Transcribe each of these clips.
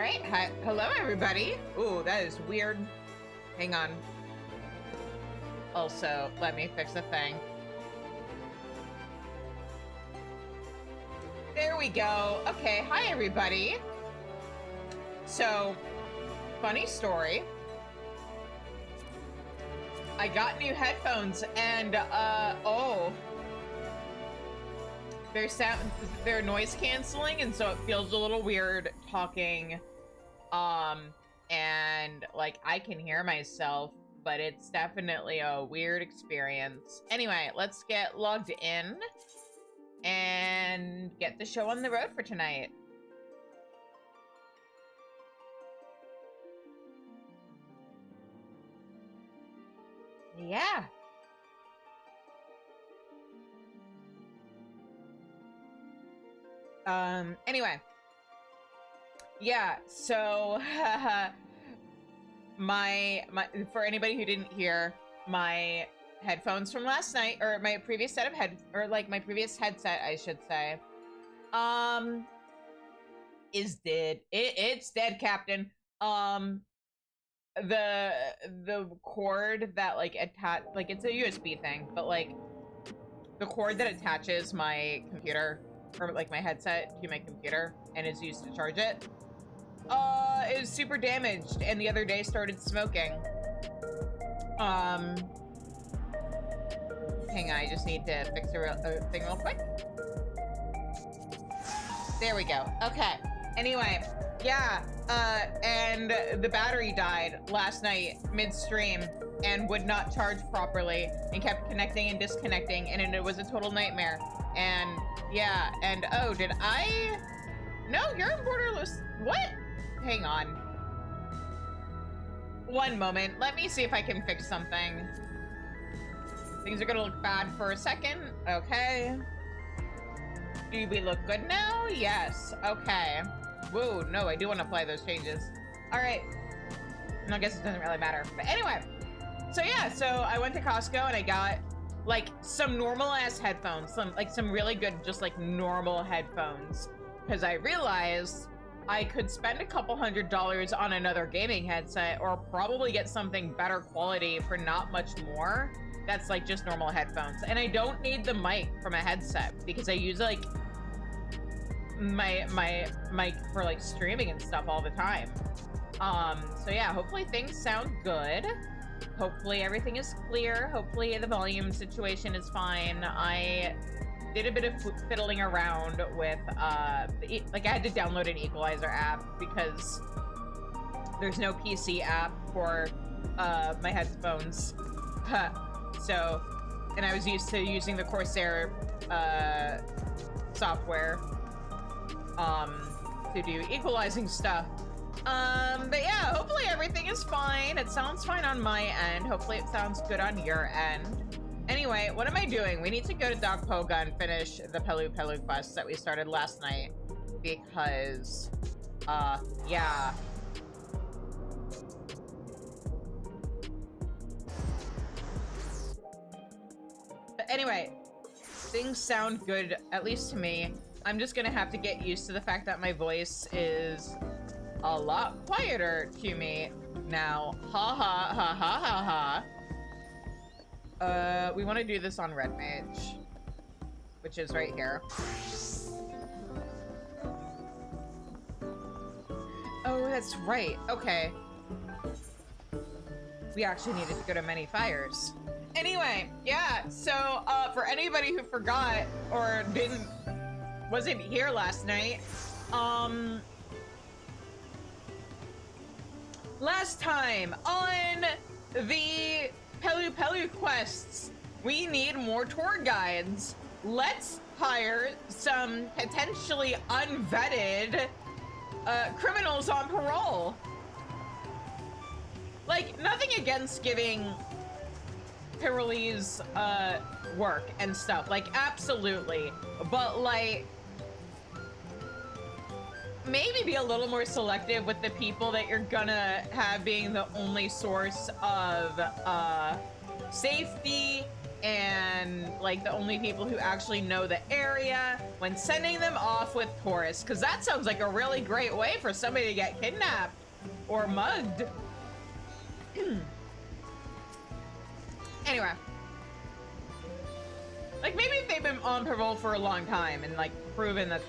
right. Hi. Hello, everybody. Ooh, that is weird. Hang on. Also, let me fix a thing. There we go. Okay. Hi, everybody. So, funny story. I got new headphones and, oh. They're noise canceling, and so it feels a little weird talking, and like I can hear myself, but it's definitely a weird experience. Anyway, let's get logged in and get the show on the road for tonight. Yeah. Anyway. Yeah, so my for anybody who didn't hear, my headphones from last night, or my previous set of my previous headset, I should say, is dead. It's dead, Captain. The cord that it's a USB thing, but like the cord that attaches my computer, or like my headset to my computer and is used to charge it, is super damaged, and the other day started smoking. Hang on, I just need to fix a thing real quick. There we go. Okay. Anyway, yeah, and the battery died last night midstream and would not charge properly and kept connecting and disconnecting, and it was a total nightmare. And yeah, and oh, did I? No, you're in borderless. What? Hang on. One moment. Let me see if I can fix something. Things are gonna look bad for a second. Okay. Do we look good now? Yes. Okay. Whoa, no, I do want to apply those changes. All right. I guess it doesn't really matter. But anyway. So yeah, so I went to Costco and I got like some normal ass headphones, some really good, just like normal headphones, because I realized I could spend a couple $100s on another gaming headset, or probably get something better quality for not much more. That's like just normal headphones, and I don't need the mic from a headset because I use like my mic for like streaming and stuff all the time. So yeah, hopefully things sound good. Hopefully everything is clear. Hopefully the volume situation is fine. I did a bit of fiddling around with, like I had to download an equalizer app because there's no PC app for my headphones. So, and I was used to using the Corsair software to do equalizing stuff. But yeah, hopefully everything is fine. It sounds fine on my end. Hopefully it sounds good on your end. Anyway, what am I doing? We need to go to Doc Poga and finish the Pelu quest that we started last night. Because, yeah. But anyway, things sound good, at least to me. I'm just gonna have to get used to the fact that my voice is a lot quieter to me now. Ha ha ha ha ha ha. We want to do this on Red Mage, which is right here. Oh, that's right. Okay. We actually needed to go to Many Fires. Anyway, yeah, so, for anybody who forgot or wasn't here last night, last time on the Pelu quests, we need more tour guides. Let's hire some potentially unvetted criminals on parole. Like, nothing against giving parolees work and stuff, like, absolutely, but like, maybe be a little more selective with the people that you're gonna have being the only source of safety and like the only people who actually know the area when sending them off with tourists, because that sounds like a really great way for somebody to get kidnapped or mugged. Anyway, like maybe if they've been on parole for a long time and like proven that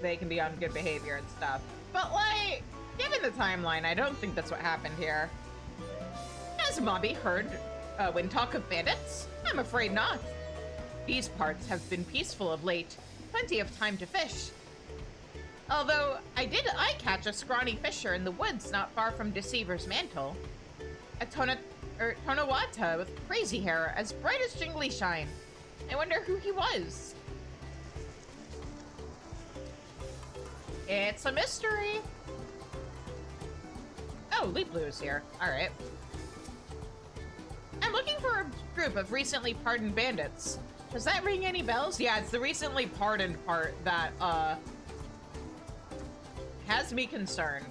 they can be on good behavior and stuff, but like given the timeline, I don't think that's what happened here. Has Mobby heard when talk of bandits? I'm afraid not. These parts have been peaceful of late. Plenty of time to fish. Although I catch a scrawny fisher in the woods not far from Deceiver's Mantle. A Tonawata with crazy hair as bright as jingly shine. I wonder who he was. It's a mystery. Oh, Leap Blue is here. All right. I'm looking for a group of recently pardoned bandits. Does that ring any bells? Yeah, it's the recently pardoned part that has me concerned.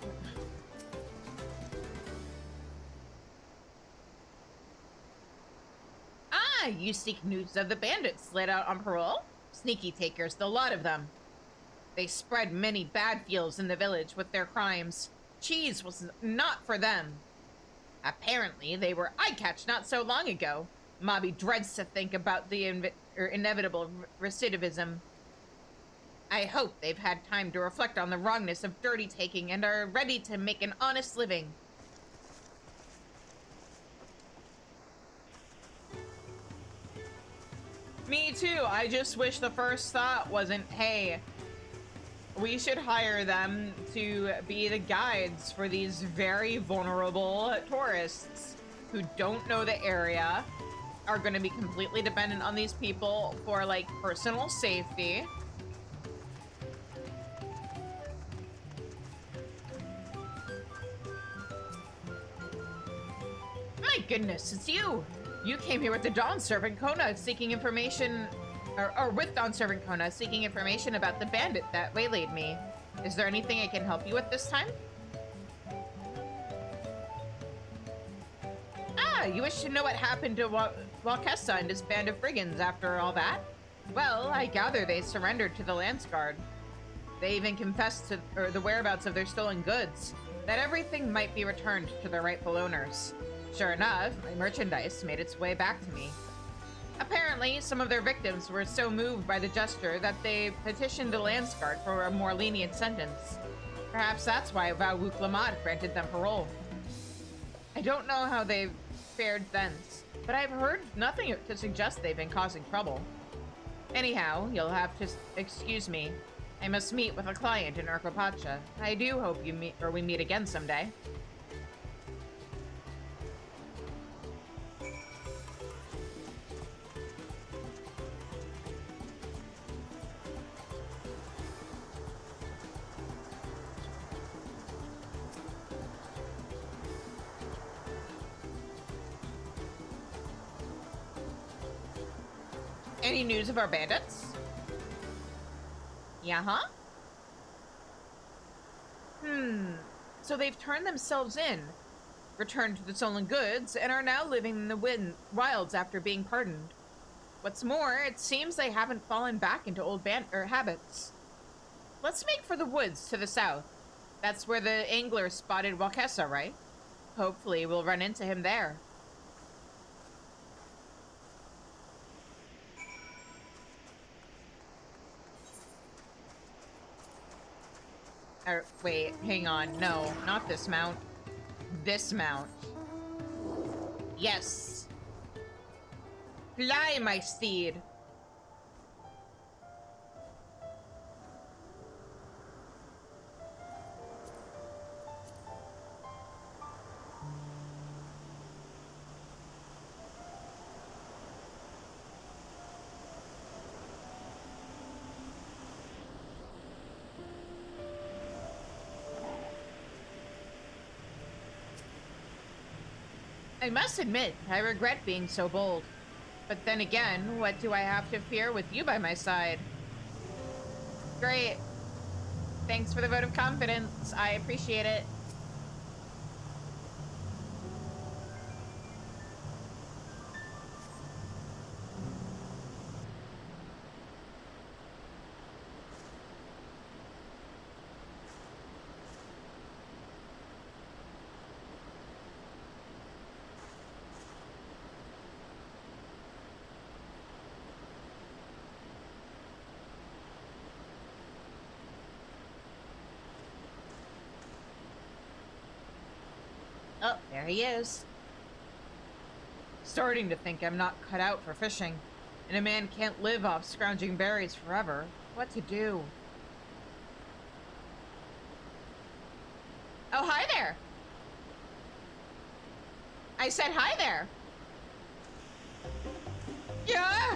Ah, you seek news of the bandits let out on parole? Sneaky takers, the lot of them. They spread many bad feels in the village with their crimes. Cheese was not for them. Apparently, they were eye-catch not so long ago. Mobby dreads to think about the inevitable recidivism. I hope they've had time to reflect on the wrongness of dirty taking and are ready to make an honest living. Me too. I just wish the first thought wasn't, hey, we should hire them to be the guides for these very vulnerable tourists who don't know the area, are going to be completely dependent on these people for, like, personal safety. My goodness, it's you! You came here with the Dawn Servant Kona seeking information... Or with Dawn Servant Kona seeking information about the bandit that waylaid me. Is there anything I can help you with this time? Ah, you wish to know what happened to Walkessa and his band of brigands after all that? Well, I gather they surrendered to the Lance Guard. They even confessed to the whereabouts of their stolen goods, that everything might be returned to their rightful owners. Sure enough, my merchandise made its way back to me. Apparently, some of their victims were so moved by the gesture that they petitioned the Lance Guard for a more lenient sentence. Perhaps that's why Vawuk Lamad granted them parole. I don't know how they've fared thence, but I've heard nothing to suggest they've been causing trouble. Anyhow, you'll have to excuse me. I must meet with a client in Urquapacha. I do hope we meet again someday. Any news of our bandits? Yeah, huh? So they've turned themselves in, returned to the stolen goods, and are now living in the wilds after being pardoned. What's more, it seems they haven't fallen back into old habits. Let's make for the woods to the south. That's where the angler spotted Walkessa, right? Hopefully we'll run into him there. Wait, hang on. No, not this mount. This mount. Yes. Fly, my steed. I must admit, I regret being so bold. But then again, what do I have to fear with you by my side? Great. Thanks for the vote of confidence. I appreciate it. Oh, there he is. Starting to think I'm not cut out for fishing, and a man can't live off scrounging berries forever. What to do? Oh, hi there. I said hi there. Yeah?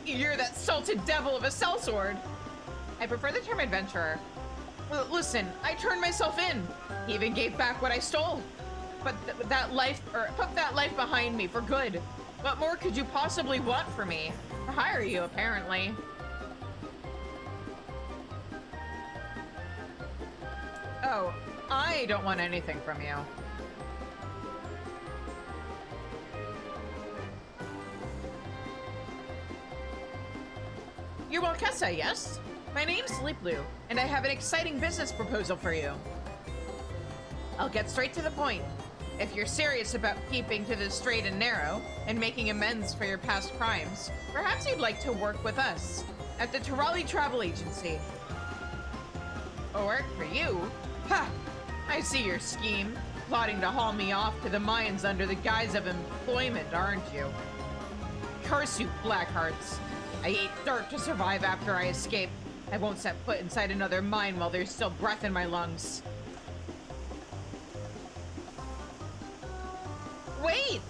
You're that salted devil of a sellsword. I prefer the term adventurer. Listen, I turned myself in. He even gave back what I stole. But put that life behind me for good. What more could you possibly want from me? To hire you, apparently. Oh, I don't want anything from you. You're Walkessa, yes? My name's Blue, and I have an exciting business proposal for you. I'll get straight to the point. If you're serious about keeping to the straight and narrow and making amends for your past crimes, perhaps you'd like to work with us at the Tirali Travel Agency. Work for you? Ha! I see your scheme, plotting to haul me off to the mines under the guise of employment, aren't you? Curse you, Blackhearts. I ate dirt to survive after I escaped. I won't set foot inside another mine while there's still breath in my lungs. Wait!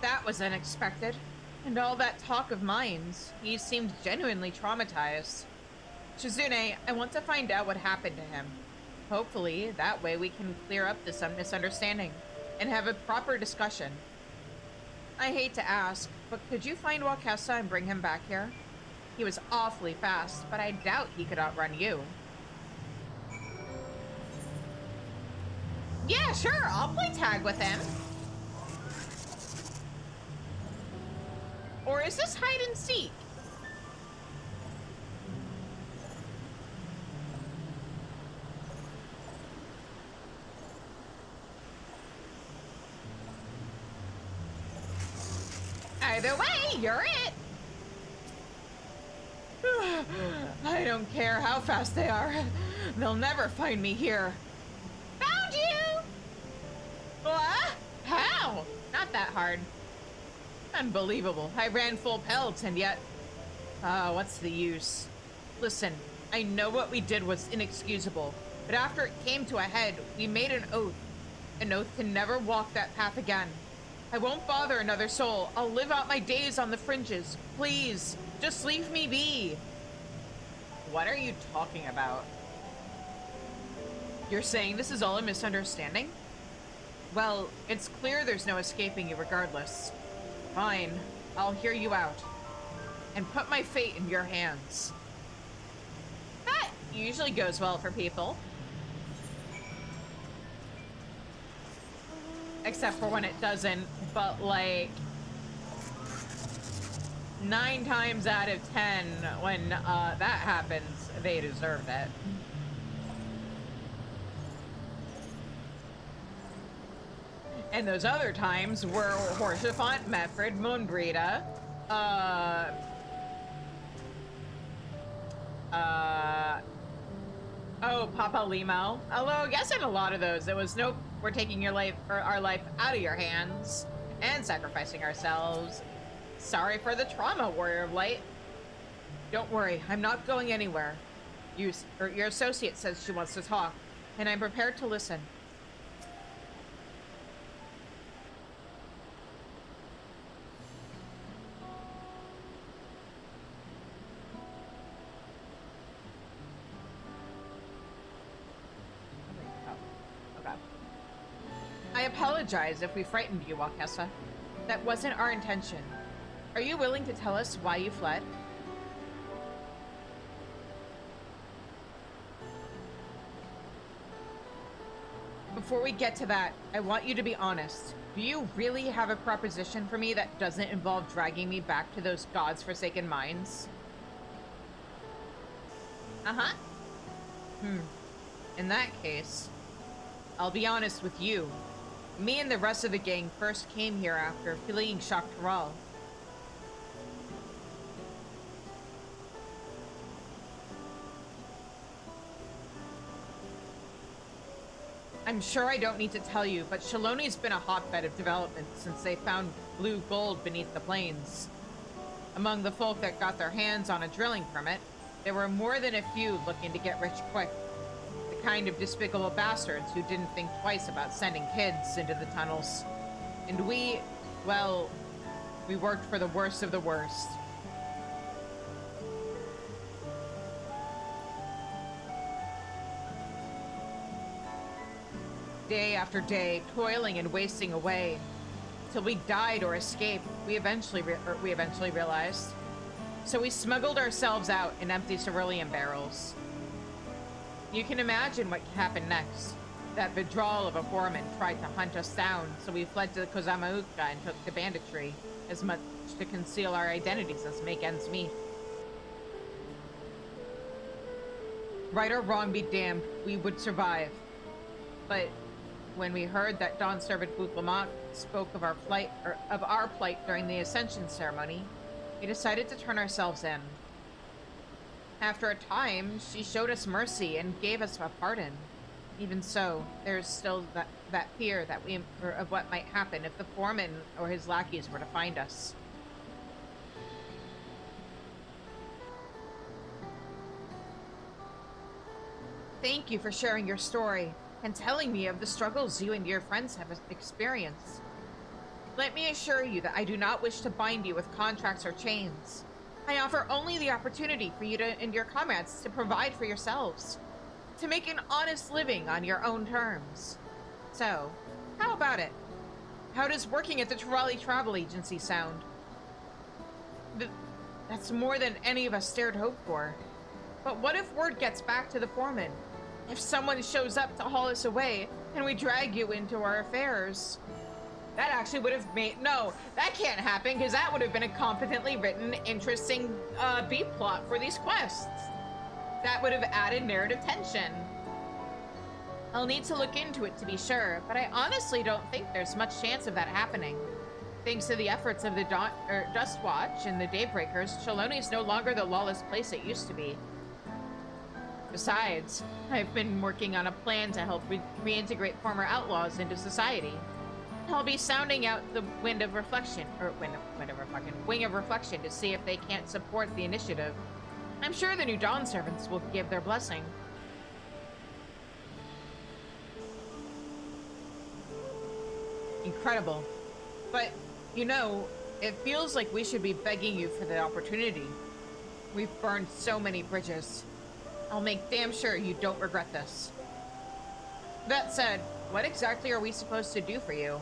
That was unexpected. And all that talk of mines, he seemed genuinely traumatized. Shizune, I want to find out what happened to him. Hopefully, that way we can clear up this misunderstanding and have a proper discussion. I hate to ask, but could you find Walkessa and bring him back here? He was awfully fast, but I doubt he could outrun you. Yeah, sure, I'll play tag with him. Or is this hide and seek? Either way, you're it. I don't care how fast they are. They'll never find me here. Found you! What? How? Not that hard. Unbelievable. I ran full pelt and yet... what's the use? Listen, I know what we did was inexcusable, but after it came to a head, we made an oath. An oath to never walk that path again. I won't bother another soul. I'll live out my days on the fringes. Please, just leave me be. What are you talking about? You're saying this is all a misunderstanding? Well, it's clear there's no escaping you regardless. Fine, I'll hear you out. And put my fate in your hands. That usually goes well for people. Except for when it doesn't, but like 9 times out of 10 when that happens, they deserved it. And those other times were Horsefont, Meffred, Moonbrita, oh, Papa Limo. Although I guess in a lot of those, it was nope, we're taking your life or our life out of your hands and sacrificing ourselves. Sorry for the trauma, Warrior of Light. Don't worry, I'm not going anywhere. Your associate says she wants to talk, and I'm prepared to listen. I apologize if we frightened you, Walkessa. That wasn't our intention. Are you willing to tell us why you fled? Before we get to that, I want you to be honest. Do you really have a proposition for me that doesn't involve dragging me back to those God's forsaken mines? Uh-huh. In that case, I'll be honest with you. Me and the rest of the gang first came here after fleeing Shaktaral. I'm sure I don't need to tell you, but Shaloni's been a hotbed of development since they found blue gold beneath the plains. Among the folk that got their hands on a drilling permit, there were more than a few looking to get rich quick. The kind of despicable bastards who didn't think twice about sending kids into the tunnels. And we worked for the worst of the worst. Day after day, toiling and wasting away, till we died or escaped, we eventually realized. So we smuggled ourselves out in empty cerulean barrels. You can imagine what happened next. That Vidral of a foreman tried to hunt us down, so we fled to Kozamauka and took to banditry, as much to conceal our identities as make ends meet. Right or wrong be damned, we would survive. But when we heard that Dawn servant Buklamak spoke of our plight during the Ascension ceremony, we decided to turn ourselves in. After a time, she showed us mercy and gave us a pardon. Even so, there's still that fear that of what might happen if the foreman or his lackeys were to find us. Thank you for sharing your story and telling me of the struggles you and your friends have experienced. Let me assure you that I do not wish to bind you with contracts or chains. I offer only the opportunity for you and your comrades to provide for yourselves, to make an honest living on your own terms. So, how about it? How does working at the Turali Travel Agency sound? That's more than any of us dared hope for. But what if word gets back to the foreman? If someone shows up to haul us away, and we drag you into our affairs? That actually would have made... No, that can't happen, because that would have been a competently written, interesting B-plot for these quests. That would have added narrative tension. I'll need to look into it to be sure, but I honestly don't think there's much chance of that happening. Thanks to the efforts of the Dust Watch and the Daybreakers, Shaloni's no longer the lawless place it used to be. Besides, I've been working on a plan to help reintegrate former outlaws into society. I'll be sounding out the Wing of Reflection to see if they can't support the initiative. I'm sure the new Dawn servants will give their blessing. Incredible. But, you know, it feels like we should be begging you for the opportunity. We've burned so many bridges. I'll make damn sure you don't regret this. That said, what exactly are we supposed to do for you?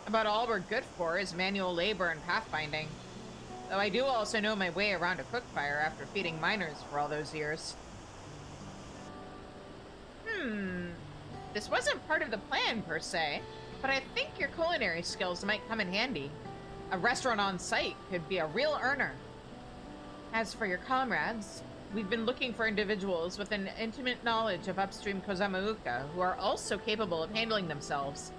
About all we're good for is manual labor and pathfinding. Though I do also know my way around a cookfire after feeding miners for all those years. This wasn't part of the plan, per se, but I think your culinary skills might come in handy. A restaurant on site could be a real earner. As for your comrades, we've been looking for individuals with an intimate knowledge of upstream Kozamauka who are also capable of handling themselves.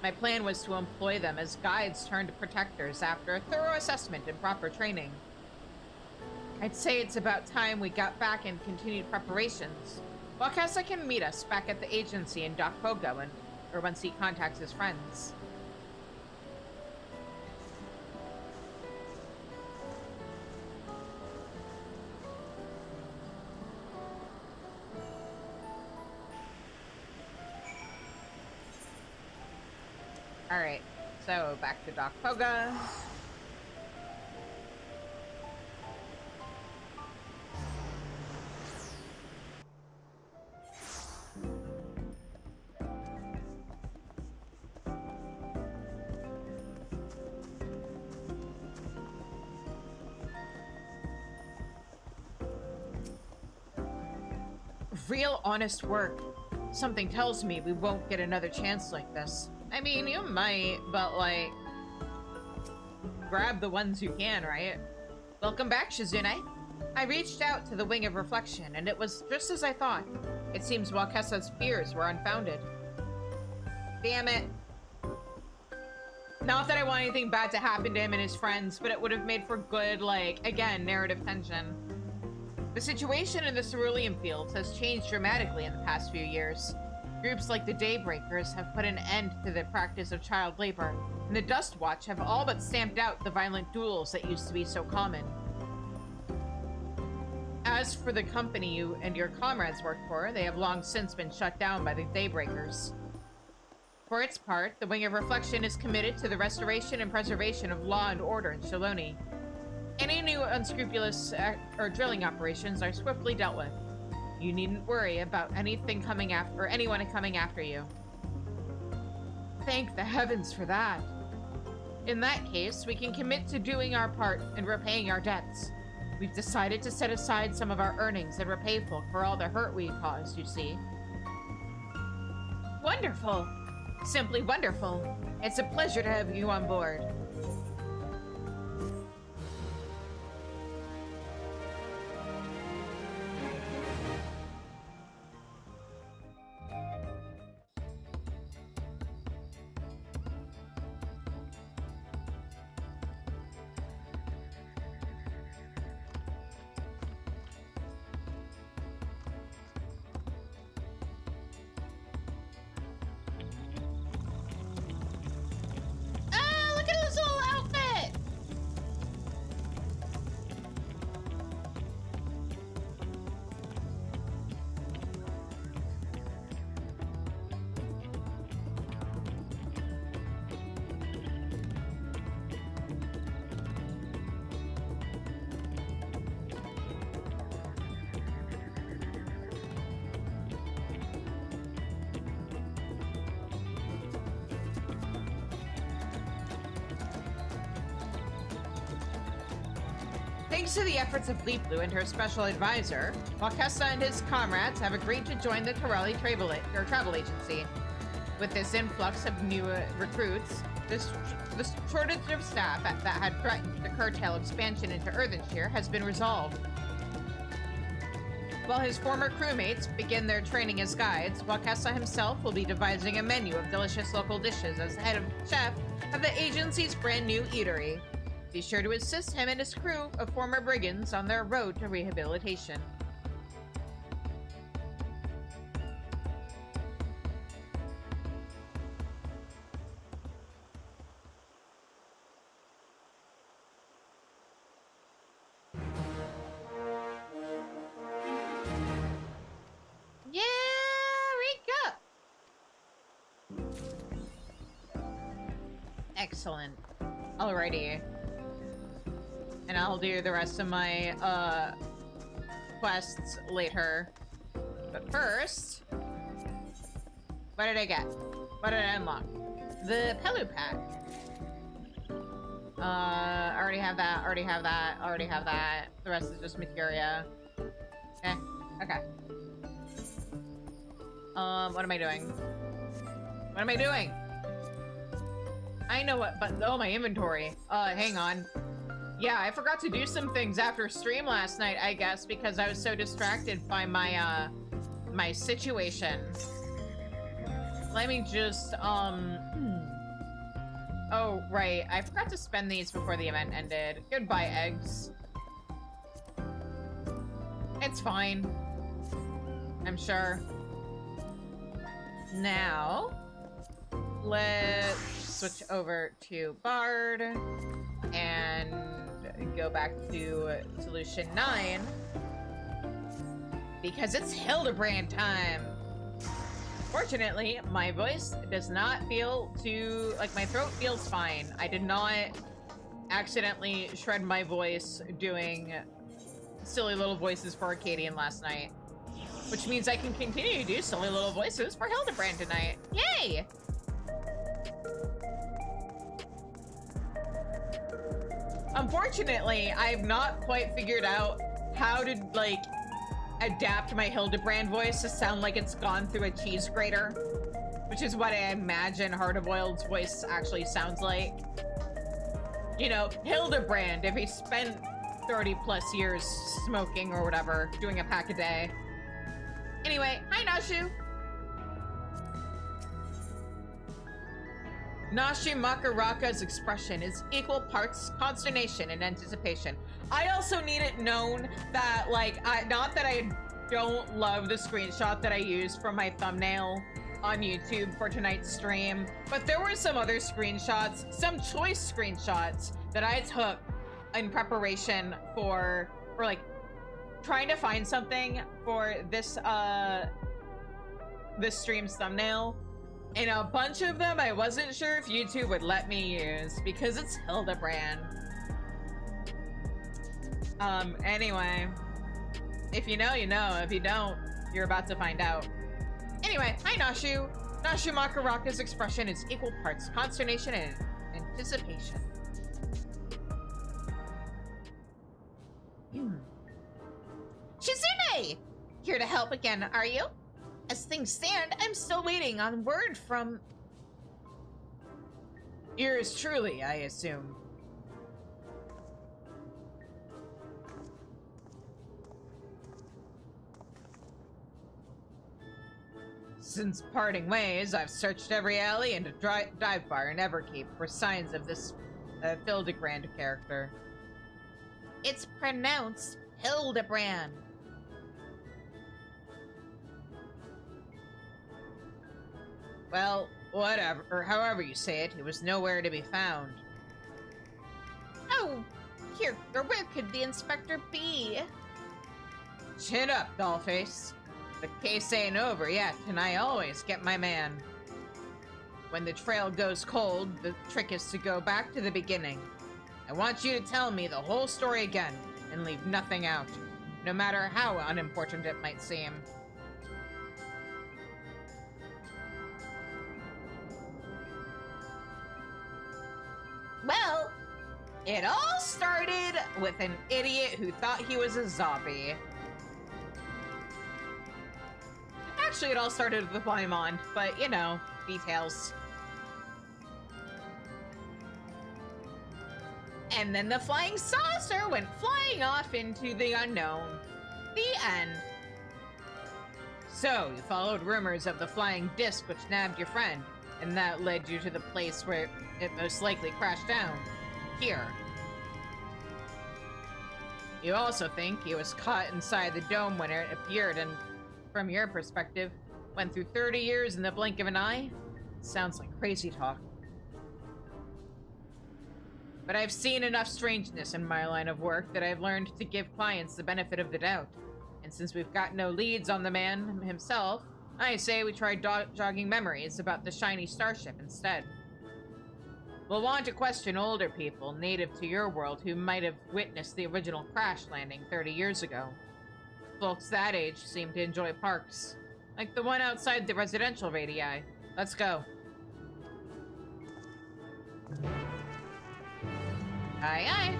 My plan was to employ them as guides turned protectors after a thorough assessment and proper training. I'd say it's about time we got back and continued preparations. Wakasa can meet us back at the agency in Dakpoga once he contacts his friends. Alright, so back to Dakpoga. Real honest work. Something tells me we won't get another chance like this. I mean, you might, but like, grab the ones you can, right? Welcome back, Shizune. I reached out to the Wing of Reflection, and it was just as I thought. It seems Walkessa's fears were unfounded. Damn it. Not that I want anything bad to happen to him and his friends, but it would have made for good, like, again, narrative tension. The situation in the cerulean fields has changed dramatically in the past few years. Groups like the Daybreakers have put an end to the practice of child labor, and the Dust Watch have all but stamped out the violent duels that used to be so common. As for the company you and your comrades worked for, they have long since been shut down by the Daybreakers. For its part, the Wing of Reflection is committed to the restoration and preservation of law and order in Shaloni. Any new unscrupulous or drilling operations are swiftly dealt with. You needn't worry about anything coming after or anyone coming after you. Thank the heavens for that. In that case, we can commit to doing our part in repaying our debts. We've decided to set aside some of our earnings and repay folk for all the hurt we caused, you see. Wonderful. Simply wonderful. It's a pleasure to have you on board. Thanks to the efforts of Leaplu and her special advisor, Walkessa and his comrades have agreed to join the Torelli travel agency. With this influx of new recruits, the shortage of staff that had threatened to curtail expansion into Earthenshire has been resolved. While his former crewmates begin their training as guides, Walkessa himself will be devising a menu of delicious local dishes as head of chef of the agency's brand new eatery. Be sure to assist him and his crew of former brigands on their road to rehabilitation. Yeah, Rika! Excellent. Alrighty. And I'll do the rest of my, quests later. But first... what did I get? What did I unlock? The Pelu Pack. Already have that, already have that, already have that. The rest is just materia. Okay. What am I doing? What am I doing? I know what, but oh, my inventory. Hang on. Yeah, I forgot to do some things after stream last night, I guess, because I was so distracted by my, my situation. Let me just, Oh, right. I forgot to spend these before the event ended. Goodbye, eggs. It's fine. I'm sure. Now, let's switch over to Bard and go back to Solution 9 because it's Hildibrand time. Fortunately, my voice does not feel too... like, my throat feels fine. I did not accidentally shred my voice doing silly little voices for Arcadian last night. Which means I can continue to do silly little voices for Hildibrand tonight. Yay! Unfortunately, I've not quite figured out how to, like, adapt my Hildibrand voice to sound like it's gone through a cheese grater, which is what I imagine Hard-Boiled's voice actually sounds like. You know, Hildibrand, if he spent 30 plus years smoking or whatever, doing a pack a day. Anyway, hi Nashu. Nashi Makaraka's expression is equal parts consternation and anticipation. I also need it known that, like, not that I don't love the screenshot that I used from my thumbnail on YouTube for tonight's stream, but there were some other screenshots, some choice screenshots that I took in preparation for like, trying to find something for this, this stream's thumbnail. And a bunch of them I wasn't sure if YouTube would let me use because it's Hildibrand. Anyway, if you know, you know. If you don't, you're about to find out. Anyway, hi Nashu. Nashu Makaraka's expression is equal parts consternation and anticipation. Shizune! Here to help again, are you? As things stand, I'm still waiting on word from... Yours truly, I assume. Since parting ways, I've searched every alley and a dive bar in Everkeep for signs of this Hildibrand character. It's pronounced Hildibrand. Well, whatever, or however you say it, he was nowhere to be found. Oh, here, or where could the inspector be? Chin up, dollface. The case ain't over yet, and I always get my man. When the trail goes cold, the trick is to go back to the beginning. I want you to tell me the whole story again, and leave nothing out, no matter how unimportant it might seem. Well, it all started with an idiot who thought he was a zombie. Actually, it all started with Paimon, but you know, details. And then the flying saucer went flying off into the unknown. The end. So, you followed rumors of the flying disc which nabbed your friend, and that led you to the place where it most likely crashed down. Here. You also think he was caught inside the dome when it appeared and, from your perspective, went through 30 years in the blink of an eye? Sounds like crazy talk. But I've seen enough strangeness in my line of work that I've learned to give clients the benefit of the doubt. And since we've got no leads on the man himself, I say we try jogging memories about the shiny starship instead. We'll want to question older people native to your world who might have witnessed the original crash landing 30 years ago. Folks that age seem to enjoy parks, like the one outside the residential radii. Let's go. Aye, aye.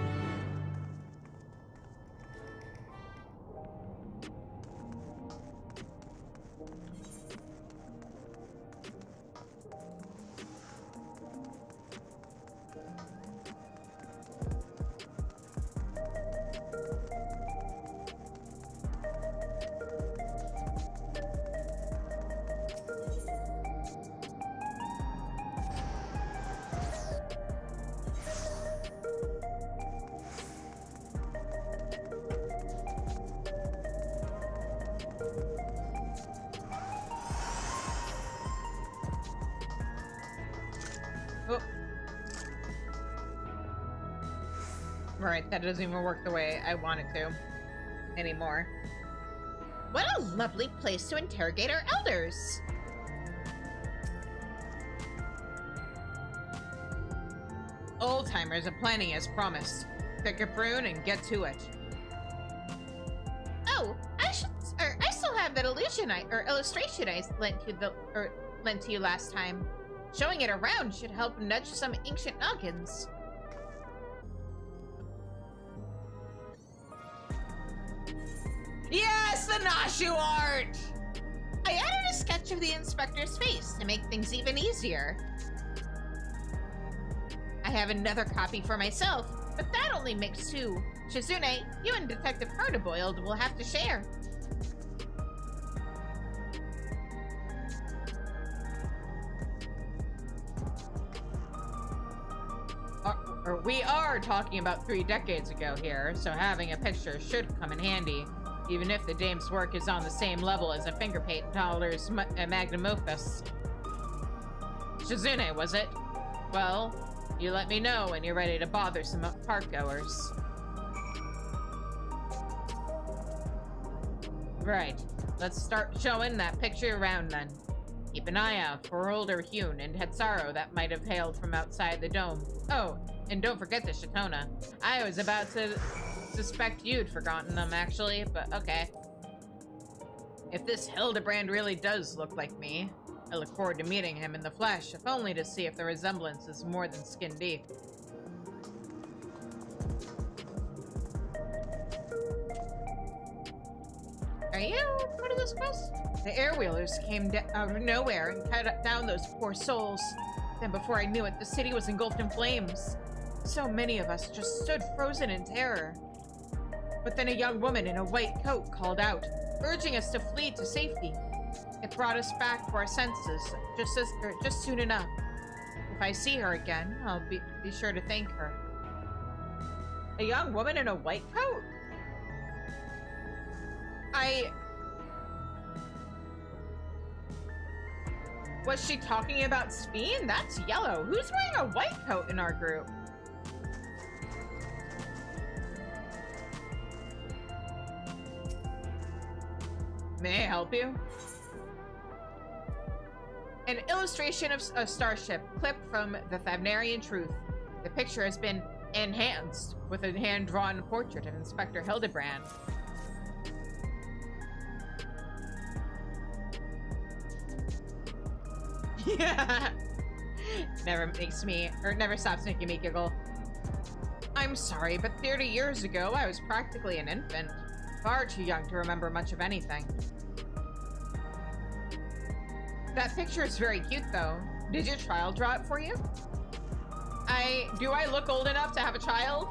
Right, that doesn't even work the way I want it to anymore. What a lovely place to interrogate our elders! Old-timers are plenty as promised. Pick a prune and get to it. Oh, I still have that illustration I lent to you last time. Showing it around should help nudge some ancient noggins. Yes, the Nashu art! I added a sketch of the inspector's face to make things even easier. I have another copy for myself, but that only makes two. Shizune, you and Detective Hardiboiled will have to share. Or we are talking about 3 decades ago here, so having a picture should come in handy, even if the dame's work is on the same level as a finger paint toddler's magnum opus. Shizune, was it? Well, you let me know when you're ready to bother some parkgoers. Right, let's start showing that picture around then. Keep an eye out for older Hyun and Hetsaru that might have hailed from outside the dome. Oh, and don't forget the Shatona. I was about to suspect you'd forgotten them, actually, but okay. If this Hildibrand really does look like me, I look forward to meeting him in the flesh, if only to see if the resemblance is more than skin deep. Are you part of this quest? The airwheelers came out of nowhere and cut down those poor souls. Then before I knew it, the city was engulfed in flames. So many of us just stood frozen in terror. But then a young woman in a white coat called out, urging us to flee to safety. It brought us back to our senses just soon enough. If I see her again, I'll be sure to thank her. A young woman in a white coat? Was she talking about Speen? That's yellow. Who's wearing a white coat in our group? May I help you? An illustration of a starship clipped from the Thavnarian Truth. The picture has been enhanced with a hand-drawn portrait of Inspector Hildibrand. Yeah. Never stops making me giggle. I'm sorry, but 30 years ago, I was practically an infant. Far too young to remember much of anything. That picture is very cute, though. Did your child draw it for you? Do I look old enough to have a child?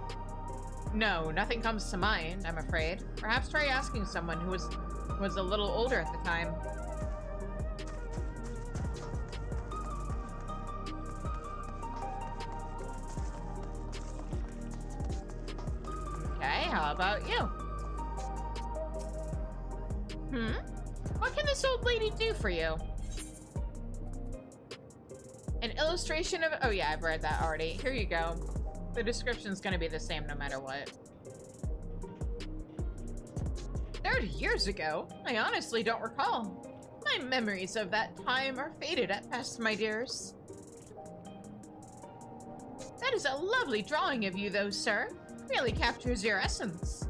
No, nothing comes to mind, I'm afraid. Perhaps try asking someone who was a little older at the time. Okay, how about you? What can this old lady do for you? An illustration of... Oh yeah, I've read that already. Here you go. The description's gonna be the same no matter what. 30 years ago? I honestly don't recall. My memories of that time are faded at best, my dears. That is a lovely drawing of you, though, sir. Really captures your essence.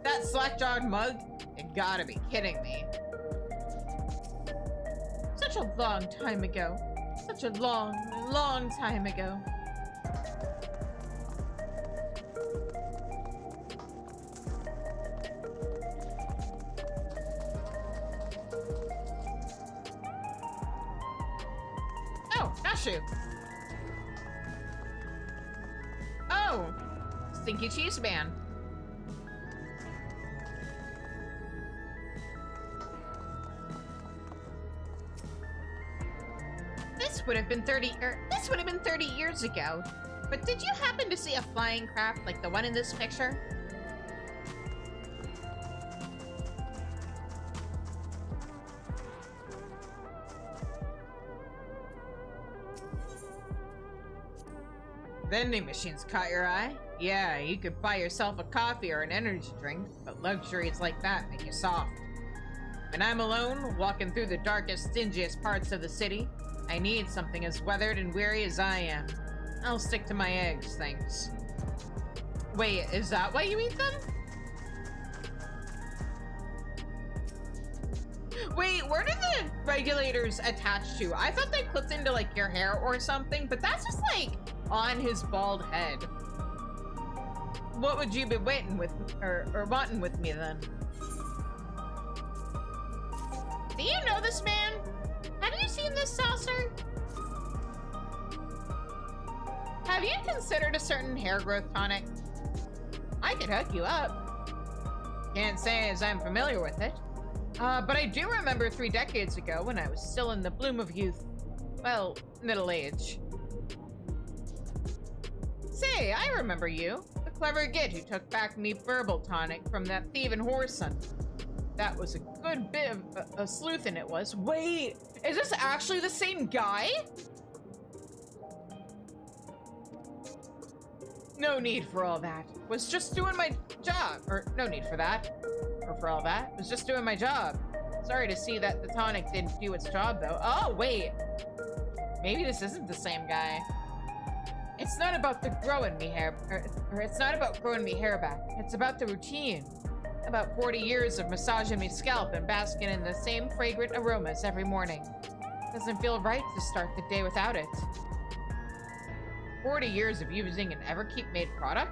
That slack-jawed mug? You gotta be kidding me. Such a long time ago. Such a long, long time ago. Oh, Nashu. Oh, Stinky Cheese Man. This would have been 30 years ago. But did you happen to see a flying craft like the one in this picture? Vending machines caught your eye? Yeah, you could buy yourself a coffee or an energy drink, but luxuries like that make you soft. When I'm alone, walking through the darkest, dingiest parts of the city, I need something as weathered and weary as I am. I'll stick to my eggs, thanks. Wait, is that why you eat them? Wait, where do the regulators attach to? I thought they clipped into, like, your hair or something, but that's just, like, on his bald head. What would you be waiting with, or wanting with me, then? Do you know this man? Have you seen this saucer? Have you considered a certain hair growth tonic? I could hook you up. Can't say as I'm familiar with it. But I do remember 3 decades ago when I was still in the bloom of youth. Well, middle age. Say, I remember you. The clever git who took back me burble tonic from that thieving whoreson. That was a good bit of a sleuthin' it was. Wait, is this actually the same guy? No need for all that. Was just doing my job. Or, no need for that. Or for all that. Was just doing my job. Sorry to see that the tonic didn't do its job, though. Oh, wait. Maybe this isn't the same guy. It's not about the growing me hair, or it's not about growing me hair back. It's about the routine. About 40 years of massaging me scalp and basking in the same fragrant aromas every morning. Doesn't feel right to start the day without it. 40 years of using an Everkeep made product?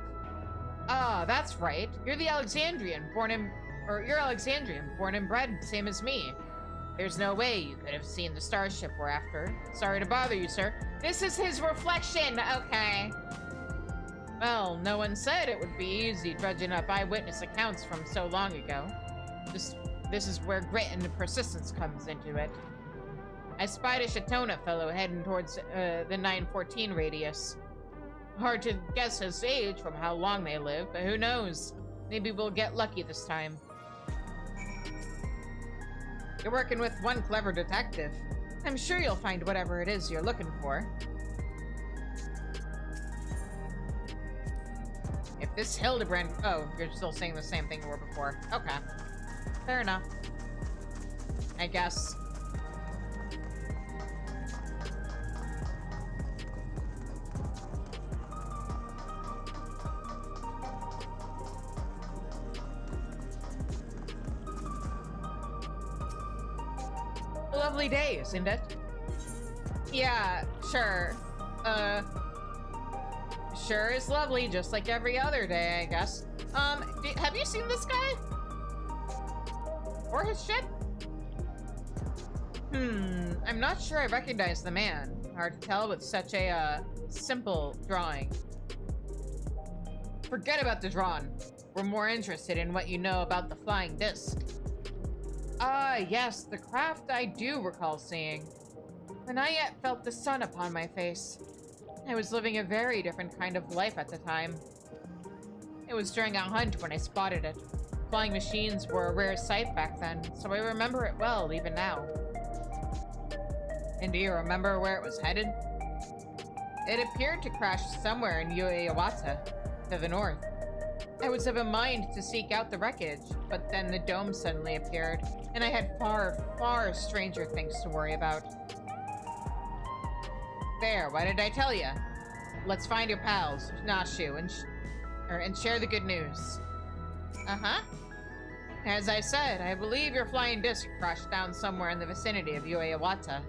Ah, that's right. You're the Alexandrian, born and bred, same as me. There's no way you could have seen the starship we're after. Sorry to bother you, sir. This is his reflection, okay. Well, no one said it would be easy dredging up eyewitness accounts from so long ago. This is where grit and persistence comes into it. I spied a Shatona fellow heading towards the 914 radius. Hard to guess his age from how long they live, but who knows? Maybe we'll get lucky this time. You're working with one clever detective. I'm sure you'll find whatever it is you're looking for. If this Hildibrand... Oh, you're still saying the same thing you were before. Okay. Fair enough. I guess. A lovely day, isn't it? Yeah, sure. Sure is lovely, just like every other day, I guess. Have you seen this guy? Or his ship? I'm not sure I recognize the man. Hard to tell with such a, simple drawing. Forget about the drawing. We're more interested in what you know about the flying disc. Ah, yes, the craft I do recall seeing. When I yet felt the sun upon my face. I was living a very different kind of life at the time. It was during a hunt when I spotted it. Flying machines were a rare sight back then, so I remember it well, even now. And do you remember where it was headed? It appeared to crash somewhere in Ueyawata, to the north. I was of a mind to seek out the wreckage, but then the dome suddenly appeared, and I had far, far stranger things to worry about. There, what did I tell you? Let's find your pals, Nashu, and share the good news. Uh-huh. As I said, I believe your flying disc crashed down somewhere in the vicinity of Ueyawata.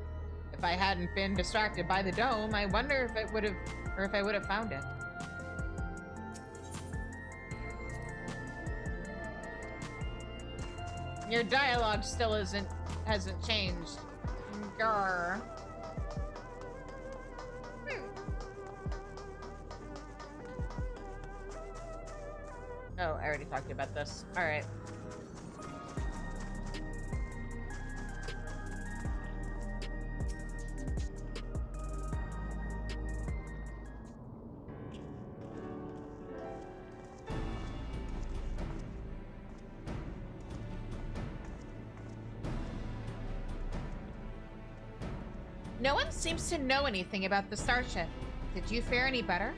If I hadn't been distracted by the dome, I wonder if it would have, or if I would have found it. Your dialogue still hasn't changed. Grr. Oh, I already talked to you about this. Alright. No one seems to know anything about the starship. Did you fare any better?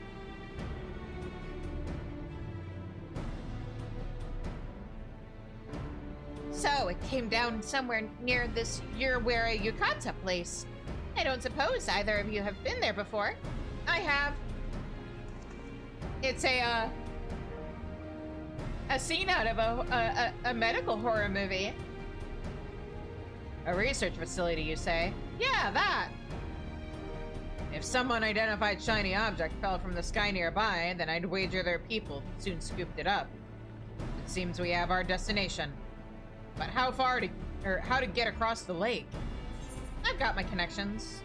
So, it came down somewhere near this Uruwara Yukata place. I don't suppose either of you have been there before. I have. It's a scene out of a medical horror movie. A research facility, you say? Yeah, that! If some unidentified shiny object fell from the sky nearby, then I'd wager their people soon scooped it up. It seems we have our destination. But how to get across the lake? I've got my connections.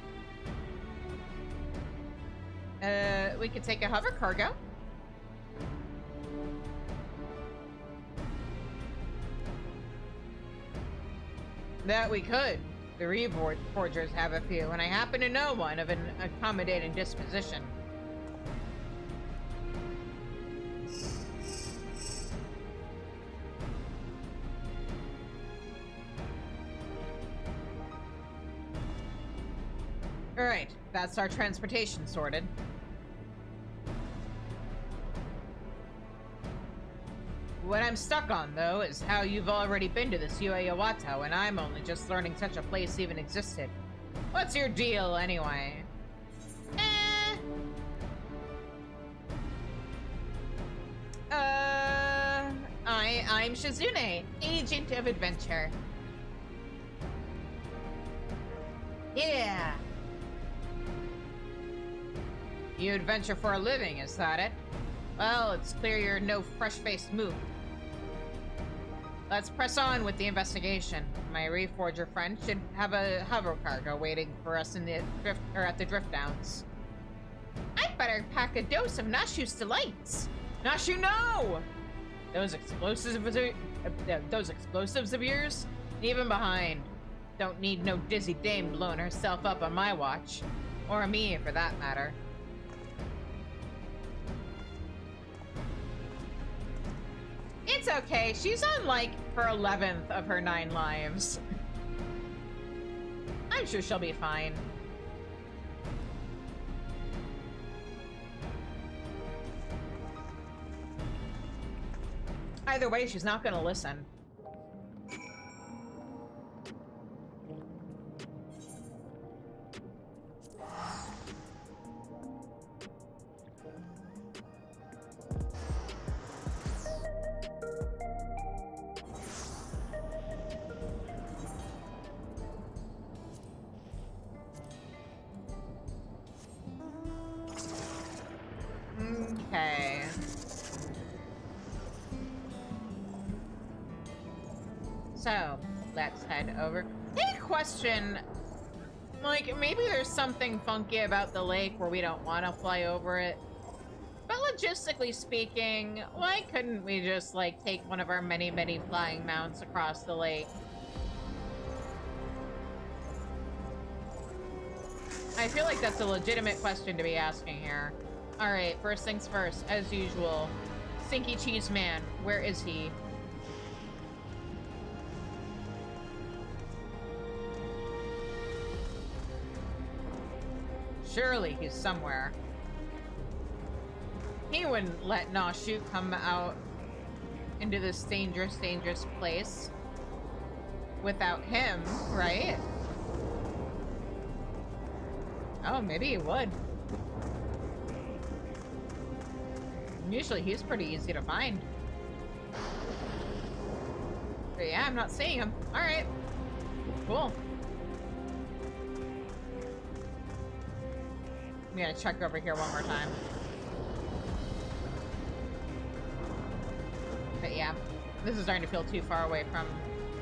We could take a hover cargo. That we could. The Reforgers have a few, and I happen to know one of an accommodating disposition. Alright, that's our transportation sorted. What I'm stuck on, though, is how you've already been to this Yue Yawata when I'm only just learning such a place even existed. What's your deal, anyway? I'm Shizune, agent of adventure. Yeah. You adventure for a living, is that it? Well, it's clear you're no fresh-faced moof. Let's press on with the investigation. My reforger friend should have a hover cargo waiting for us in the at the drift downs. I'd better pack a dose of Nashu's delights. Nashu, no! Those explosives of yours? Leave them behind. Don't need no dizzy dame blowing herself up on my watch. Or me, for that matter. It's okay. She's on, like, her 11th of her 9 lives. I'm sure she'll be fine. Either way, she's not gonna listen. Okay. So, let's head over. Hey, question. Like, maybe there's something funky about the lake where we don't want to fly over it. But logistically speaking, why couldn't we just, like, take one of our many, many flying mounts across the lake? I feel like that's a legitimate question to be asking here. Alright, first things first, as usual. Stinky Cheese Man, where is he? Surely he's somewhere. He wouldn't let Nashu come out into this dangerous, dangerous place without him, right? Oh, maybe he would. Usually he's pretty easy to find. But yeah, I'm not seeing him. Alright. Cool. I'm gonna check over here one more time. But yeah, this is starting to feel too far away from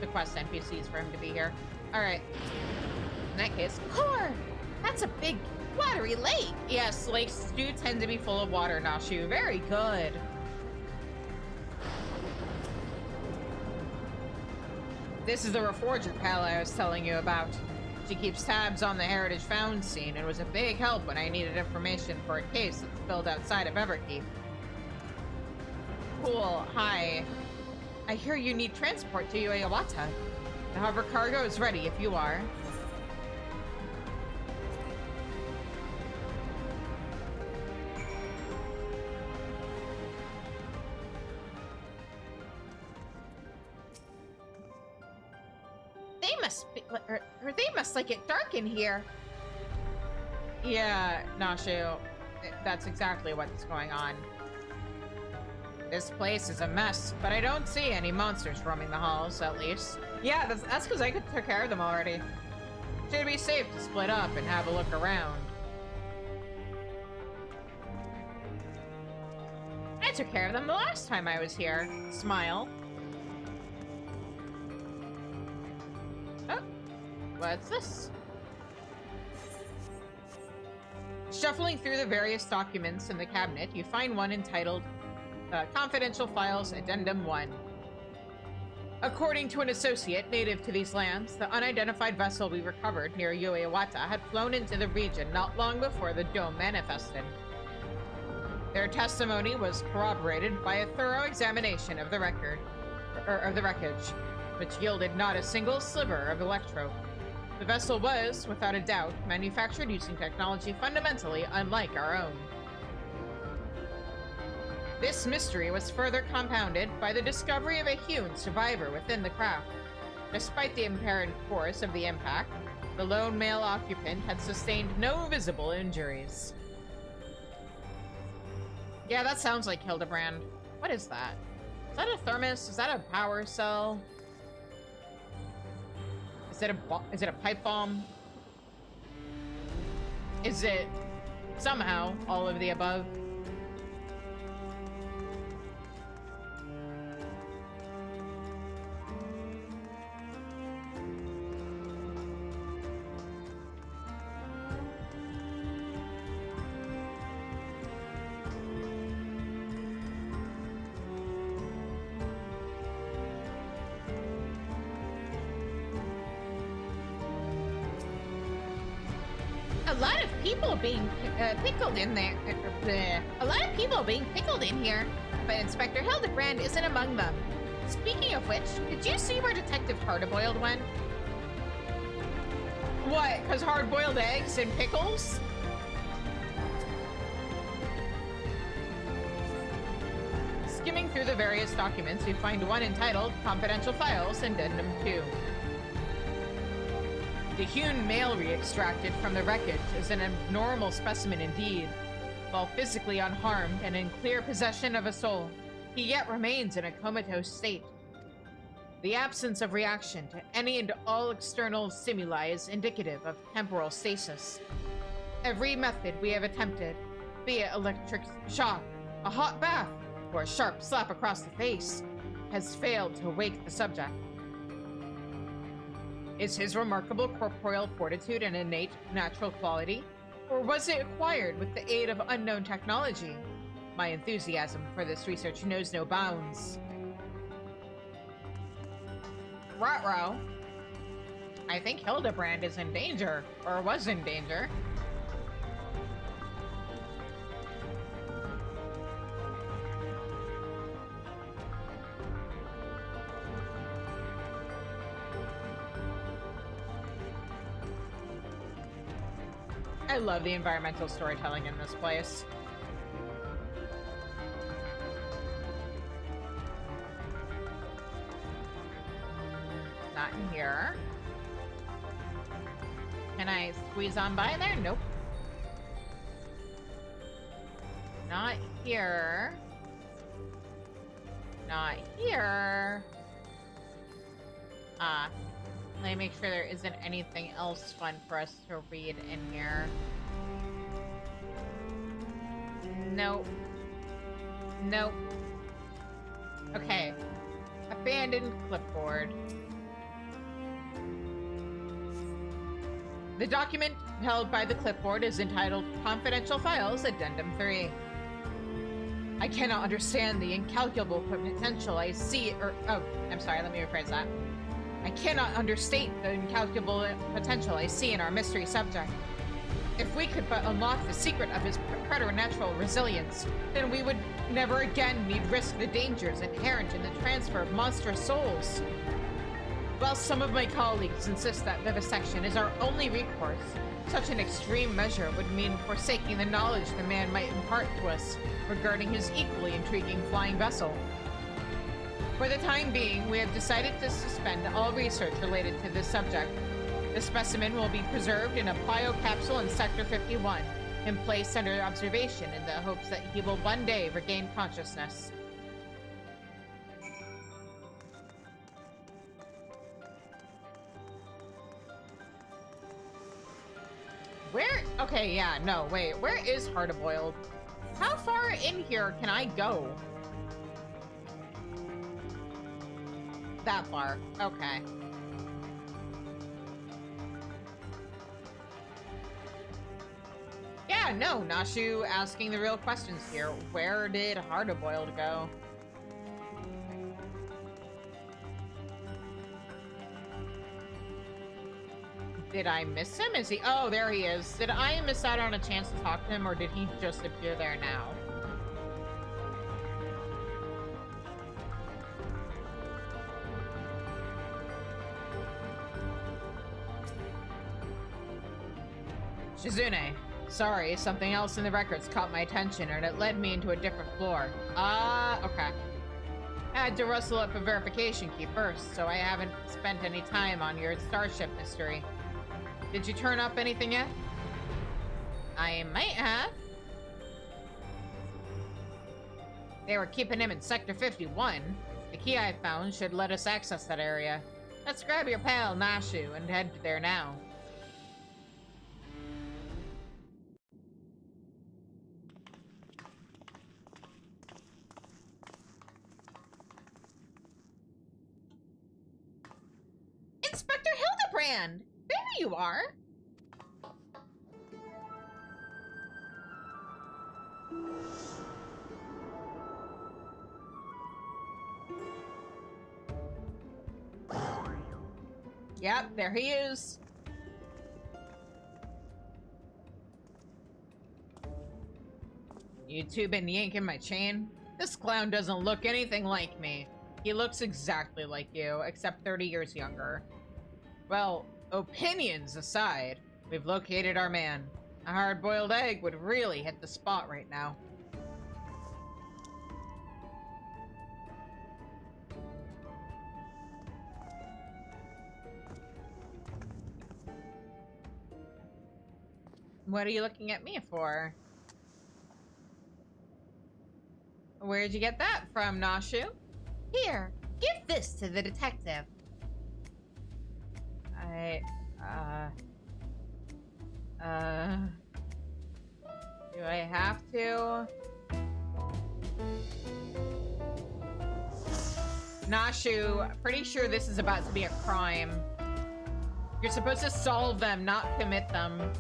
the quest NPCs for him to be here. Alright. In that case, core! That's a big, watery lake! Yes, lakes do tend to be full of water, Nashu. Very good. This is the Reforger pal I was telling you about. She keeps tabs on the Heritage Found scene and was a big help when I needed information for a case that's spilled outside of Everkeep. Cool, hi. I hear you need transport to Yue Yawata. The hover cargo is ready if you are. They must like it dark in here. Yeah, Nashu, that's exactly what's going on. This place is a mess, but I don't see any monsters roaming the halls, at least. Yeah, that's because I took care of them already. Should be safe to split up and have a look around. I took care of them the last time I was here. Smile. Oh, what's this? Shuffling through the various documents in the cabinet, you find one entitled Confidential Files Addendum 1. According to an associate native to these lands, the unidentified vessel we recovered near Yue Yawata had flown into the region not long before the dome manifested. Their testimony was corroborated by a thorough examination of the wreckage, which yielded not a single sliver of electro. The vessel was, without a doubt, manufactured using technology fundamentally unlike our own. This mystery was further compounded by the discovery of a hewn survivor within the craft. Despite the apparent force of the impact, the lone male occupant had sustained no visible injuries. Yeah, that sounds like Hildibrand. What is that? Is that a thermos? Is that a power cell? Is it a pipe bomb? Is it somehow all of the above? A lot of people being pickled in there. A lot of people being pickled in here, but Inspector Hildibrand isn't among them. Speaking of which, did you see where Detective Hardboiled went? What? Because hard-boiled eggs and pickles? Skimming through the various documents, we find one entitled Confidential Files, Addendum 2. The hewn male we extracted from the wreckage is an abnormal specimen indeed. While physically unharmed and in clear possession of a soul, he yet remains in a comatose state. The absence of reaction to any and all external stimuli is indicative of temporal stasis. Every method we have attempted, be it electric shock, a hot bath, or a sharp slap across the face, has failed to wake the subject. Is his remarkable corporeal fortitude an innate natural quality, or was it acquired with the aid of unknown technology? My enthusiasm for this research knows no bounds. Ruh-roh. I think Hildibrand is in danger, or was in danger. I love the environmental storytelling in this place. Not in here. Can I squeeze on by there? Nope. Not here. Not here. Let me make sure there isn't anything else fun for us to read in here. Nope. Nope. Okay. Abandoned clipboard. The document held by the clipboard is entitled Confidential Files, Addendum 3. I cannot understand the incalculable potential I see, I'm sorry, let me rephrase that. I cannot understate the incalculable potential I see in our mystery subject. If we could but unlock the secret of his preternatural resilience, then we would never again need risk the dangers inherent in the transfer of monstrous souls. While some of my colleagues insist that vivisection is our only recourse, such an extreme measure would mean forsaking the knowledge the man might impart to us regarding his equally intriguing flying vessel. For the time being, we have decided to suspend all research related to this subject. The specimen will be preserved in a biocapsule in Sector 51 and placed under observation in the hopes that he will one day regain consciousness. Where? Okay, yeah, no, wait. Where is Hardboiled? How far in here can I go? That far. Okay. Yeah, no, Nashu asking the real questions here. Where did Hardboiled go? Did I miss him? Is he? Oh, there he is. Did I miss out on a chance to talk to him, or did he just appear there now? Shizune, sorry, something else in the records caught my attention and it led me into a different floor. Okay. I had to rustle up a verification key first, so I haven't spent any time on your starship mystery. Did you turn up anything yet? I might have. They were keeping him in Sector 51. The key I found should let us access that area. Let's grab your pal, Nashu, and head there now. Inspector Hildibrand! There you are! Yep, there he is. You two been yanking my chain? This clown doesn't look anything like me. He looks exactly like you, except 30 years younger. Well, opinions aside, we've located our man. A hard-boiled egg would really hit the spot right now. What are you looking at me for? Where'd you get that from, Nashu? Here, give this to the detective. Do I have to? Nashu, pretty sure this is about to be a crime. You're supposed to solve them, not commit them.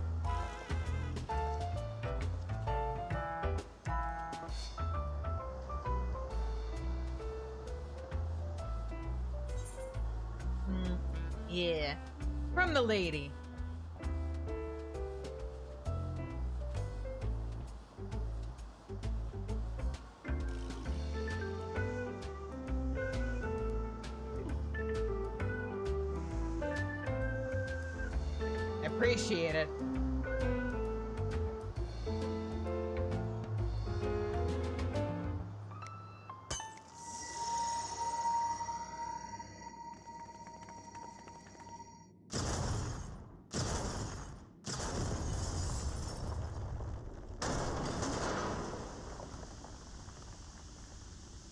Yeah, from the lady. Appreciate it.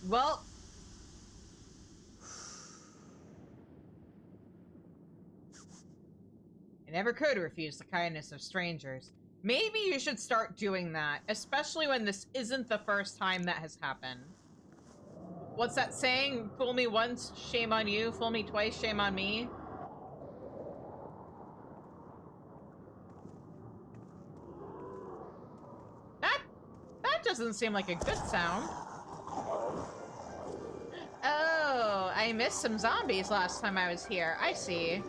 Well, I never could refuse the kindness of strangers. Maybe you should start doing that, especially when this isn't the first time that has happened. What's that saying? Fool me once, shame on you. Fool me twice, shame on me. That doesn't seem like a good sound. Oh, I missed some zombies last time I was here. I see.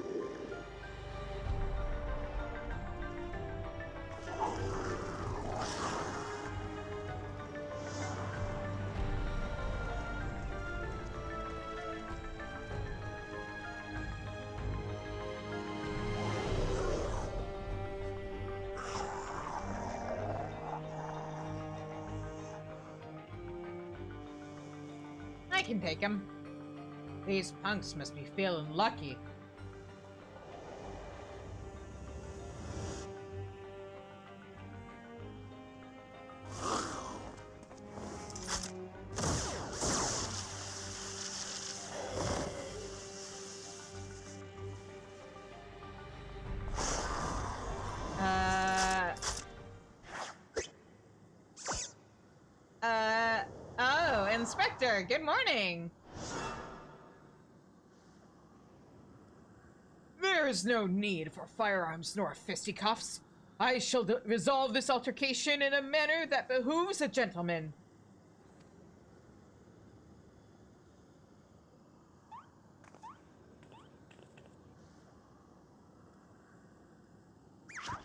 I can take him. These punks must be feeling lucky. Oh, Inspector, good morning. There is no need for firearms nor fisticuffs. I shall resolve this altercation in a manner that behooves a gentleman.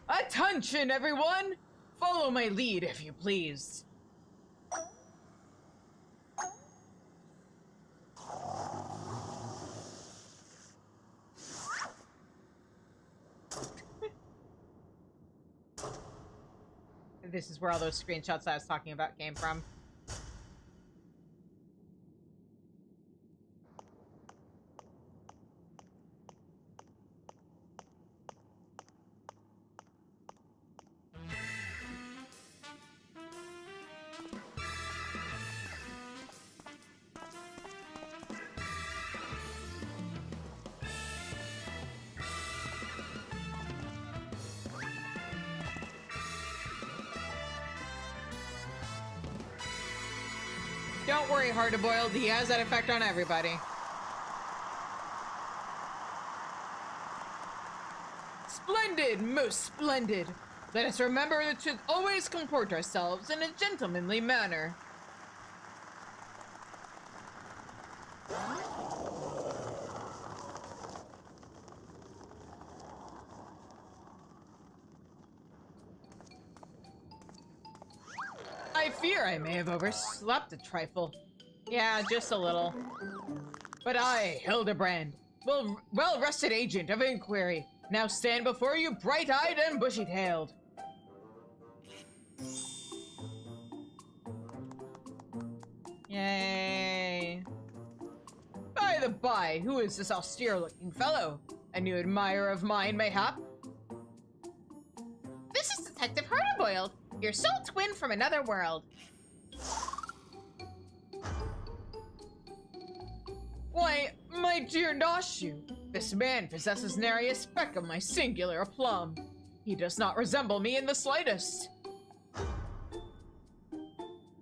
Attention, everyone! Follow my lead, if you please. this is where all those screenshots I was talking about came from. Don't worry, Hard-to-Boiled, he has that effect on everybody. Splendid, most splendid. Let us remember to always comport ourselves in a gentlemanly manner. I fear I may have overslept a trifle. Yeah, just a little. But I, Hildibrand, well-rested agent of inquiry, now stand before you bright-eyed and bushy-tailed. Yay. By the by, who is this austere-looking fellow? A new admirer of mine, mayhap? This is Detective Hard-Boiled, your soul twin from another world. Why, my dear Noshu, this man possesses nary a speck of my singular aplomb. He does not resemble me in the slightest.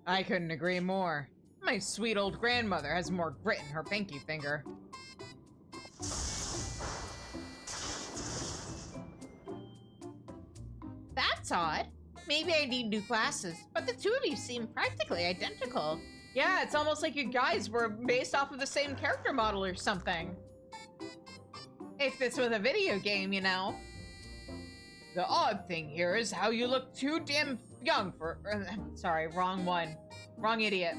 I couldn't agree more. My sweet old grandmother has more grit in her pinky finger. That's odd. Maybe I need new glasses, but the two of you seem practically identical. Yeah, it's almost like you guys were based off of the same character model or something. If this was a video game, you know. The odd thing here is how you look too damn young for... sorry, wrong one. Wrong idiot.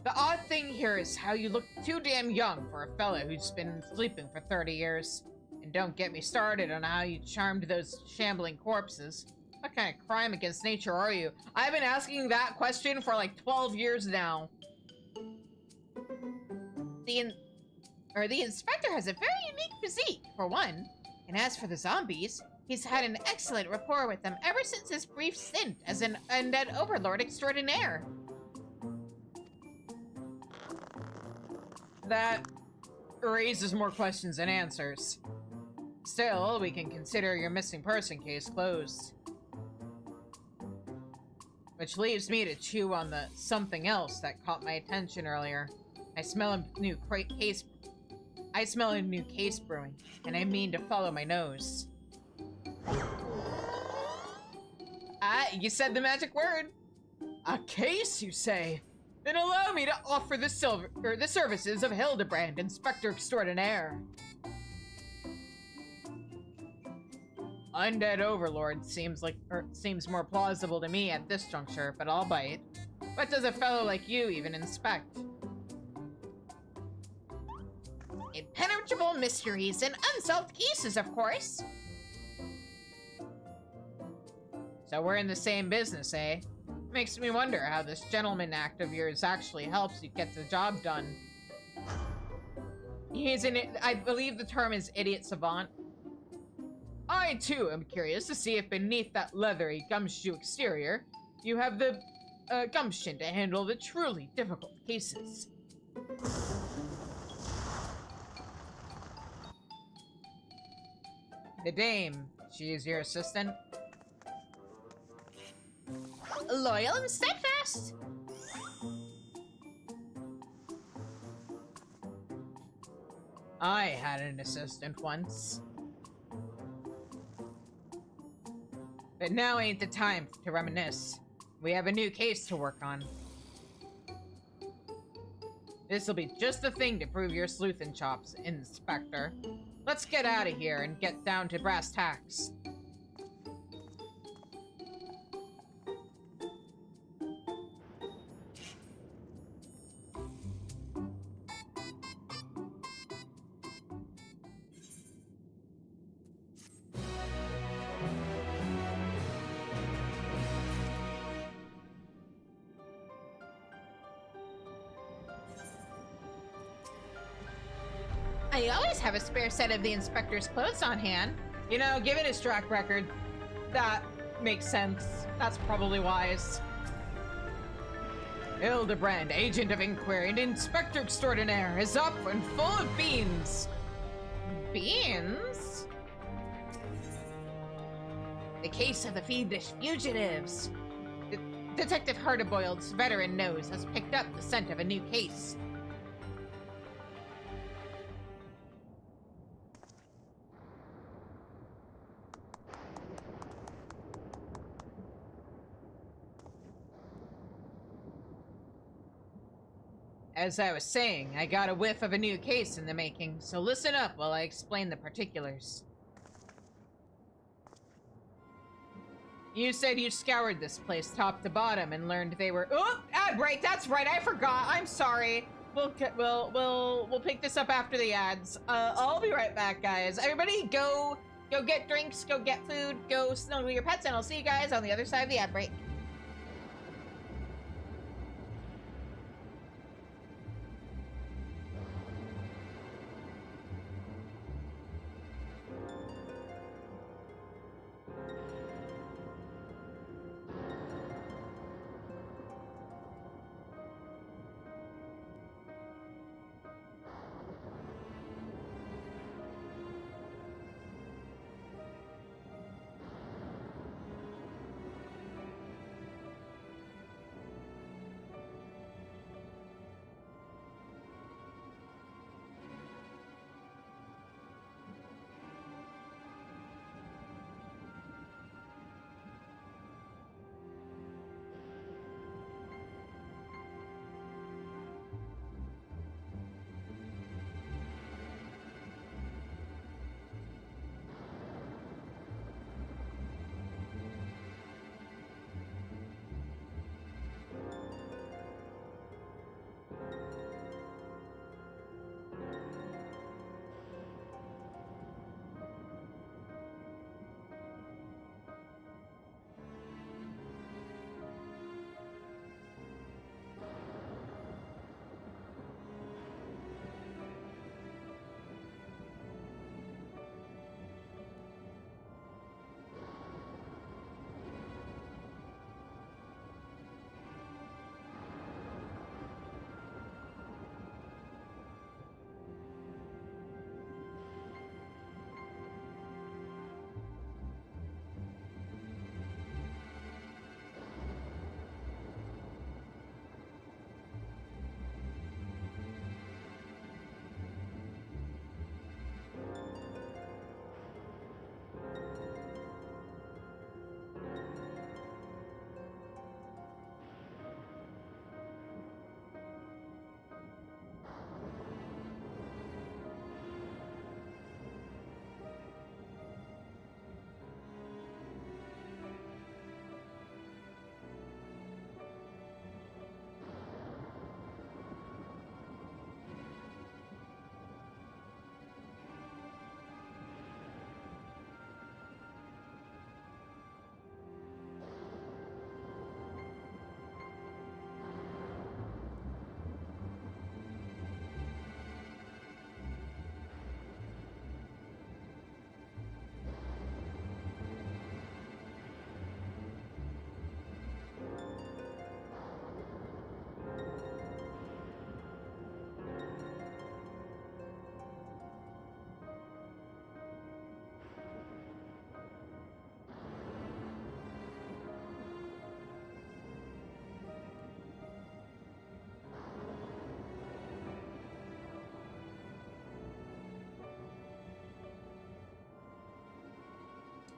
The odd thing here is how you look too damn young for a fellow who's been sleeping for 30 years. And don't get me started on how you charmed those shambling corpses. What kind of crime against nature are you? I've been asking that question for like 12 years now. The inspector has a very unique physique, for one. And as for the zombies, he's had an excellent rapport with them ever since his brief stint as an undead overlord extraordinaire. That raises more questions than answers. Still, we can consider your missing person case closed. Which leaves me to chew on the something else that caught my attention earlier. I smell a new case brewing, and I mean to follow my nose. Ah, you said the magic word. A case, you say? Then allow me to offer the services of Hildibrand, Inspector Extraordinaire. Undead Overlord seems more plausible to me at this juncture, but I'll bite. What does a fellow like you even inspect? Impenetrable mysteries and unsolved cases, of course. So we're in the same business, eh? Makes me wonder how this gentleman act of yours actually helps you get the job done. I believe the term is idiot savant. I, too, am curious to see if beneath that leathery gumshoe exterior, you have the gumption to handle the truly difficult cases. The dame, she is your assistant? Loyal and steadfast. I had an assistant once. But now ain't the time to reminisce. We have a new case to work on. This'll be just the thing to prove your sleuthin' chops, Inspector. Let's get out of here and get down to brass tacks. you always have a spare set of the inspector's clothes on hand. You know, given his track record, that makes sense. That's probably wise. Hildibrand, agent of inquiry and inspector extraordinaire, is up and full of beans. Beans? The case of the fiendish fugitives. Detective Hardiboild's veteran nose has picked up the scent of a new case. As I was saying, I got a whiff of a new case in the making, so listen up while I explain the particulars. You said you scoured this place top to bottom and learned they were— oh, ad break, that's right, I forgot, I'm sorry. We'll pick this up after the ads. I'll be right back, guys. Everybody go get drinks, go get food, go snuggle your pets, and I'll see you guys on the other side of the ad break.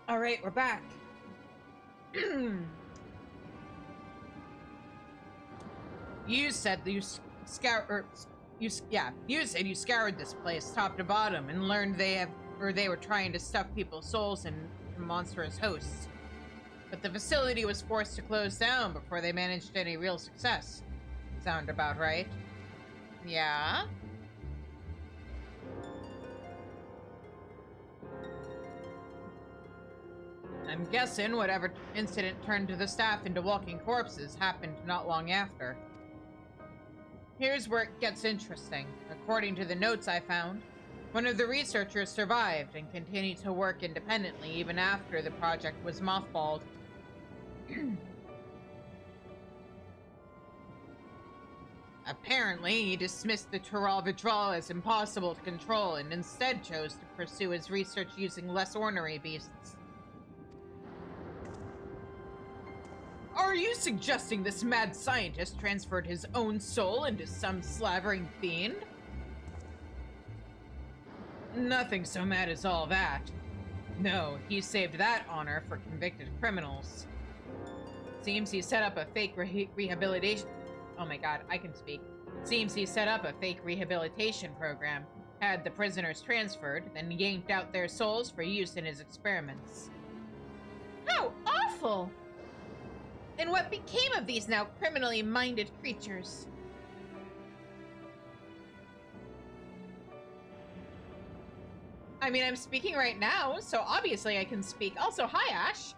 All right, we're back. You said that you said you scoured this place top to bottom and learned they were trying to stuff people's souls in monstrous hosts. But the facility was forced to close down before they managed any real success. Sound about right? Yeah? I'm guessing whatever incident turned the staff into walking corpses happened not long after. Here's where it gets interesting. According to the notes I found, One of the researchers survived and continued to work independently even after the project was mothballed. Apparently, he dismissed the Terral as impossible to control and instead chose to pursue his research using less ornery beasts. Are you suggesting this mad scientist transferred his own soul into some slavering fiend? Nothing so mad as all that. No, he saved that honor for convicted criminals. Seems he set up a fake rehabilitation... Oh my god, I can speak. Seems he set up a fake rehabilitation program, had the prisoners transferred, then yanked out their souls for use in his experiments. How awful! And what became of these now criminally minded creatures? I mean, I'm speaking right now, so obviously I can speak. Also, hi, Ash.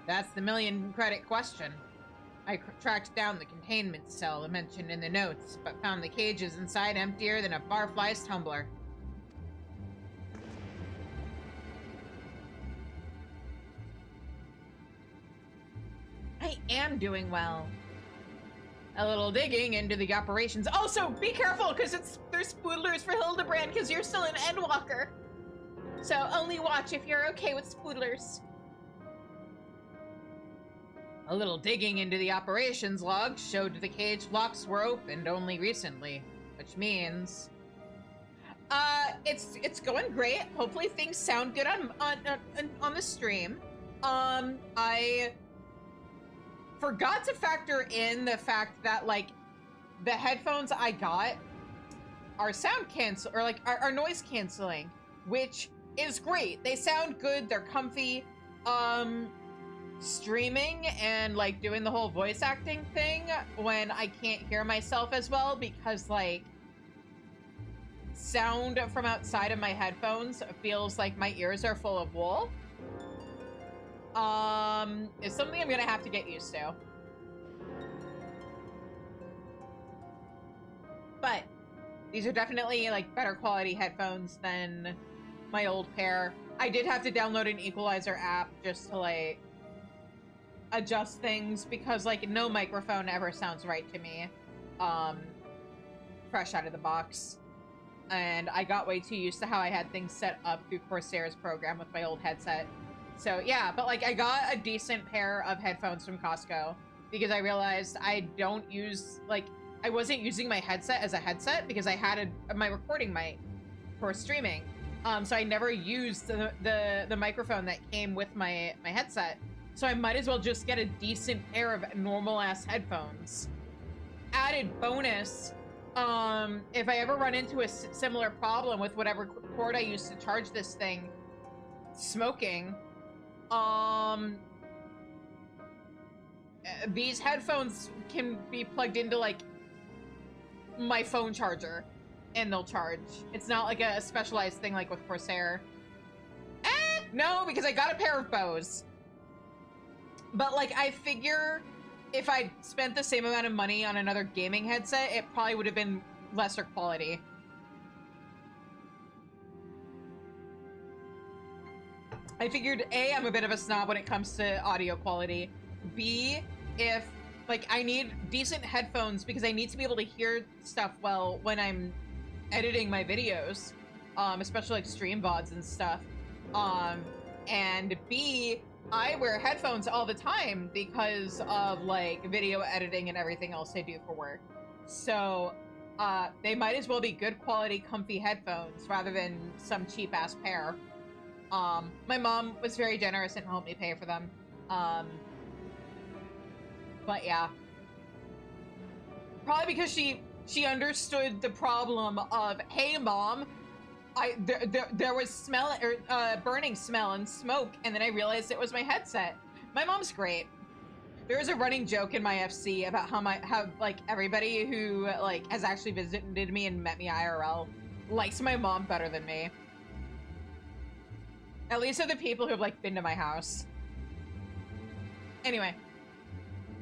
That's the million-credit question. I tracked down the containment cell mentioned in the notes, but found the cages inside emptier than a barfly's tumbler. I am doing well. A little digging into the operations. Also, be careful, because there's spoodlers for Hildibrand, because you're still an Endwalker. So only watch if you're okay with spoodlers. A little digging into the operations log showed the cage locks were opened only recently, which means... it's going great. Hopefully things sound good on the stream. I forgot to factor in the fact that, like, the headphones I got are sound cancel, or like, are noise canceling, which is great. They sound good, they're comfy. Streaming and, like, doing the whole voice acting thing when I can't hear myself as well because, like, sound from outside of my headphones feels like my ears are full of wool. It's something I'm gonna have to get used to. But these are definitely, like, better quality headphones than my old pair. I did have to download an equalizer app just to, like, adjust things because, like, no microphone ever sounds right to me fresh out of the box, and I got way too used to how I had things set up through Corsair's program with my old headset. So yeah, but, like, I got a decent pair of headphones from Costco because I realized I don't use, like, I wasn't using my headset as a headset because I had my recording mic for streaming, so I never used the microphone that came with my headset. So I might as well just get a decent pair of normal-ass headphones. Added bonus, if I ever run into a similar problem with whatever cord I used to charge this thing smoking, these headphones can be plugged into, like, my phone charger, and they'll charge. It's not like a specialized thing like with Corsair. No, because I got a pair of Bose. But, like, I figure if I spent the same amount of money on another gaming headset, it probably would have been lesser quality. I figured, A, I'm a bit of a snob when it comes to audio quality. B, if, like, I need decent headphones because I need to be able to hear stuff well when I'm editing my videos, especially, like, stream VODs and stuff. And B, I wear headphones all the time because of, like, video editing and everything else I do for work. So, they might as well be good quality, comfy headphones rather than some cheap-ass pair. My mom was very generous and helped me pay for them. But yeah. Probably because she understood the problem of, hey, Mom, there was smell, or burning smell and smoke, and then I realized it was my headset. My mom's great. There is a running joke in my FC about how like, everybody who, like, has actually visited me and met me IRL likes my mom better than me. At least of the people who have, like, been to my house. Anyway,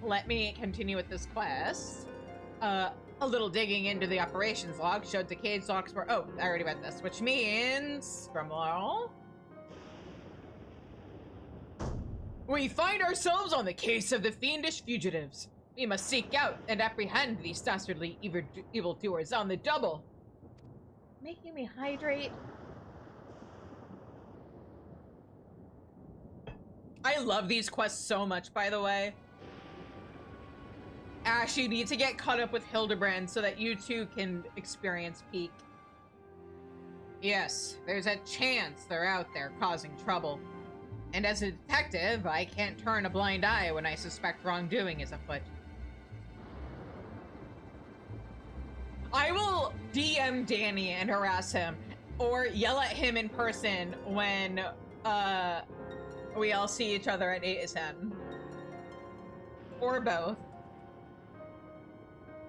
let me continue with this quest. A little digging into the operations log showed the cage locks were... Oh, I already read this, which means... drumroll. We find ourselves on the case of the fiendish fugitives. We must seek out and apprehend these dastardly evildoers on the double. Making me hydrate. I love these quests so much, by the way. Ash, you need to get caught up with Hildibrand so that you too can experience Peak. Yes, there's a chance they're out there causing trouble. And as a detective, I can't turn a blind eye when I suspect wrongdoing is afoot. I will DM Danny and harass him, or yell at him in person when we all see each other at 8:10. Or both.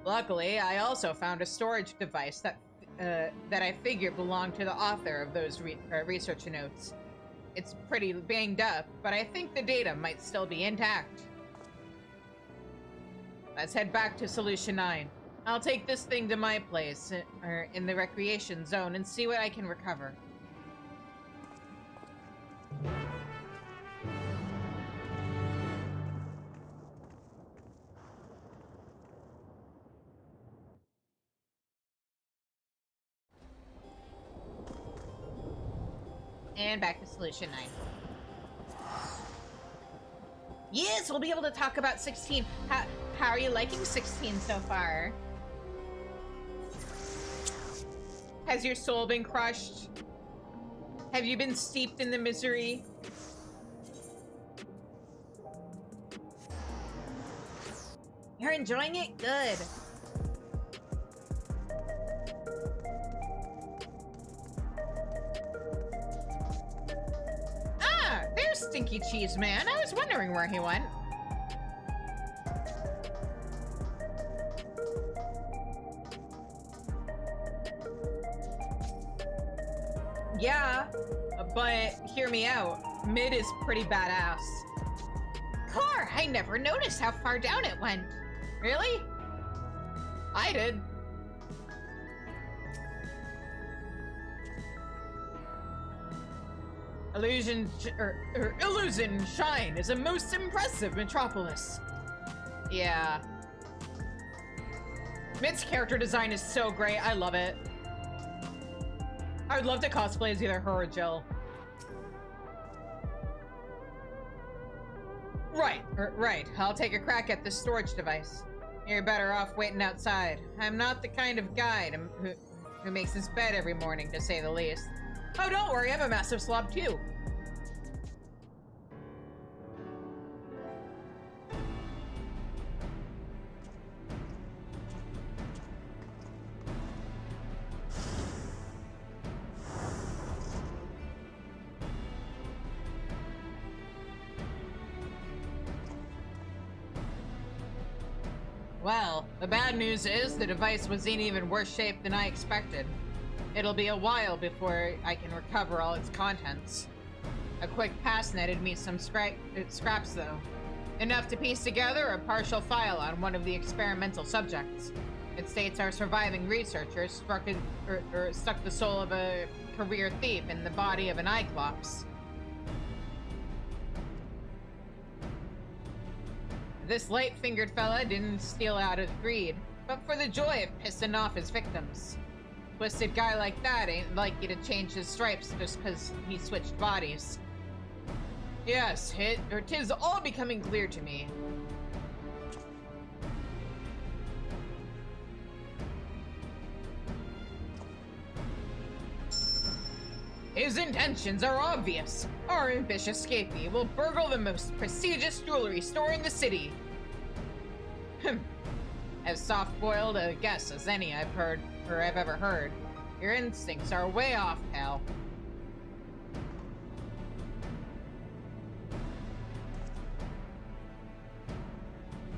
Luckily, I also found a storage device that I figure belonged to the author of those research notes. It's pretty banged up, but I think the data might still be intact. Let's head back to Solution 9. I'll take this thing to my place, in the recreation zone, and see what I can recover. And back to Solution 9. Yes, we'll be able to talk about 16. How are you liking 16 so far? Has your soul been crushed? Have you been steeped in the misery? You're enjoying it? Good. Ah, there's Stinky Cheese Man. I was wondering where he went. Yeah, but hear me out. Mid is pretty badass. Car, I never noticed how far down it went. Really? I did. Illusion Shine is a most impressive metropolis. Yeah. Mid's character design is so great. I love it. I would love to cosplay as either her or Jill. Right. I'll take a crack at this storage device. You're better off waiting outside. I'm not the kind of guy who makes his bed every morning, to say the least. Oh, don't worry, I'm a massive slob too. Well, the bad news is the device was in even worse shape than I expected. It'll be a while before I can recover all its contents. A quick pass netted me some scraps though. Enough to piece together a partial file on one of the experimental subjects. It states our surviving researchers stuck the soul of a career thief in the body of an Cyclops. This light-fingered fella didn't steal out of greed, but for the joy of pissing off his victims. Twisted guy like that ain't likely to change his stripes just because he switched bodies. Yes, tis all becoming clear to me. His intentions are obvious. Our ambitious escapee will burgle the most prestigious jewelry store in the city. As soft-boiled a guess as any I've ever heard. Your instincts are way off, pal.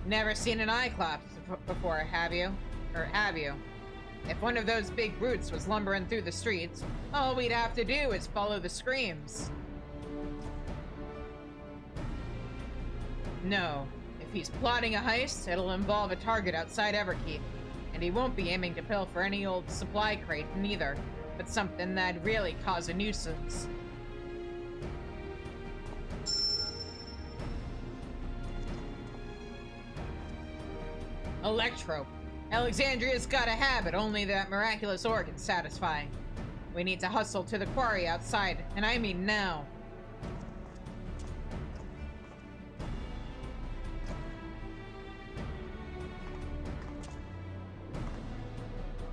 Never seen an Cyclops before, have you? Or have you? If one of those big brutes was lumbering through the streets, all we'd have to do is follow the screams. No. If he's plotting a heist, it'll involve a target outside Everkeep. And he won't be aiming to pill for any old supply crate neither, but something that'd really cause a nuisance. Electrope. Alexandria's got a habit only that miraculous ore can satisfy. We need to hustle to the quarry outside, and I mean now.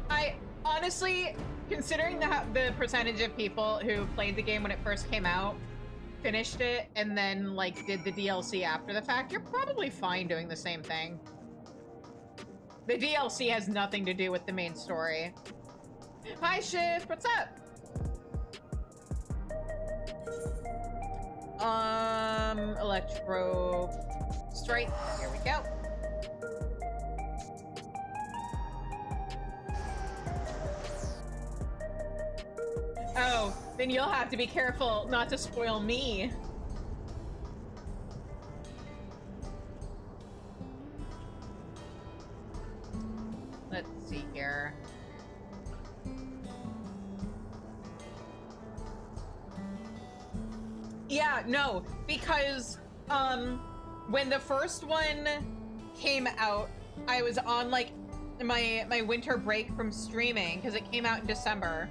I honestly, considering the percentage of people who played the game when it first came out, finished it, and then like did the DLC after the fact, you're probably fine doing the same thing. The DLC has nothing to do with the main story. Hi, Shift, what's up? Electro strike. Here we go. Oh, then you'll have to be careful not to spoil me. Let's see here. Yeah, no, because when the first one came out, I was on like my winter break from streaming because it came out in December.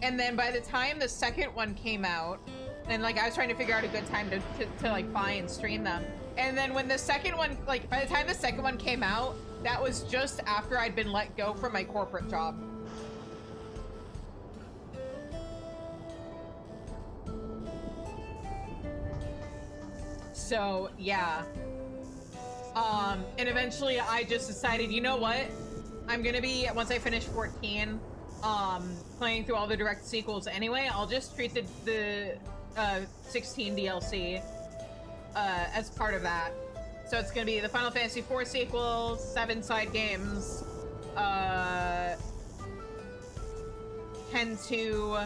And then by the time the second one came out, and like I was trying to figure out a good time to like buy and stream them. And then when the second one, like by the time the second one came out, that was just after I'd been let go from my corporate job. So yeah. And eventually I just decided, you know what? I'm gonna be, once I finish 14, playing through all the direct sequels anyway, I'll just treat the 16 DLC as part of that. So it's gonna be the Final Fantasy IV sequel, 7 side games, 10 to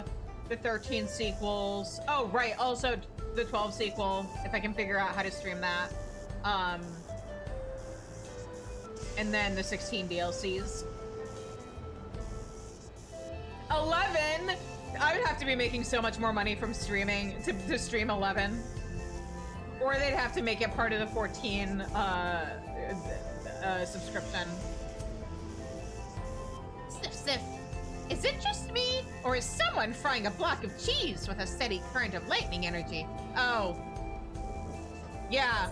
the 13 sequels. Oh, right, also the 12 sequel, if I can figure out how to stream that. And then the 16 DLCs. 11? I would have to be making so much more money from streaming to stream 11. Or they'd have to make it part of the 14 subscription. Sniff, sniff. Is it just me? Or is someone frying a block of cheese with a steady current of lightning energy? Oh. Yeah.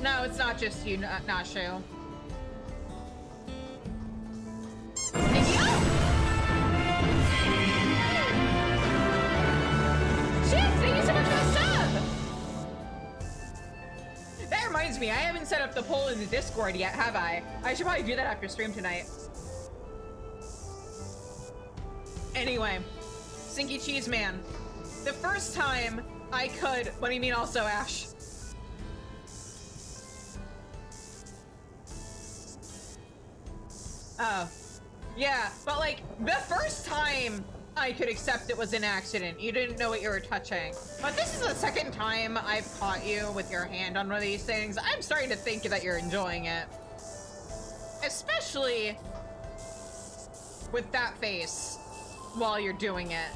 No, it's not just you, Nashu. That reminds me, I haven't set up the poll in the Discord yet, have I? I should probably do that after stream tonight. Anyway, Sinky Cheese Man. The first time I could... What do you mean also, Ash? Oh. Yeah, but like, the first time I could accept it was an accident. You didn't know what you were touching. But this is the second time I've caught you with your hand on one of these things. I'm starting to think that you're enjoying it. Especially with that face while you're doing it.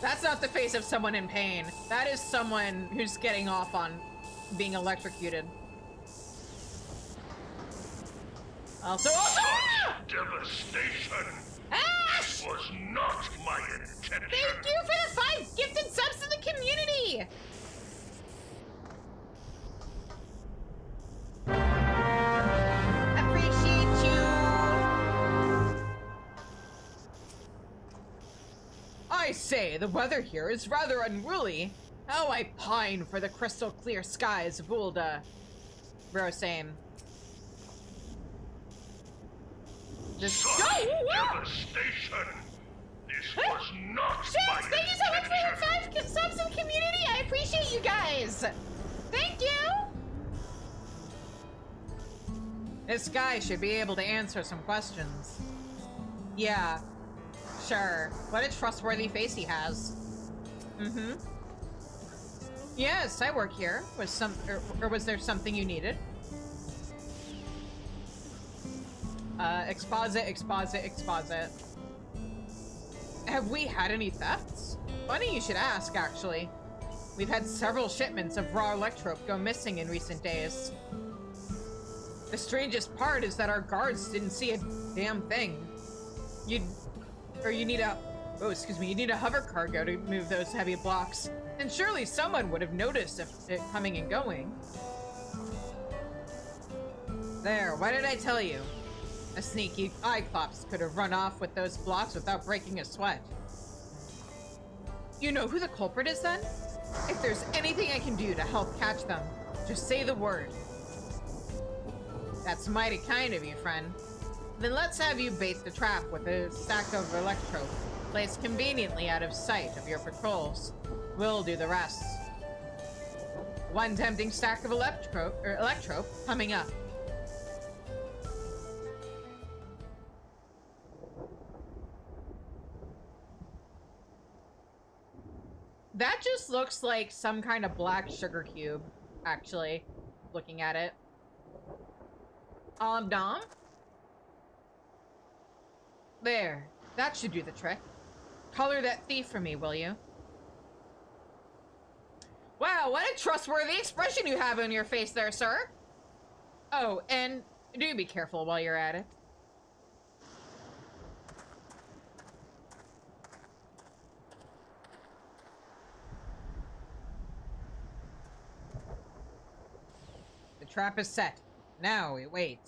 That's not the face of someone in pain. That is someone who's getting off on being electrocuted. Also, devastation. Ash! This was not my intention. Thank you for the 5 gifted subs to the community! Appreciate you! I say, the weather here is rather unruly. How I pine for the crystal clear skies of Ulda. Bro, same. Just go! Devastation. This was not my intention. Thank you so much for your 5 subs in the community. I appreciate you guys. Thank you. This guy should be able to answer some questions. Yeah, sure. What a trustworthy face he has. Mm-hmm. Yes, I work here. Was there something you needed? exposit. Have we had any thefts? Funny you should ask, actually. We've had several shipments of raw electrope go missing in recent days. The strangest part is that our guards didn't see a damn thing. You need a hover cargo to move those heavy blocks. And surely someone would have noticed it coming and going. There, what did I tell you? A sneaky Cyclops could have run off with those blocks without breaking a sweat. You know who the culprit is then? If there's anything I can do to help catch them, just say the word. That's mighty kind of you, friend. Then let's have you bait the trap with a stack of electrope, placed conveniently out of sight of your patrols. We'll do the rest. One tempting stack of electrope coming up. That just looks like some kind of black sugar cube, actually, looking at it. Dom? There, that should do the trick. Color that thief for me, will you? Wow, what a trustworthy expression you have on your face there, sir. Oh, and do be careful while you're at it. The trap is set. Now we wait.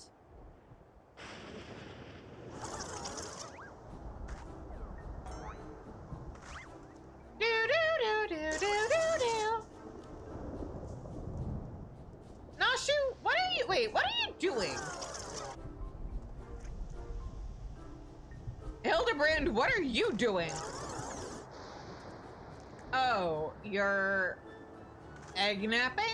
Nashu, what are you doing? Hildibrand, what are you doing? Oh, you're egg napping?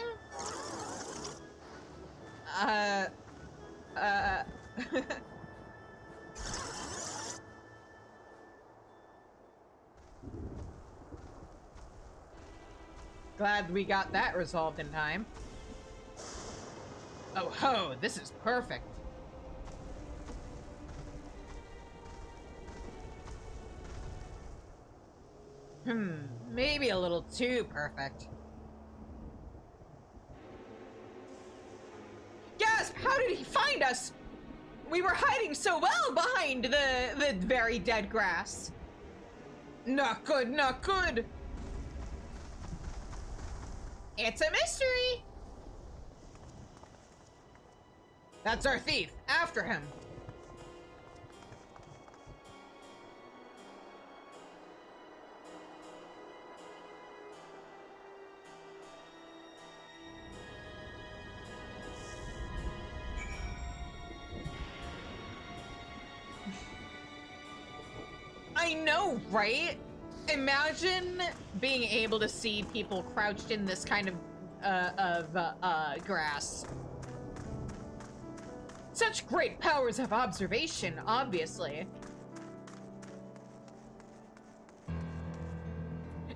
Glad we got that resolved in time. Oh ho, this is perfect. Maybe a little too perfect. Gasp! How did he find us? We were hiding so well behind the very dead grass. Not good, not good. It's a mystery. That's our thief. After him. I know, right? Imagine being able to see people crouched in this kind of grass. Such great powers of observation, obviously.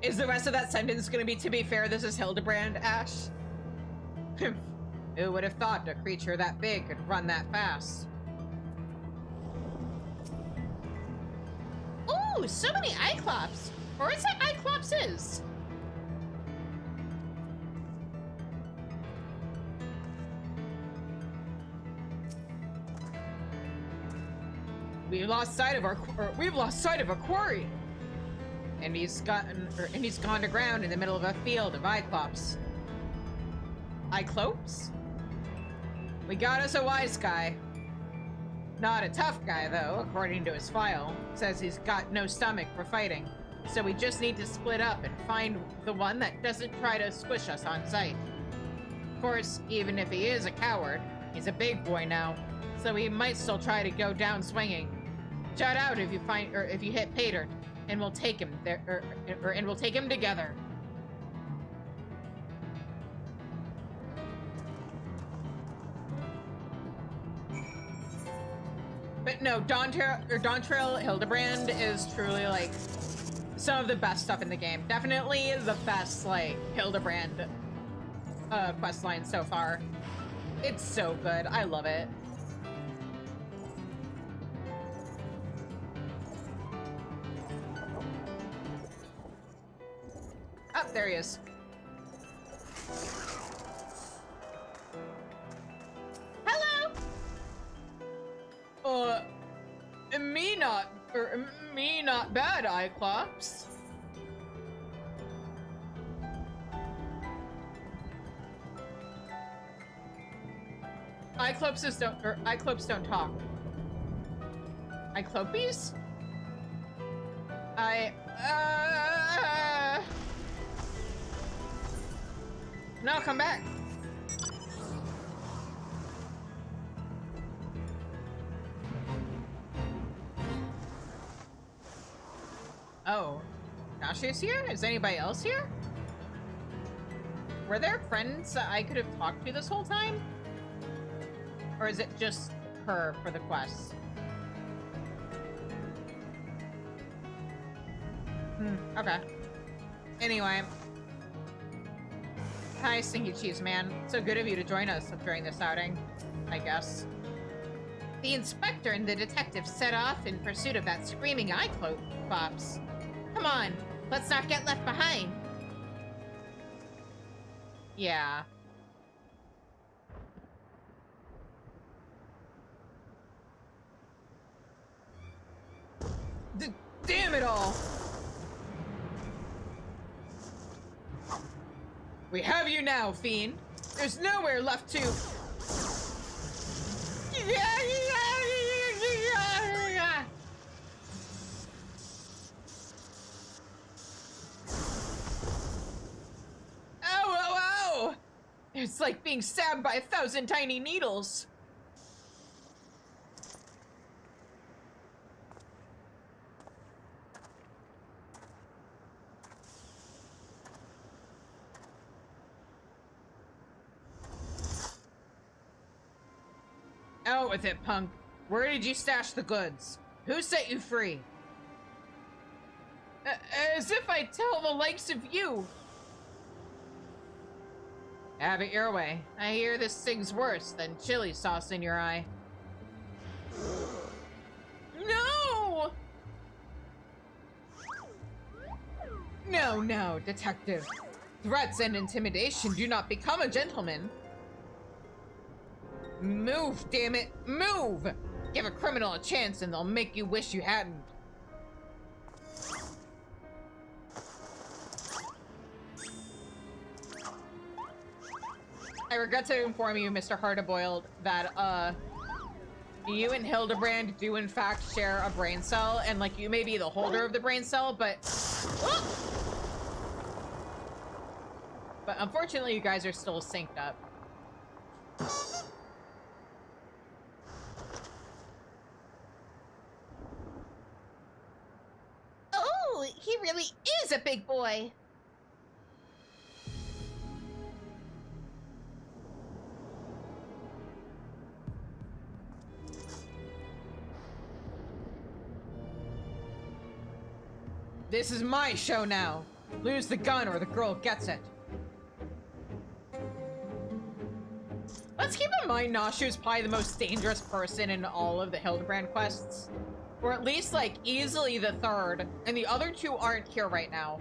Is the rest of that sentence gonna be, to be fair, this is Hildibrand, Ash? Who would have thought a creature that big could run that fast? Ooh, so many Cyclops! Or is that Cyclops is? We've lost sight of our quarry. And he's gone to ground in the middle of a field of Cyclops. Cyclops? We got us a wise guy. Not a tough guy, though, according to his file. Says he's got no stomach for fighting. So we just need to split up and find the one that doesn't try to squish us on sight. Of course, even if he is a coward, he's a big boy now, so he might still try to go down swinging. Shout out if you find, or if you hit Pater, and we'll take him there, and we'll take him together. But no, Dawntrail Hildibrand is truly like some of the best stuff in the game. Definitely the best like Hildibrand questline so far. It's so good. I love it. there he is. Hello! Me not bad, Cyclops. Cyclops don't talk. Cyclopes? No, come back. Oh, Nashi's here? Is anybody else here? Were there friends that I could have talked to this whole time? Or is it just her for the quest? Okay. Anyway. Hi, Stinky Cheese Man. So good of you to join us during this outing, I guess. The inspector and the detective set off in pursuit of that screaming Cyclops. Come on, let's not get left behind. Yeah. Damn it all! We have you now, Fiend. There's nowhere left to... Ow! It's like being stabbed by 1,000 tiny needles. Out with it, punk. Where did you stash the goods? Who set you free? As if I tell the likes of you. Have it your way. I hear this thing's worse than chili sauce in your eye. No! No, detective. Threats and intimidation do not become a gentleman. Move, damn it, move! Give a criminal a chance and they'll make you wish you hadn't. I regret to inform you, Mr. Hardboiled, that, you and Hildibrand do in fact share a brain cell, and, like, you may be the holder of the brain cell, but... But unfortunately, you guys are still synced up. Oh, he really is a big boy! This is my show now. Lose the gun or the girl gets it. Let's keep in mind Nashu's probably the most dangerous person in all of the Hildibrand quests. Or at least, like, easily the third. And the other two aren't here right now.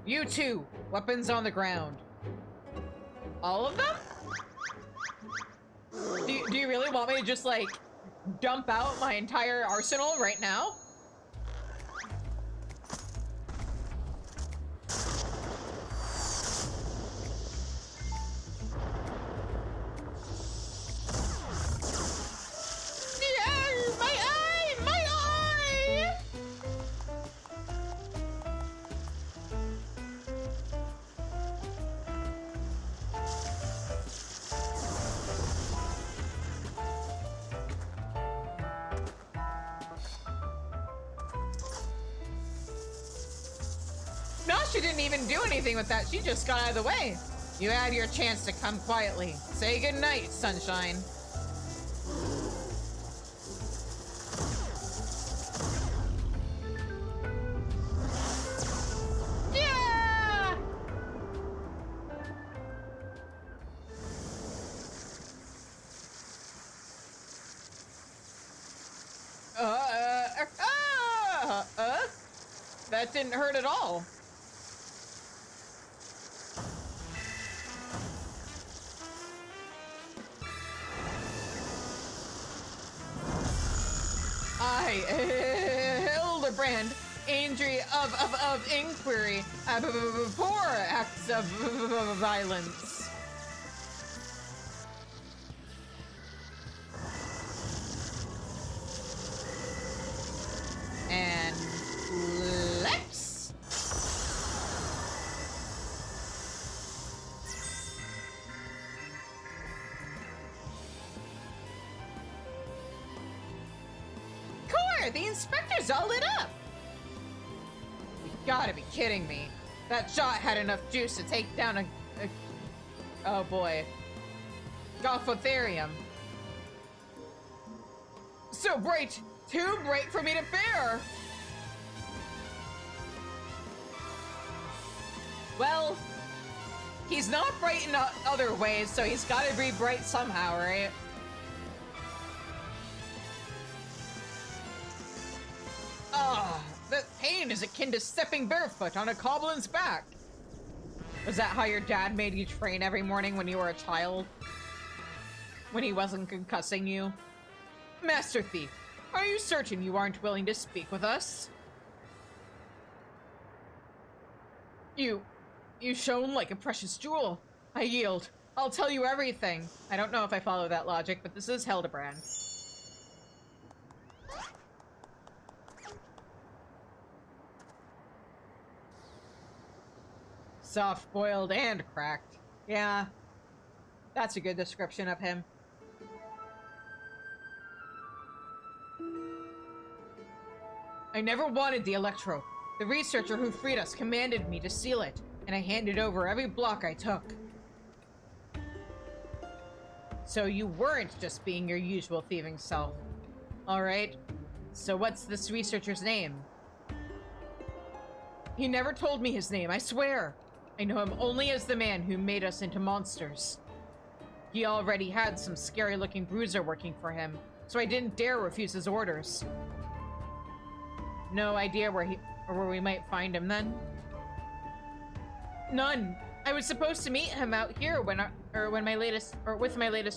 You two, weapons on the ground. All of them? Do you really want me to just, like, dump out my entire arsenal right now? She didn't even do anything with that. She just got out of the way. You had your chance to come quietly. Say goodnight, sunshine. Yeah! That didn't hurt at all. Hildibrand, Angry of Inquiry, poor acts of violence. And let's... Core, the inspector's all lit up! You gotta be kidding me. That shot had enough juice to take down a oh boy. Gothotherium. So bright! Too bright for me to bear! Well, he's not bright in other ways, so he's gotta be bright somehow, right? Ah, the pain is akin to stepping barefoot on a goblin's back. Was that how your dad made you train every morning when you were a child? When he wasn't concussing you? Master Thief, are you certain you aren't willing to speak with us? You shone like a precious jewel. I yield. I'll tell you everything. I don't know if I follow that logic, but this is Hildibrand. Soft-boiled and cracked. Yeah, that's a good description of him. I never wanted the electrode. The researcher who freed us commanded me to seal it, and I handed over every block I took. So you weren't just being your usual thieving self. Alright, so what's this researcher's name? He never told me his name, I swear. I know him only as the man who made us into monsters. He already had some scary-looking bruiser working for him, so I didn't dare refuse his orders. No idea where we might find him then? None. I was supposed to meet him out here with my latest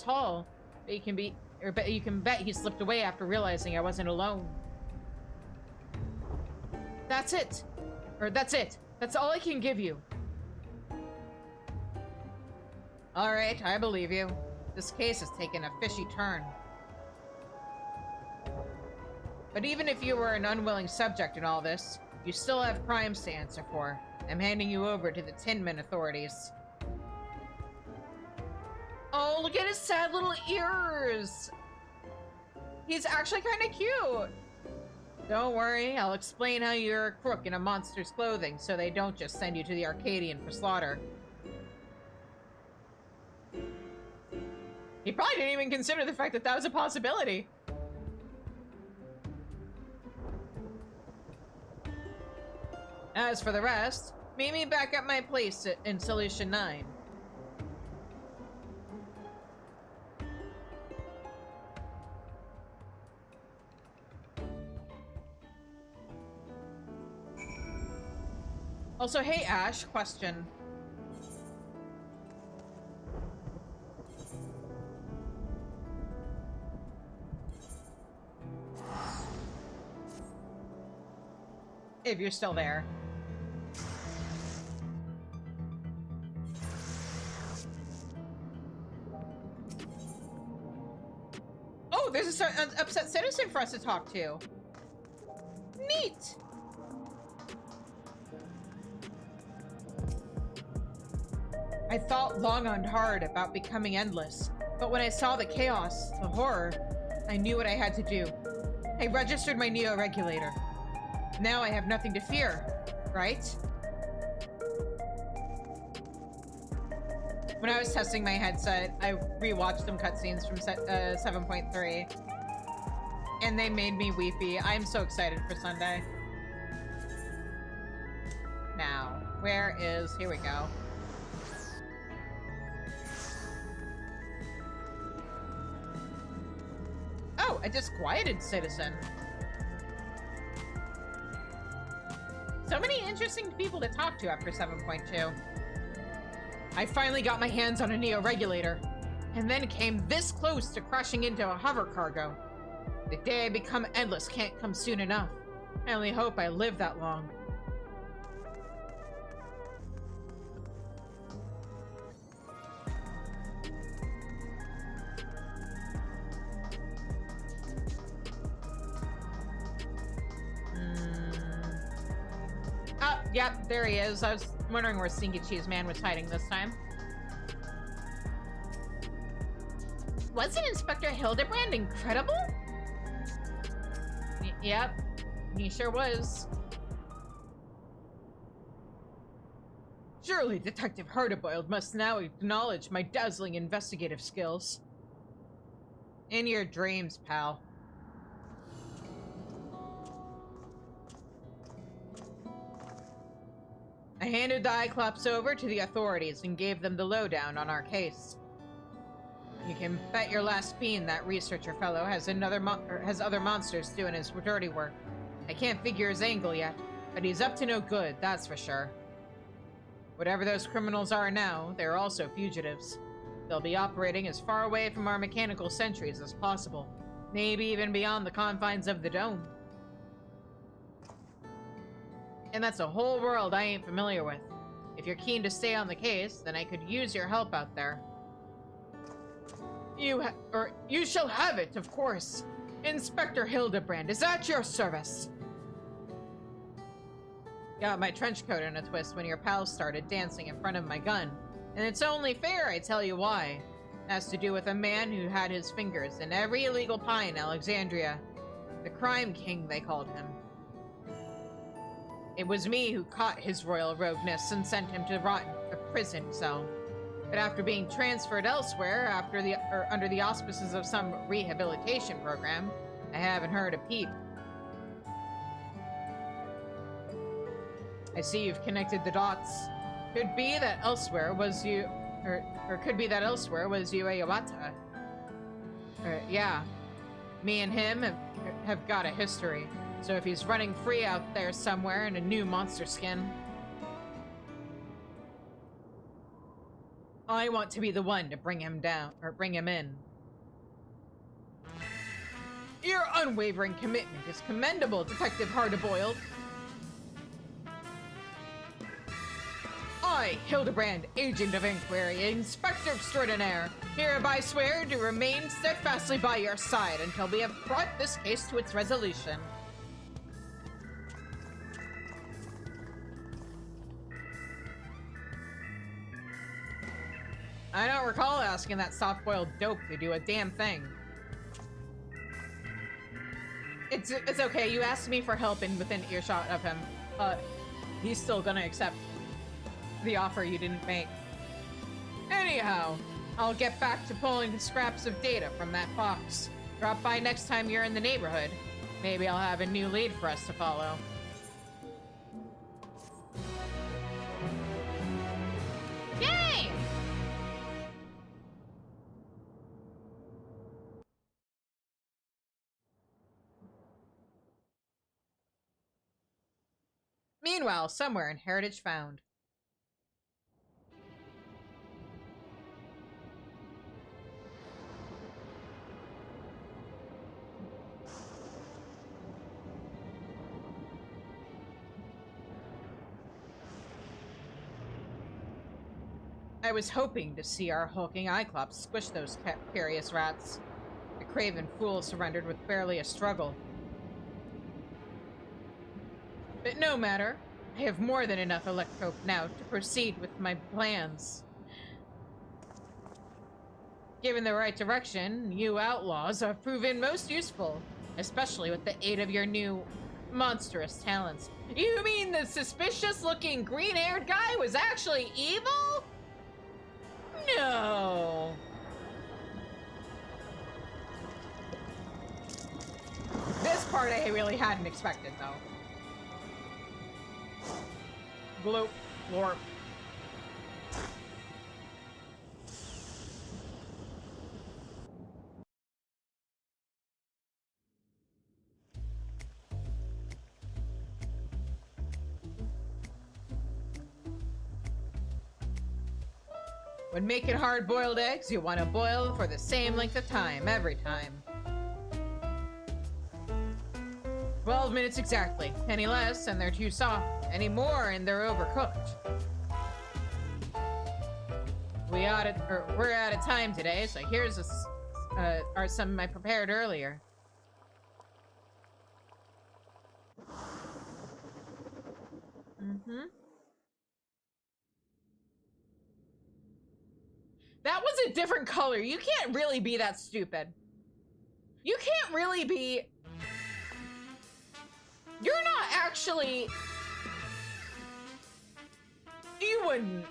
haul. But you can bet he slipped away after realizing I wasn't alone. That's it. That's it. That's all I can give you. All right, I believe you. This case has taken a fishy turn. But even if you were an unwilling subject in all this, you still have crimes to answer for. I'm handing you over to the Tinman authorities. Oh, look at his sad little ears! He's actually kind of cute! Don't worry, I'll explain how you're a crook in a monster's clothing so they don't just send you to the Arcadian for slaughter. He probably didn't even consider the fact that that was a possibility. As for the rest, meet me back at my place in Solution 9. Also, hey Ash, question. If you're still there. Oh, there's an upset citizen for us to talk to. Neat. I thought long and hard about becoming endless, but when I saw the chaos, the horror, I knew what I had to do. I registered my neo-regulator. Now I have nothing to fear, right? When I was testing my headset, I rewatched some cutscenes from 7.3, and they made me weepy. I'm so excited for Sunday. Now, where is... Here we go. Oh, a disquieted citizen. So many interesting people to talk to after 7.2. I finally got my hands on a neo-regulator, and then came this close to crashing into a hover cargo. The day I become endless can't come soon enough. I only hope I live that long. Oh, yep, there he is. I was wondering where Stinky Cheese Man was hiding this time. Wasn't Inspector Hildibrand incredible? Yep, he sure was. Surely Detective Hardboiled must now acknowledge my dazzling investigative skills. In your dreams, pal. I handed the Cyclops over to the authorities and gave them the lowdown on our case. You can bet your last bean that researcher fellow has other monsters doing his dirty work. I can't figure his angle yet, but he's up to no good, that's for sure. Whatever those criminals are now, they're also fugitives. They'll be operating as far away from our mechanical sentries as possible, maybe even beyond the confines of the dome. And that's a whole world I ain't familiar with. If you're keen to stay on the case, then I could use your help out there. You shall have it, of course. Inspector Hildibrand is at your service. Got my trench coat in a twist when your pals started dancing in front of my gun. And it's only fair I tell you why. It has to do with a man who had his fingers in every illegal pie in Alexandria. The Crime King, they called him. It was me who caught his royal rogueness and sent him to rot in a prison cell. But after being transferred elsewhere, under the auspices of some rehabilitation program, I haven't heard a peep. I see you've connected the dots. Could be that elsewhere was you, or could be that elsewhere was Yue Iwata. Yeah, me and him have got a history. So if he's running free out there somewhere in a new monster skin, I want to be the one to bring him down, or bring him in. Your unwavering commitment is commendable, Detective Hardboiled. I, Hildibrand, Agent of Inquiry, Inspector Extraordinaire, hereby swear to remain steadfastly by your side until we have brought this case to its resolution. I don't recall asking that soft-boiled dope to do a damn thing. It's okay, you asked me for help and within earshot of him. He's still gonna accept the offer you didn't make. Anyhow, I'll get back to pulling the scraps of data from that box. Drop by next time you're in the neighborhood. Maybe I'll have a new lead for us to follow. Yay! Meanwhile, somewhere in Heritage Found. I was hoping to see our hulking Cyclops squish those curious rats. The craven fool surrendered with barely a struggle. But no matter. I have more than enough electrope now to proceed with my plans. Given the right direction, you outlaws have proven most useful, especially with the aid of your new monstrous talents. You mean the suspicious-looking green-haired guy was actually evil? No. This part I really hadn't expected, though. Gloop. Lorp. When making hard-boiled eggs, you want to boil for the same length of time every time. 12 minutes exactly. Any less, and they're too soft. Any more, and they're overcooked. We're out of time today, so here's some I prepared earlier. That was a different color. You can't really be that stupid. You can't really be... You're not actually... You wouldn't.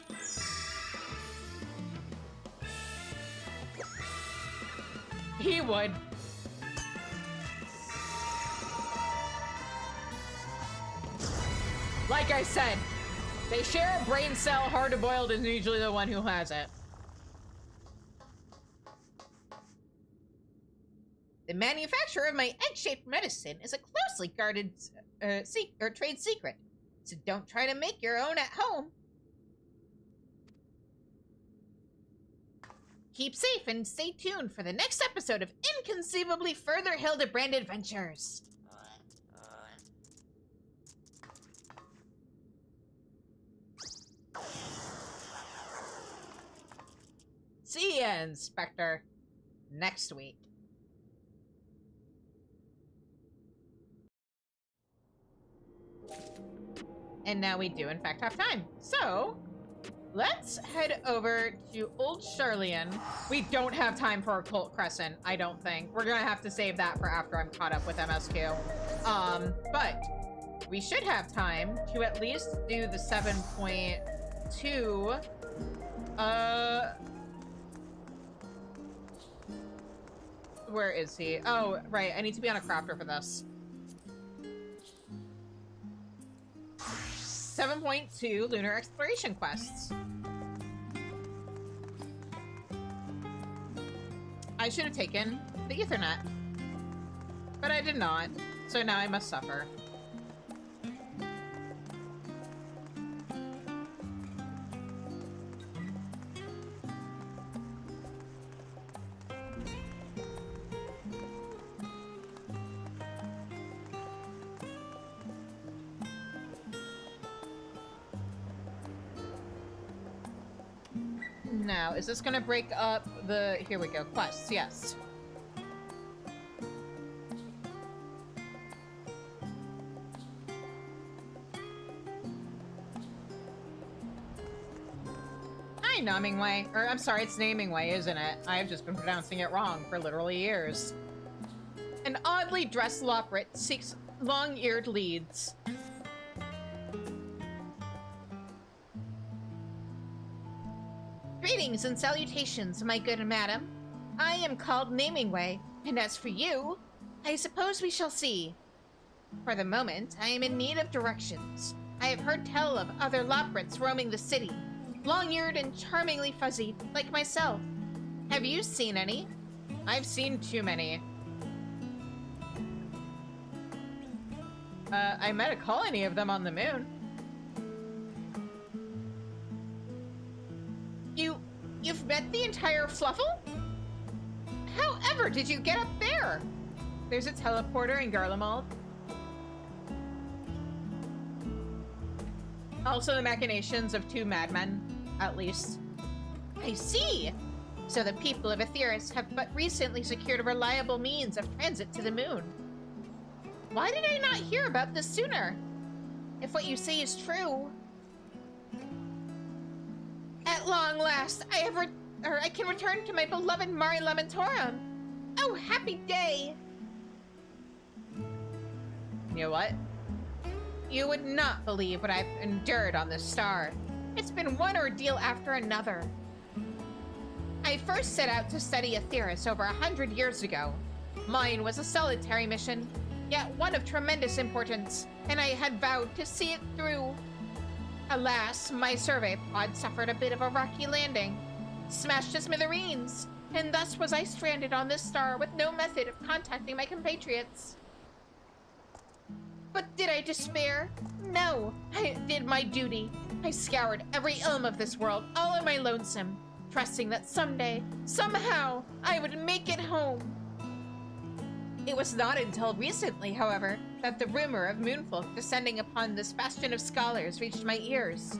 He would. Like I said, they share a brain cell. Hard-boiled is usually the one who has it. The manufacture of my egg-shaped medicine is a closely guarded trade secret, so don't try to make your own at home. Keep safe and stay tuned for the next episode of Inconceivably Further Hildibrand Adventures. See ya, Inspector, next week. And now we do, in fact, have time. So, let's head over to Old Charlian. We don't have time for Occult Crescent, I don't think. We're gonna have to save that for after I'm caught up with MSQ. But we should have time to at least do the 7.2. Where is he? Oh, right, I need to be on a crafter for this. 7.2 Lunar Exploration Quests. I should have taken the Ethernet, but I did not, so now I must suffer. Now, is this gonna break up the... Here we go, quests, yes. Hi, Namingway. Or, I'm sorry, it's Namingway, isn't it? I've just been pronouncing it wrong for literally years. An oddly dressed Loprit seeks long-eared leads. Greetings and salutations, my good madam. I am called Namingway, and as for you, I suppose we shall see. For the moment, I am in need of directions. I have heard tell of other Loprits roaming the city, long-eared and charmingly fuzzy, like myself. Have you seen any? I've seen too many. I met a colony of them on the moon. You've met the entire Fluffle? However did you get up there? There's a teleporter in Garlemald. Also the machinations of two madmen, at least. I see! So the people of Aetheris have but recently secured a reliable means of transit to the moon. Why did I not hear about this sooner? If what you say is true... At long last, I can return to my beloved Mari Lamentorum. Oh, happy day! You know what? You would not believe what I've endured on this star. It's been one ordeal after another. I first set out to study Aetheris over 100 years ago. Mine was a solitary mission, yet one of tremendous importance, and I had vowed to see it through. Alas, my survey pod suffered a bit of a rocky landing, smashed to smithereens, and thus was I stranded on this star with no method of contacting my compatriots. But did I despair? No, I did my duty. I scoured every elm of this world all on my lonesome, trusting that someday, somehow, I would make it home. It was not until recently, however, that the rumor of moonfolk descending upon this bastion of scholars reached my ears.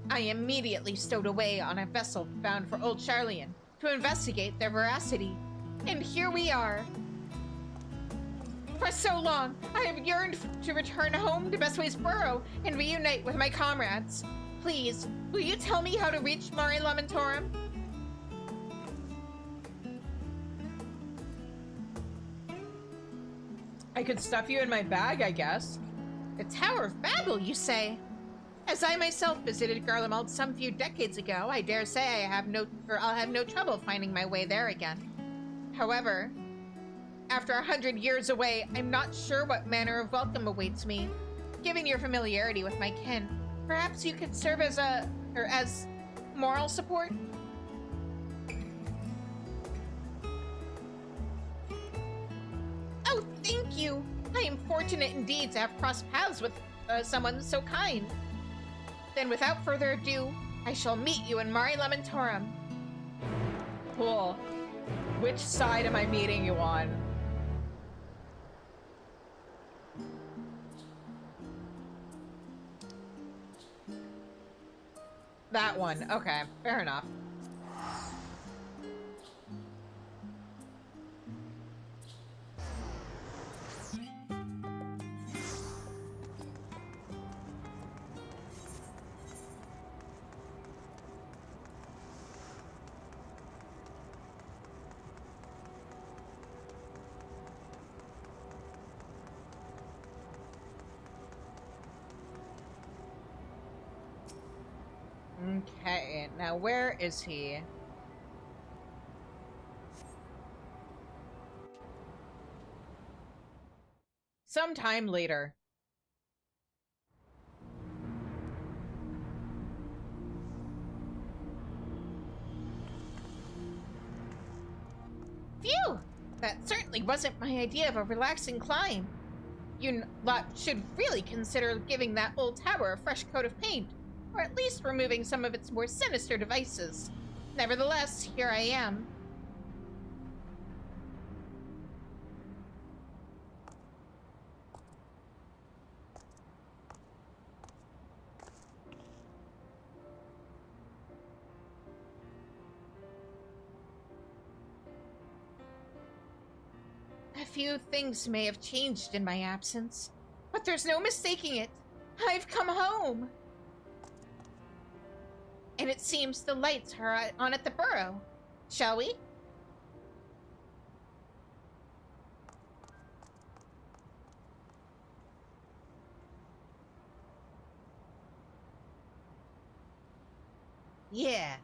I immediately stowed away on a vessel bound for Old Charlian to investigate their veracity. And here we are. For so long, I have yearned to return home to Bestway's Burrow and reunite with my comrades. Please, will you tell me how to reach Mare Lamentorum? I could stuff you in my bag, I guess. The Tower of Babel, you say? As I myself visited Garlemald some few decades ago, I dare say I'll have no trouble finding my way there again. However, after 100 years away, I'm not sure what manner of welcome awaits me. Given your familiarity with my kin, perhaps you could serve as moral support? Oh, thank you! I am fortunate indeed to have crossed paths with someone so kind. Then without further ado, I shall meet you in Mare Lamentorum. Cool. Which side am I meeting you on? That one. Okay, fair enough. Okay, now where is he? Sometime later. Phew! That certainly wasn't my idea of a relaxing climb. You lot should really consider giving that old tower a fresh coat of paint. Or at least removing some of its more sinister devices. Nevertheless, here I am. A few things may have changed in my absence, but there's no mistaking it. I've come home! And it seems the lights are on at the burrow. Shall we? Yeah.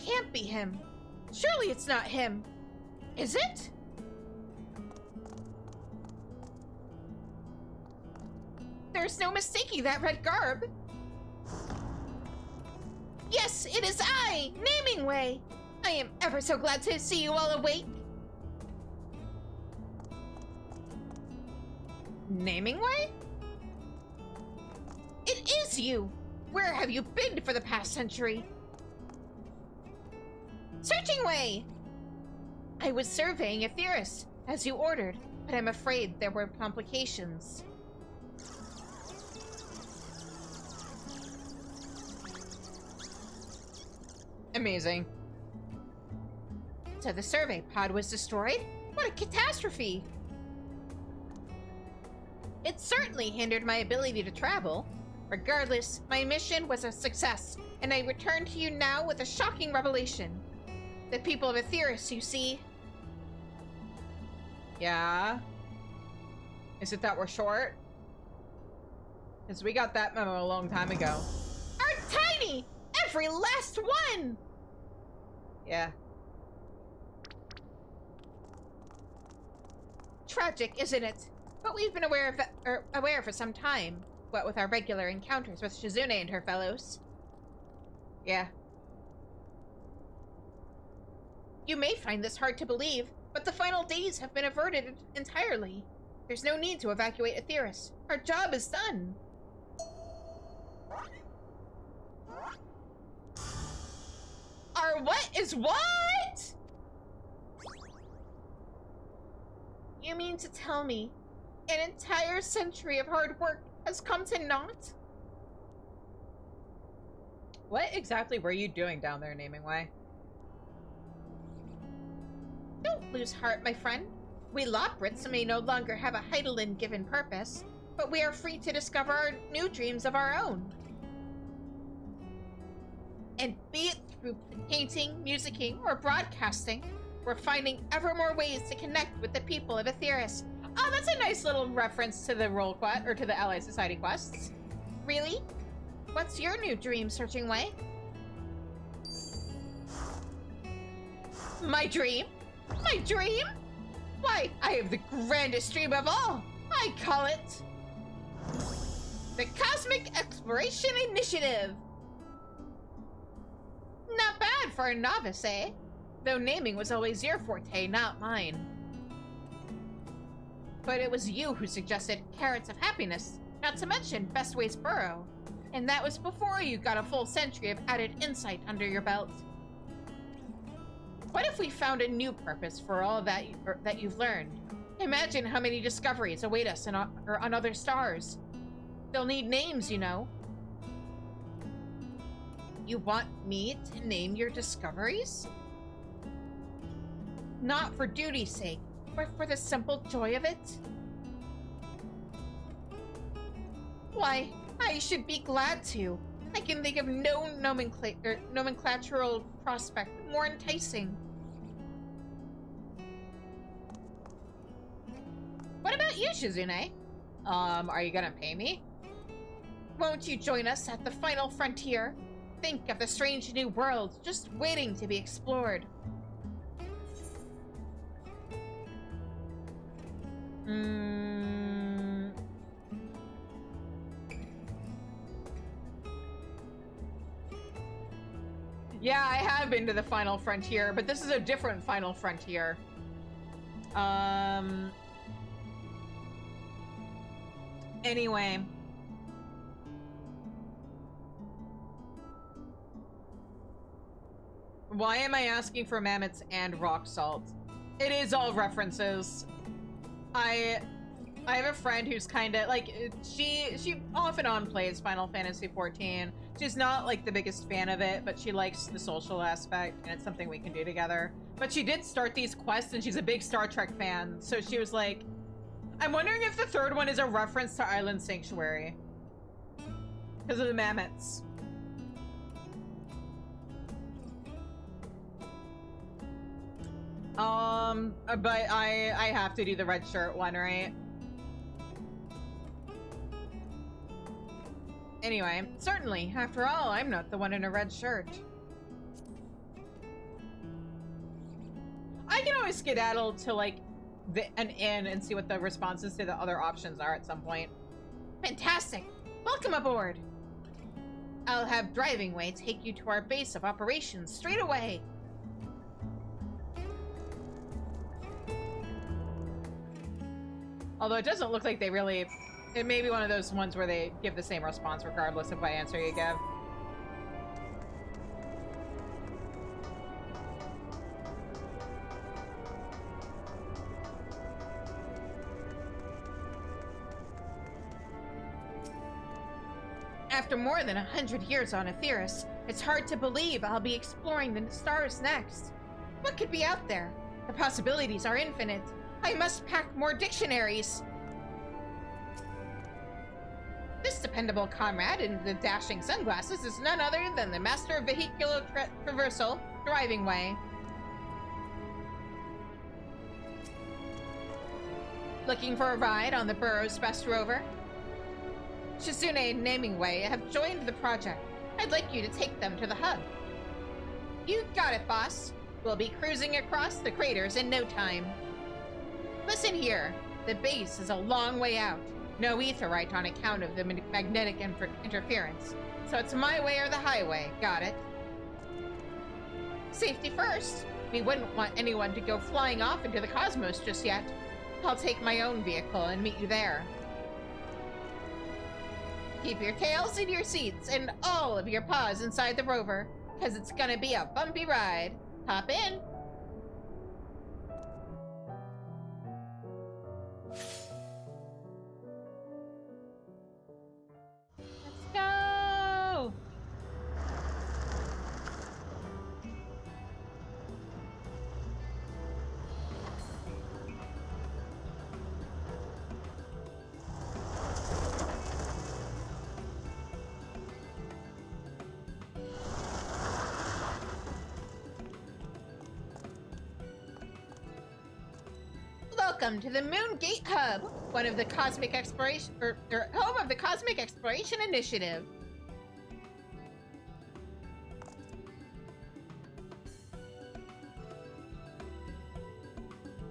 Can't be him. Surely it's not him. Is it? There's no mistaking that red garb. Yes, it is I, Namingway. I am ever so glad to see you all awake. Namingway? It is you. Where have you been for the past century? Searching way! I was surveying Aetheris, as you ordered, but I'm afraid there were complications. Amazing. So the survey pod was destroyed? What a catastrophe! It certainly hindered my ability to travel. Regardless, my mission was a success, and I return to you now with a shocking revelation. The people of Aetheris, you see. Yeah? Is it that we're short? Because we got that memo a long time ago. Are tiny! Every last one! Yeah. Tragic, isn't it? but we've been aware for some time, what with our regular encounters with Shizune and her fellows. Yeah. You may find this hard to believe, but the final days have been averted entirely. There's no need to evacuate Aetheris. Our job is done. Our what is what? You mean to tell me an entire century of hard work has come to naught? What exactly were you doing down there, Naming Way? Don't lose heart, my friend. We Loprits may no longer have a Heidelin given purpose, but we are free to discover our new dreams of our own. And be it through painting, musicking, or broadcasting, we're finding ever more ways to connect with the people of Aetheris. Oh, that's a nice little reference to the role quest, or to the Ally Society quests. Really? What's your new dream, Searching Way? My dream? My dream? Why, I have the grandest dream of all. I call it the Cosmic Exploration Initiative. Not bad for a novice, eh? Though naming was always your forte, not mine. But it was you who suggested Carrots of Happiness, not to mention Best Ways Burrow. And that was before you got a full century of added insight under your belt. What if we found a new purpose for all that you've learned? Imagine how many discoveries await us on other stars. They'll need names, you know. You want me to name your discoveries? Not for duty's sake, but for the simple joy of it? Why, I should be glad to. I can think of no nomenclatural prospect more enticing. What about you, Shizune? Are you gonna pay me? Won't you join us at the final frontier? Think of the strange new world just waiting to be explored. Yeah, I have been to the final frontier, but this is a different final frontier. Anyway. Why am I asking for mammoths and rock salt? It is all references. I have a friend who's kind of like, she off and on plays Final Fantasy XIV. She's not like the biggest fan of it, but she likes the social aspect and it's something we can do together. But she did start these quests and she's a big Star Trek fan. So she was like, I'm wondering if the third one is a reference to Island Sanctuary. Because of the mammoths. But I have to do the red shirt one, right? Anyway, certainly. After all, I'm not the one in a red shirt. I can always skedaddle to, like, an inn and see what the responses to the other options are at some point. Fantastic! Welcome aboard! I'll have Driving Way take you to our base of operations straight away. Although it doesn't look like they really... It may be one of those ones where they give the same response regardless of what answer you give. After more than 100 years on Aetheris, it's hard to believe I'll be exploring the stars next. What could be out there? The possibilities are infinite. I must pack more dictionaries. This dependable comrade in the dashing sunglasses is none other than the master of vehicular traversal, Driving Way. Looking for a ride on the Burrow's best rover? Shizune and Naming Way have joined the project. I'd like you to take them to the hub. You got it, boss. We'll be cruising across the craters in no time. Listen here. The base is a long way out. No aetherite on account of the magnetic interference. So it's my way or the highway. Got it? Safety first. We wouldn't want anyone to go flying off into the cosmos just yet. I'll take my own vehicle and meet you there. Keep your tails in your seats and all of your paws inside the rover, because it's gonna be a bumpy ride. Hop in. Let's go! Welcome to the Moon Gate Hub, one of the Cosmic Exploration, or home of the Cosmic Exploration Initiative.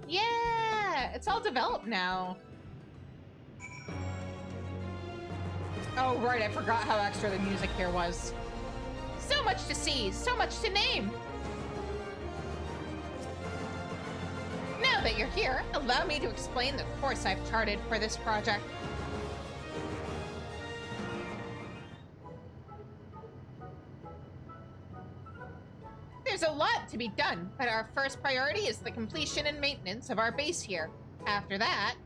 Yeah, it's all developed now. Oh, right, I forgot how extra the music here was. So much to see, so much to name. Now that you're here, allow me to explain the course I've charted for this project. There's a lot to be done, but our first priority is the completion and maintenance of our base here. After that,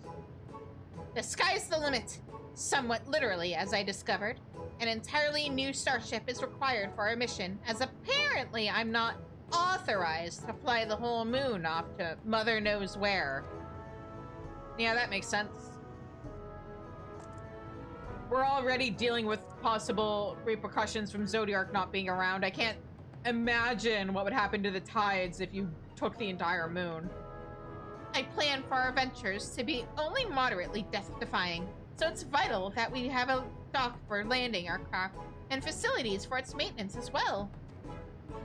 the sky's the limit. Somewhat literally, as I discovered. An entirely new starship is required for our mission, as apparently I'm not authorized to fly the whole moon off to mother knows where. Yeah, that makes sense. We're already dealing with possible repercussions from Zodiark not being around. I can't imagine what would happen to the tides if you took the entire moon. I plan for our ventures to be only moderately death-defying, so it's vital that we have a dock for landing our craft and facilities for its maintenance as well.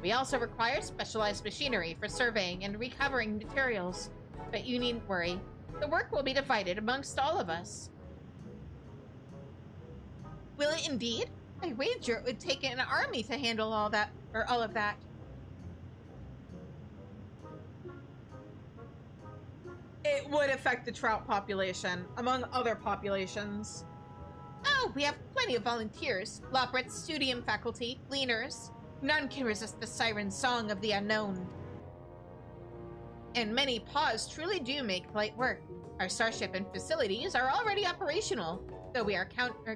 We also require specialized machinery for surveying and recovering materials, but you needn't worry. The work will be divided amongst all of us. Will it indeed? I wager it would take an army to handle all that, or all of that. It would affect the trout population, among other populations. Oh, we have plenty of volunteers. Loprit's studium faculty, gleaners. None can resist the siren song of the unknown. And many paws truly do make light work. Our starship and facilities are already operational, though we are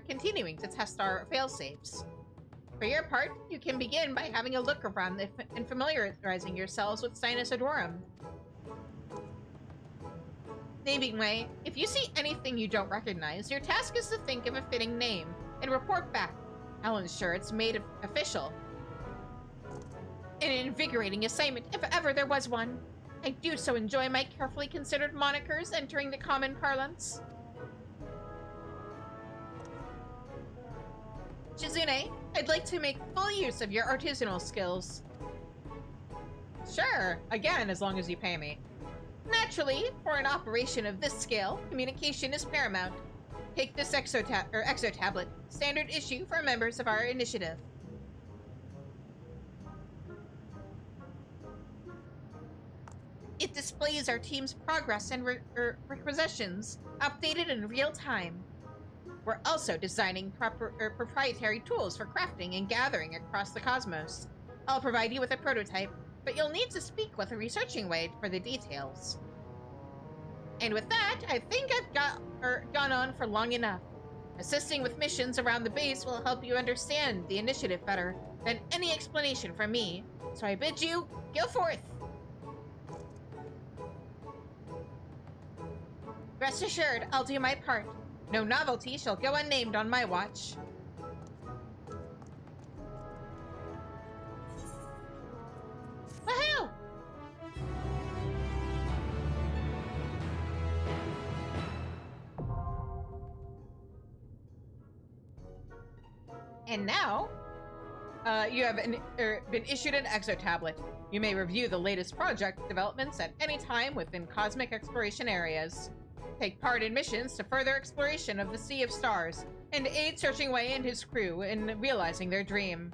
continuing to test our failsafes. For your part, you can begin by having a look around and familiarizing yourselves with Sinus Adorum. Naming way, if you see anything you don't recognize, your task is to think of a fitting name and report back. I'll ensure it's made official. An invigorating assignment, if ever there was one. I do so enjoy my carefully considered monikers entering the common parlance. Shizune, I'd like to make full use of your artisanal skills. Sure, again, as long as you pay me. Naturally, for an operation of this scale, communication is paramount. Take this exo-tablet, standard issue for members of our initiative. It displays our team's progress and requisitions, updated in real time. We're also designing proprietary tools for crafting and gathering across the cosmos. I'll provide you with a prototype, but you'll need to speak with a researching Wade for the details. And with that, I think I've gone on for long enough. Assisting with missions around the base will help you understand the initiative better than any explanation from me, so I bid you, go forth! Rest assured, I'll do my part. No novelty shall go unnamed on my watch. Woohoo! And now, you have been issued an exo-tablet. You may review the latest project developments at any time within cosmic exploration areas. take part in missions to further exploration of the Sea of Stars, and aid Searching Way and his crew in realizing their dream.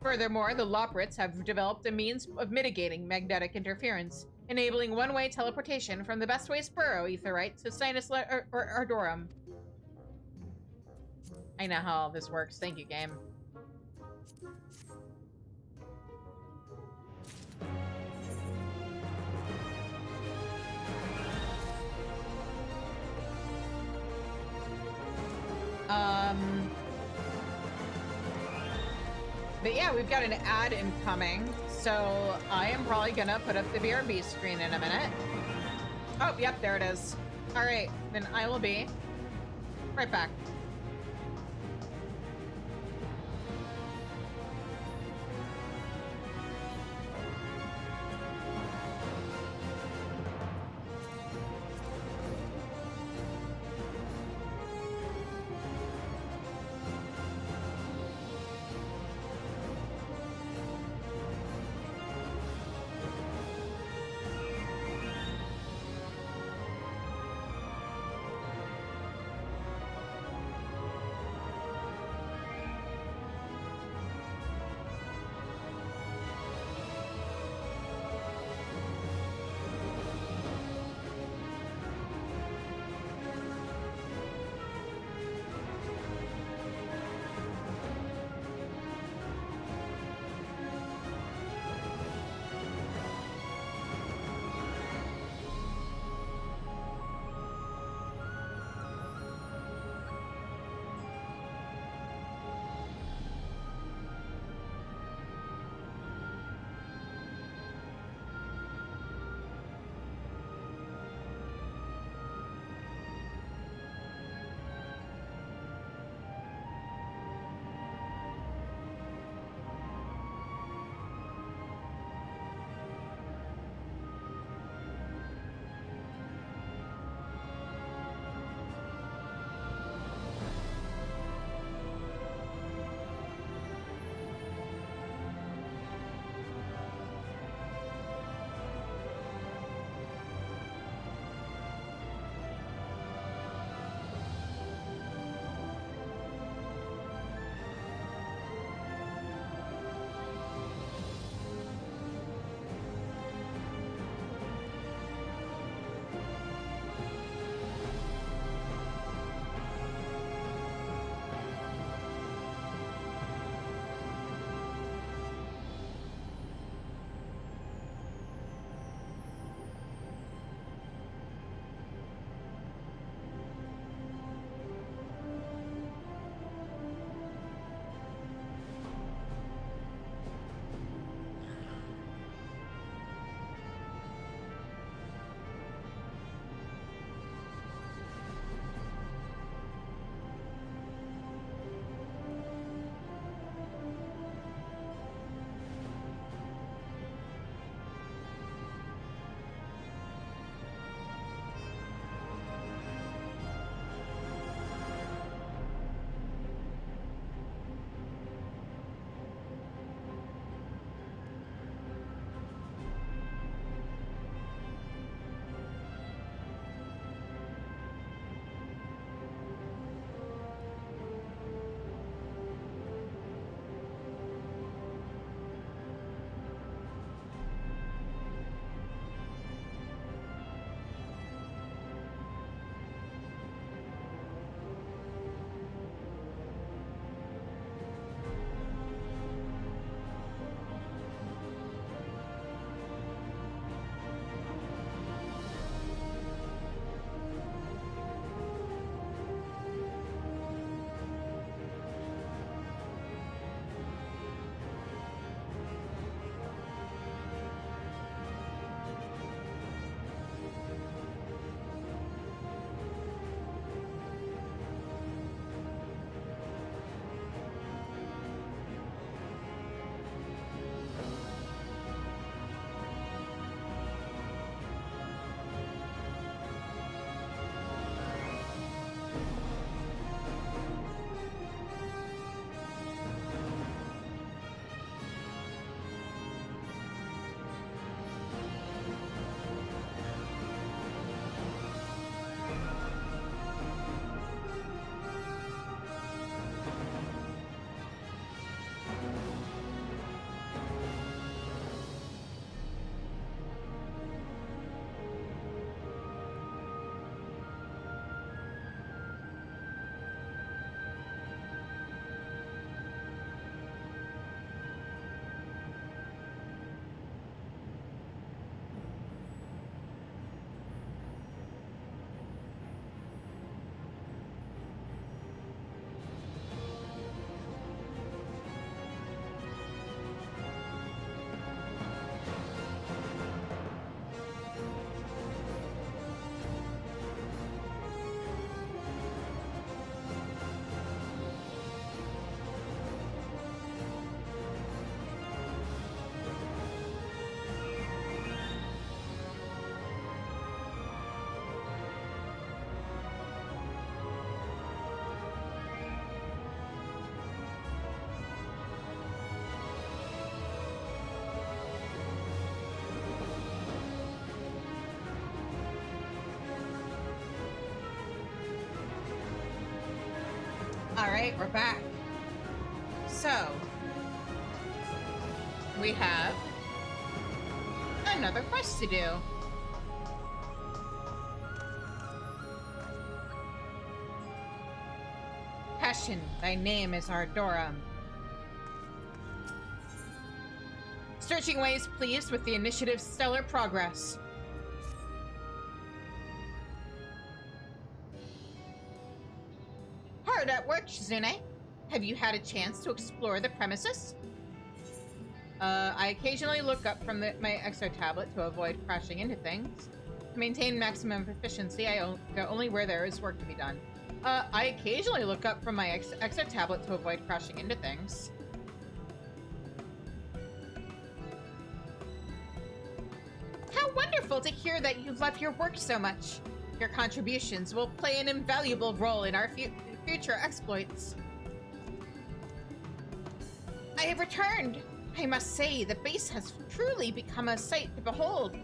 Furthermore, the Loprits have developed a means of mitigating magnetic interference, enabling one-way teleportation from the Bestways Burrow Aetherite to Sinus or Ardorum. I know how all this works. Thank you, game. But yeah, we've got an ad incoming, so I am probably gonna put up the BRB screen in a minute. Oh, yep, there it is. All right, then I will be right back. Alright, we're back. So, we have another quest to do. Passion, thy name is Ardora. Searching ways pleased with the initiative's stellar progress. Hard at work, Shizune. Have you had a chance to explore the premises? I occasionally look up from my exo tablet to avoid crashing into things. To maintain maximum efficiency, I go only where there is work to be done. I occasionally look up from my exo tablet to avoid crashing into things. How wonderful to hear that you love your work so much. Your contributions will play an invaluable role in our future exploits. I have returned. I must say, the base has truly become a sight to behold.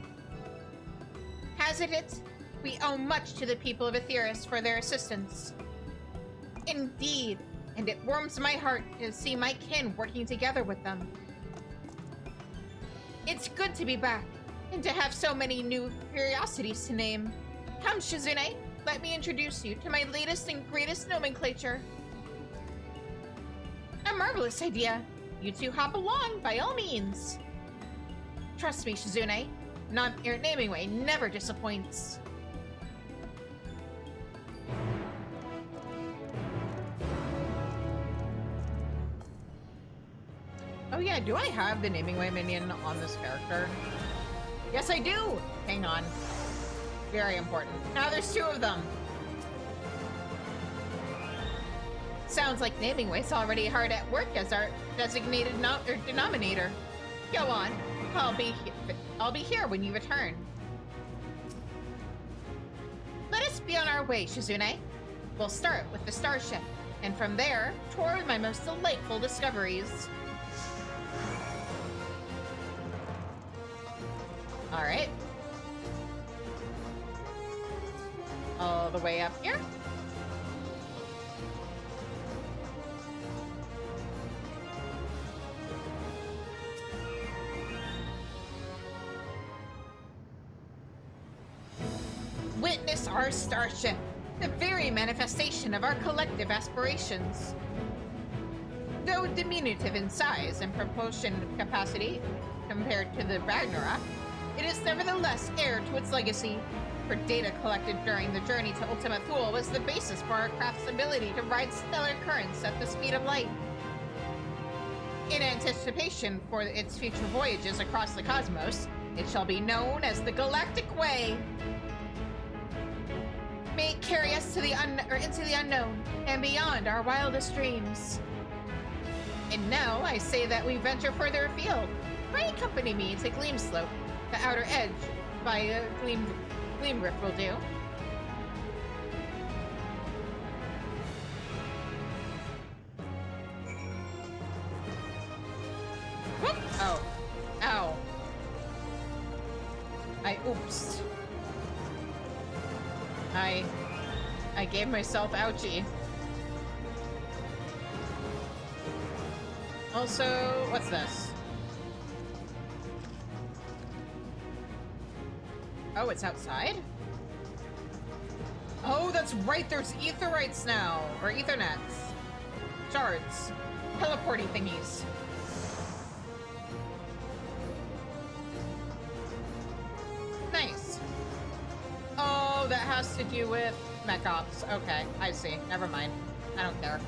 Hasn't it? We owe much to the people of Aetheris for their assistance. Indeed, and it warms my heart to see my kin working together with them. It's good to be back, and to have so many new curiosities to name. Come, Shizune, let me introduce you to my latest and greatest nomenclature. A marvelous idea. You two hop along, by all means. Trust me, Shizune, your naming way never disappoints. Oh yeah, do I have the naming way minion on this character? Yes, I do! Hang on. Very important. Now there's two of them. Sounds like naming way's already hard at work as our designated denominator. Go on. I'll be here when you return. Let us be on our way, Shizune. We'll start with the starship, and from there, tour my most delightful discoveries. Alright. All the way up here. Witness our starship, the very manifestation of our collective aspirations. Though diminutive in size and propulsion capacity compared to the Ragnarok, it is nevertheless heir to its legacy, for data collected during the journey to Ultima Thule was the basis for our craft's ability to ride stellar currents at the speed of light. In anticipation for its future voyages across the cosmos, it shall be known as the Galactic Way. May it carry us to into the unknown and beyond our wildest dreams. And now I say that we venture further afield. Pray accompany me to Gleamslope. The outer edge by Gleam Rift will do. Whoop! Oh. Ow. Oops. I gave myself ouchie. Also, what's this? Oh, it's outside? Oh, that's right, there's aetherites now, or ethernets. Shards. Teleporting thingies. Nice. Oh, that has to do with mech ops. Okay, I see. Never mind. I don't care.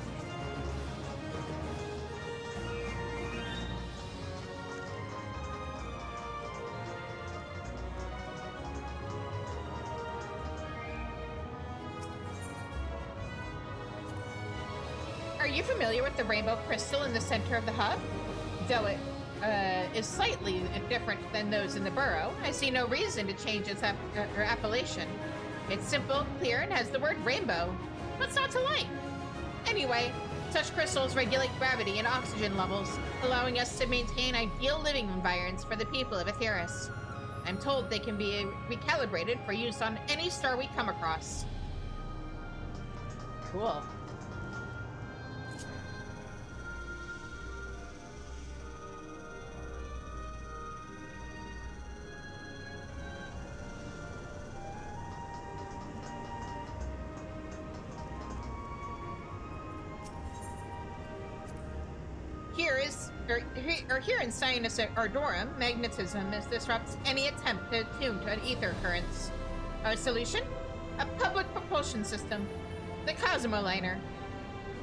Are you familiar with the rainbow crystal in the center of the hub? Though it is slightly different than those in the burrow, I see no reason to change its appellation. It's simple, clear, and has the word rainbow. What's not to like? Anyway, such crystals regulate gravity and oxygen levels, allowing us to maintain ideal living environments for the people of Aetheris. I'm told they can be recalibrated for use on any star we come across. Cool. here in Sinus Ardorum, magnetism disrupts any attempt to attune to an ether currents. Our solution? A public propulsion system. The Cosmoliner.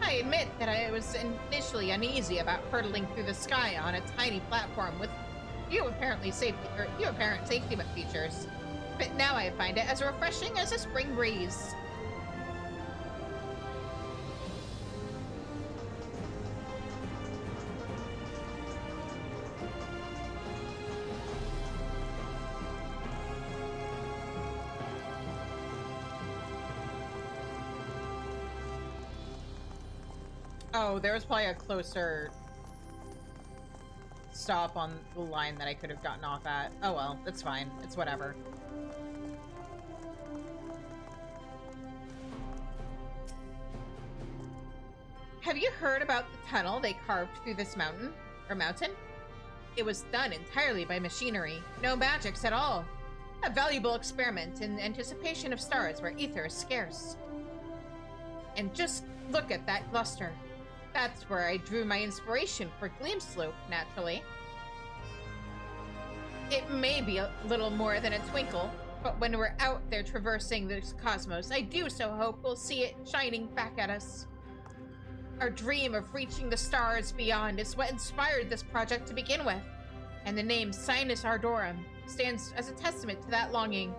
I admit that I was initially uneasy about hurtling through the sky on a tiny platform with few apparent safety features. But now I find it as refreshing as a spring breeze. Oh, there was probably a closer stop on the line that I could have gotten off at. Oh well, that's fine. It's whatever. Have you heard about the tunnel they carved through this mountain? It was done entirely by machinery. No magics at all. A valuable experiment in anticipation of stars where ether is scarce. And just look at that cluster. That's where I drew my inspiration for Gleamslope, naturally. It may be a little more than a twinkle, but when we're out there traversing the cosmos, I do so hope we'll see it shining back at us. Our dream of reaching the stars beyond is what inspired this project to begin with, and the name Sinus Ardorum stands as a testament to that longing.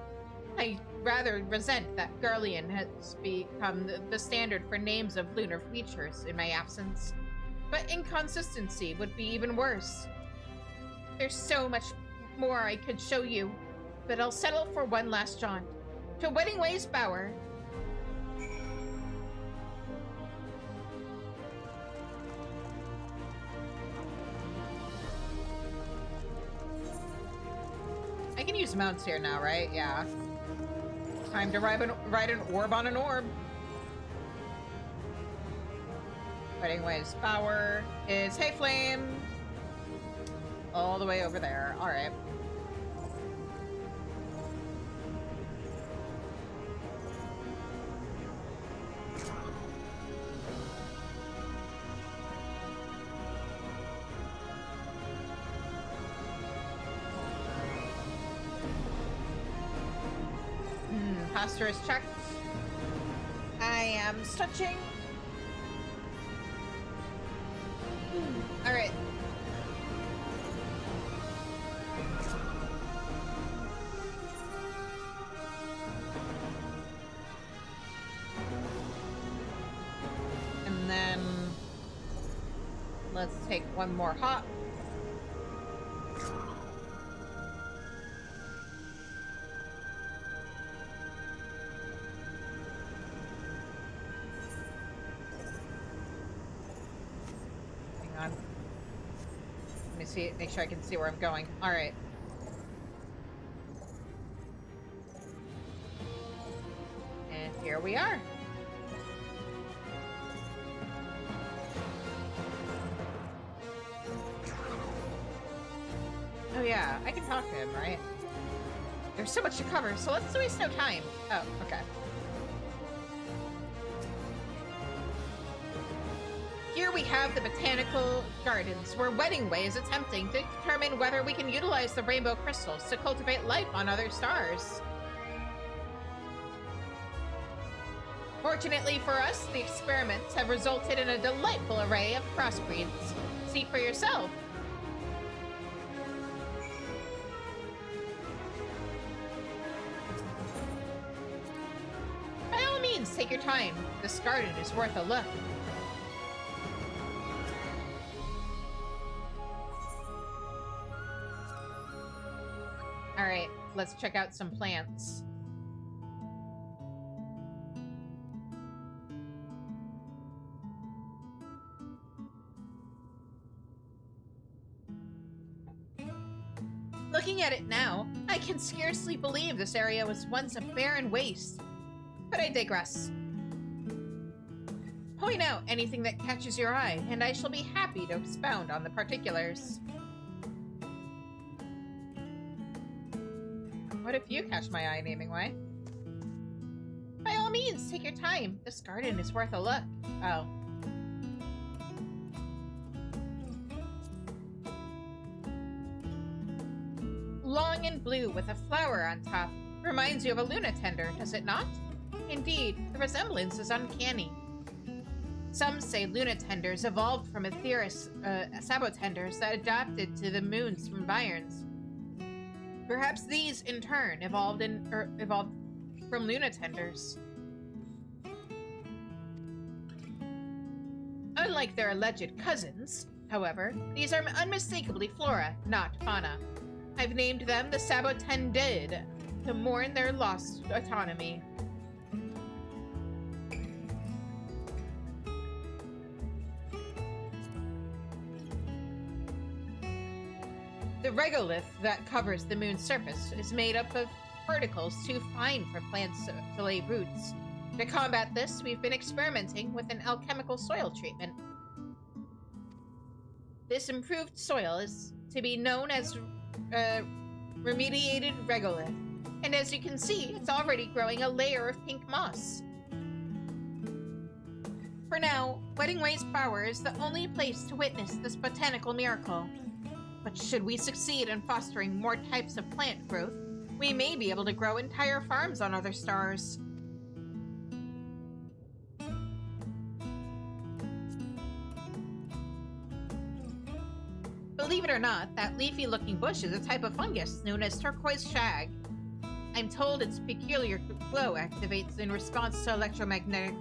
I rather resent that Garlean has become the standard for names of lunar features in my absence. But inconsistency would be even worse. There's so much more I could show you, but I'll settle for one last jaunt. To Wedding Ways Bower. I can use mounts here now, right? Yeah. Time to ride an orb on an orb. Wedding Ways Bower is Hey Flame. All the way over there. Alright. Pastor is checked. I am stretching. Alright. And then let's take one more hop. Make sure I can see where I'm going. All right. And here we are. Oh yeah, I can talk to him, right? There's so much to cover, so let's waste no time. Oh, okay. Here we have the Botanical Gardens, where Wedding Way is attempting to determine whether we can utilize the rainbow crystals to cultivate life on other stars. Fortunately for us, the experiments have resulted in a delightful array of crossbreeds. See for yourself. By all means, take your time. This garden is worth a look. Alright, let's check out some plants. Looking at it now, I can scarcely believe this area was once a barren waste. But I digress. Point out anything that catches your eye, and I shall be happy to expound on the particulars. What if you catch my eye, Naming Way? By all means, take your time. This garden is worth a look. Oh. and blue with a flower on top. Reminds you of a Luna tender, does it not? Indeed, the resemblance is uncanny. Some say Luna tenders evolved from Aetherius sabotenders that adapted to the moons from Byron's. Perhaps these, in turn, evolved from Luna tenders. Unlike their alleged cousins, however, these are unmistakably flora, not fauna. I've named them the Sabotendid to mourn their lost autonomy. The regolith that covers the moon's surface is made up of particles too fine for plants to lay roots. To combat this, we've been experimenting with an alchemical soil treatment. This improved soil is to be known as remediated regolith, and as you can see, it's already growing a layer of pink moss. For now, Wedding Way's Bower is the only place to witness this botanical miracle. But should we succeed in fostering more types of plant growth, we may be able to grow entire farms on other stars. Believe it or not, that leafy-looking bush is a type of fungus known as turquoise shag. I'm told its peculiar glow activates in response to electromagnetic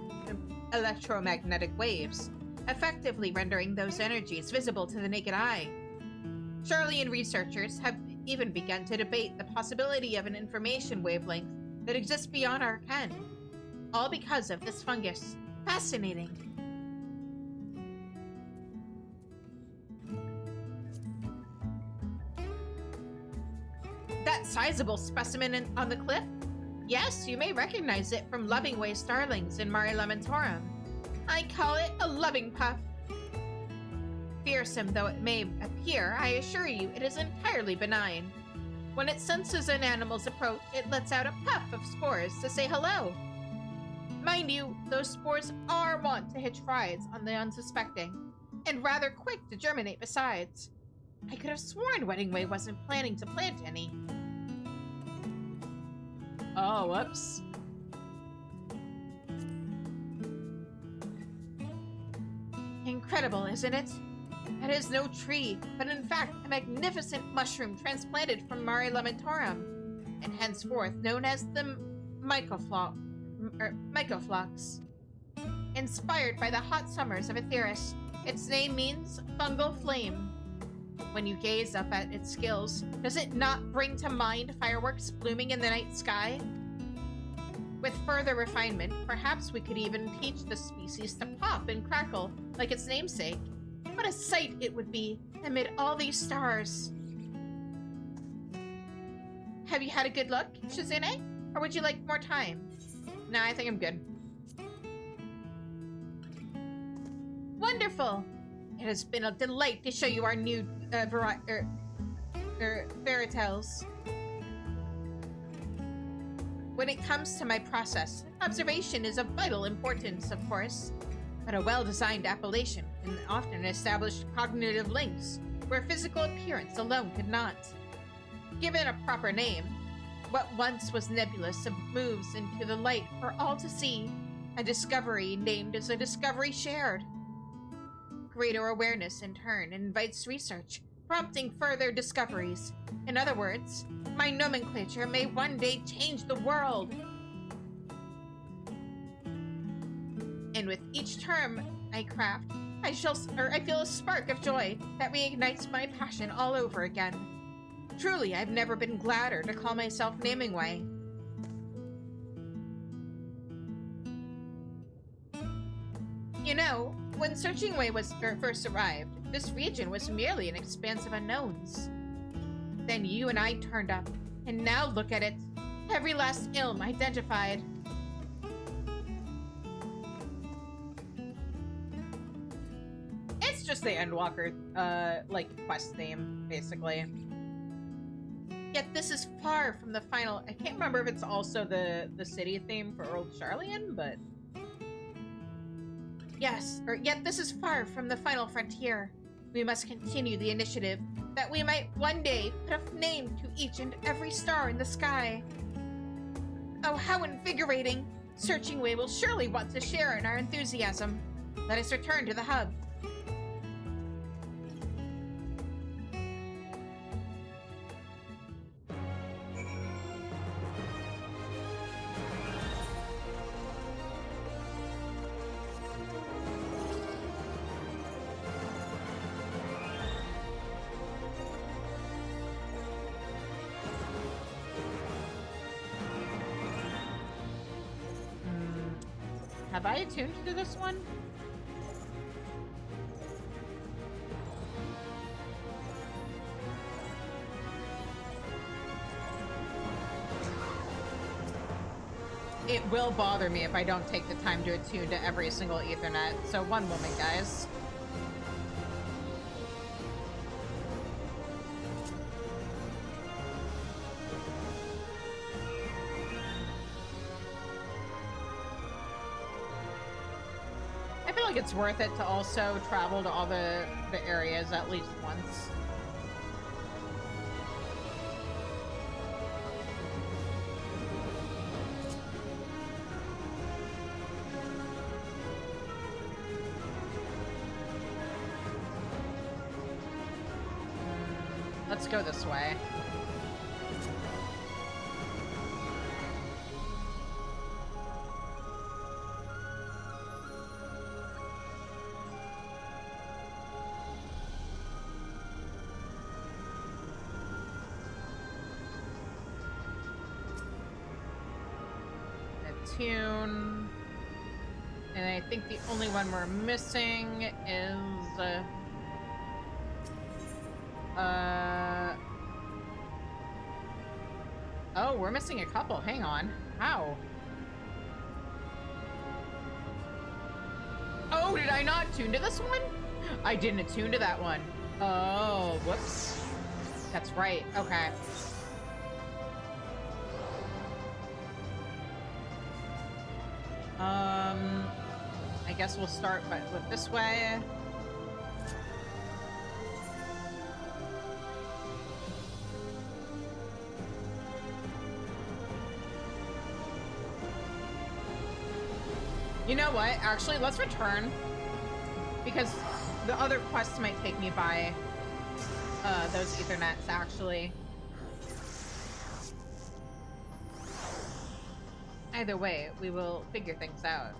waves, effectively rendering those energies visible to the naked eye. Charlian researchers have even begun to debate the possibility of an information wavelength that exists beyond our ken. All because of this fungus. Fascinating. That sizable specimen on the cliff? Yes, you may recognize it from Lovingway starlings in Mare Lamentorum. I call it a loving puff. Fearsome though it may appear, I assure you it is entirely benign. When it senses an animal's approach, it lets out a puff of spores to say hello. Mind you, those spores are wont to hitch rides on the unsuspecting, and rather quick to germinate besides. I could have sworn Wedding Way wasn't planning to plant any. Oh, whoops. Incredible, isn't it? That is no tree, but in fact a magnificent mushroom transplanted from Mare Lamentorum, and henceforth known as the Mycophlox. Inspired by the hot summers of Aetherius, its name means fungal flame. When you gaze up at its skills, does it not bring to mind fireworks blooming in the night sky? With further refinement, perhaps we could even teach the species to pop and crackle like its namesake. What a sight it would be amid all these stars. Have you had a good look, Shizune? Or would you like more time? No, I think I'm good. Wonderful! It has been a delight to show you our new fairy tales. When it comes to my process, observation is of vital importance, of course, but a well-designed appellation can often establish cognitive links where physical appearance alone could not. Given a proper name, what once was nebulous moves into the light for all to see. A discovery named is a discovery shared. Greater awareness, in turn, invites research, prompting further discoveries. In other words, my nomenclature may one day change the world. And with each term I craft, I feel a spark of joy that reignites my passion all over again. Truly, I've never been gladder to call myself Namingway. You know, when Searching Way first arrived, this region was merely an expanse of unknowns. Then you and I turned up, and now look at it. Every last ilm identified. It's just the Endwalker, quest name, basically. Yet this is far from the final... I can't remember if it's also the city theme for Old Charlian, but... Yes, yet this is far from the final frontier. We must continue the initiative, that we might one day put a name to each and every star in the sky. Oh, how invigorating! Searching Way will surely want to share in our enthusiasm. Let us return to the hub. Have I attuned to this one? It will bother me if I don't take the time to attune to every single Ethernet. So one moment, guys. I feel like it's worth it to also travel to all the areas at least once. Let's go this way. Attune. And I think the only one we're missing is oh, we're missing a couple. Hang on. How? Oh, did I not tune to this one? I didn't attune to that one. Oh, whoops. That's right. Okay. I guess we'll start with this way. You know what? Actually, let's return. Because the other quests might take me by those Ethernets, actually. Either way, we will figure things out.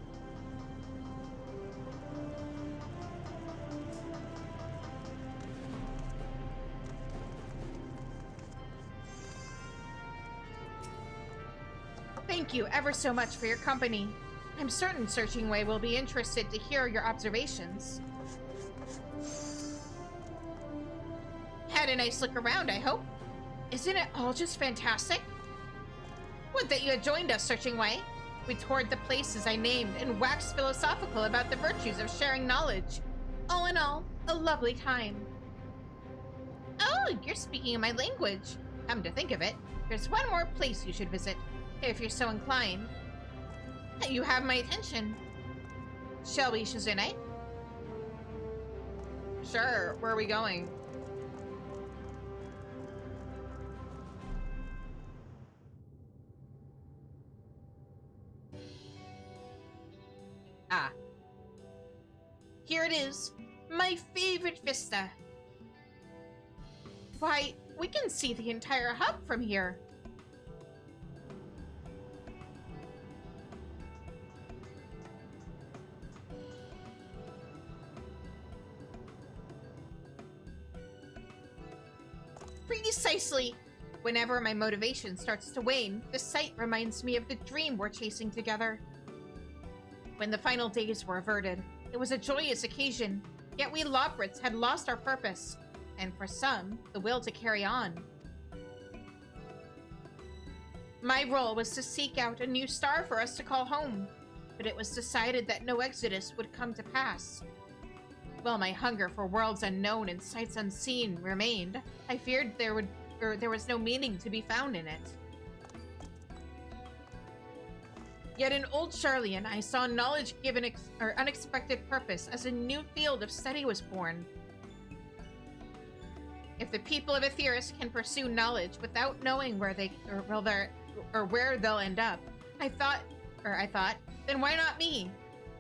Thank you ever so much for your company. I'm certain Searching Way will be interested to hear your observations. Had a nice look around, I hope. Isn't it all just fantastic? Would that you had joined us, Searching Way. We toured the places I named and waxed philosophical about the virtues of sharing knowledge. All in all, a lovely time. Oh, you're speaking in my language. Come to think of it, there's one more place you should visit, if you're so inclined. You have my attention. Shall we, Shizune? Sure, where are we going? Ah. Here it is. My favorite vista. Why, we can see the entire hub from here. Precisely. Whenever my motivation starts to wane, the sight reminds me of the dream we're chasing together. When the final days were averted, it was a joyous occasion, yet we Lobrits had lost our purpose, and for some, the will to carry on. My role was to seek out a new star for us to call home, but it was decided that no exodus would come to pass. While my hunger for worlds unknown and sights unseen remained, I feared there was no meaning to be found in it. Yet in old Charlian, I saw knowledge given unexpected purpose as a new field of study was born. If the people of Aetheris can pursue knowledge without knowing where where they'll end up, I thought, then why not me?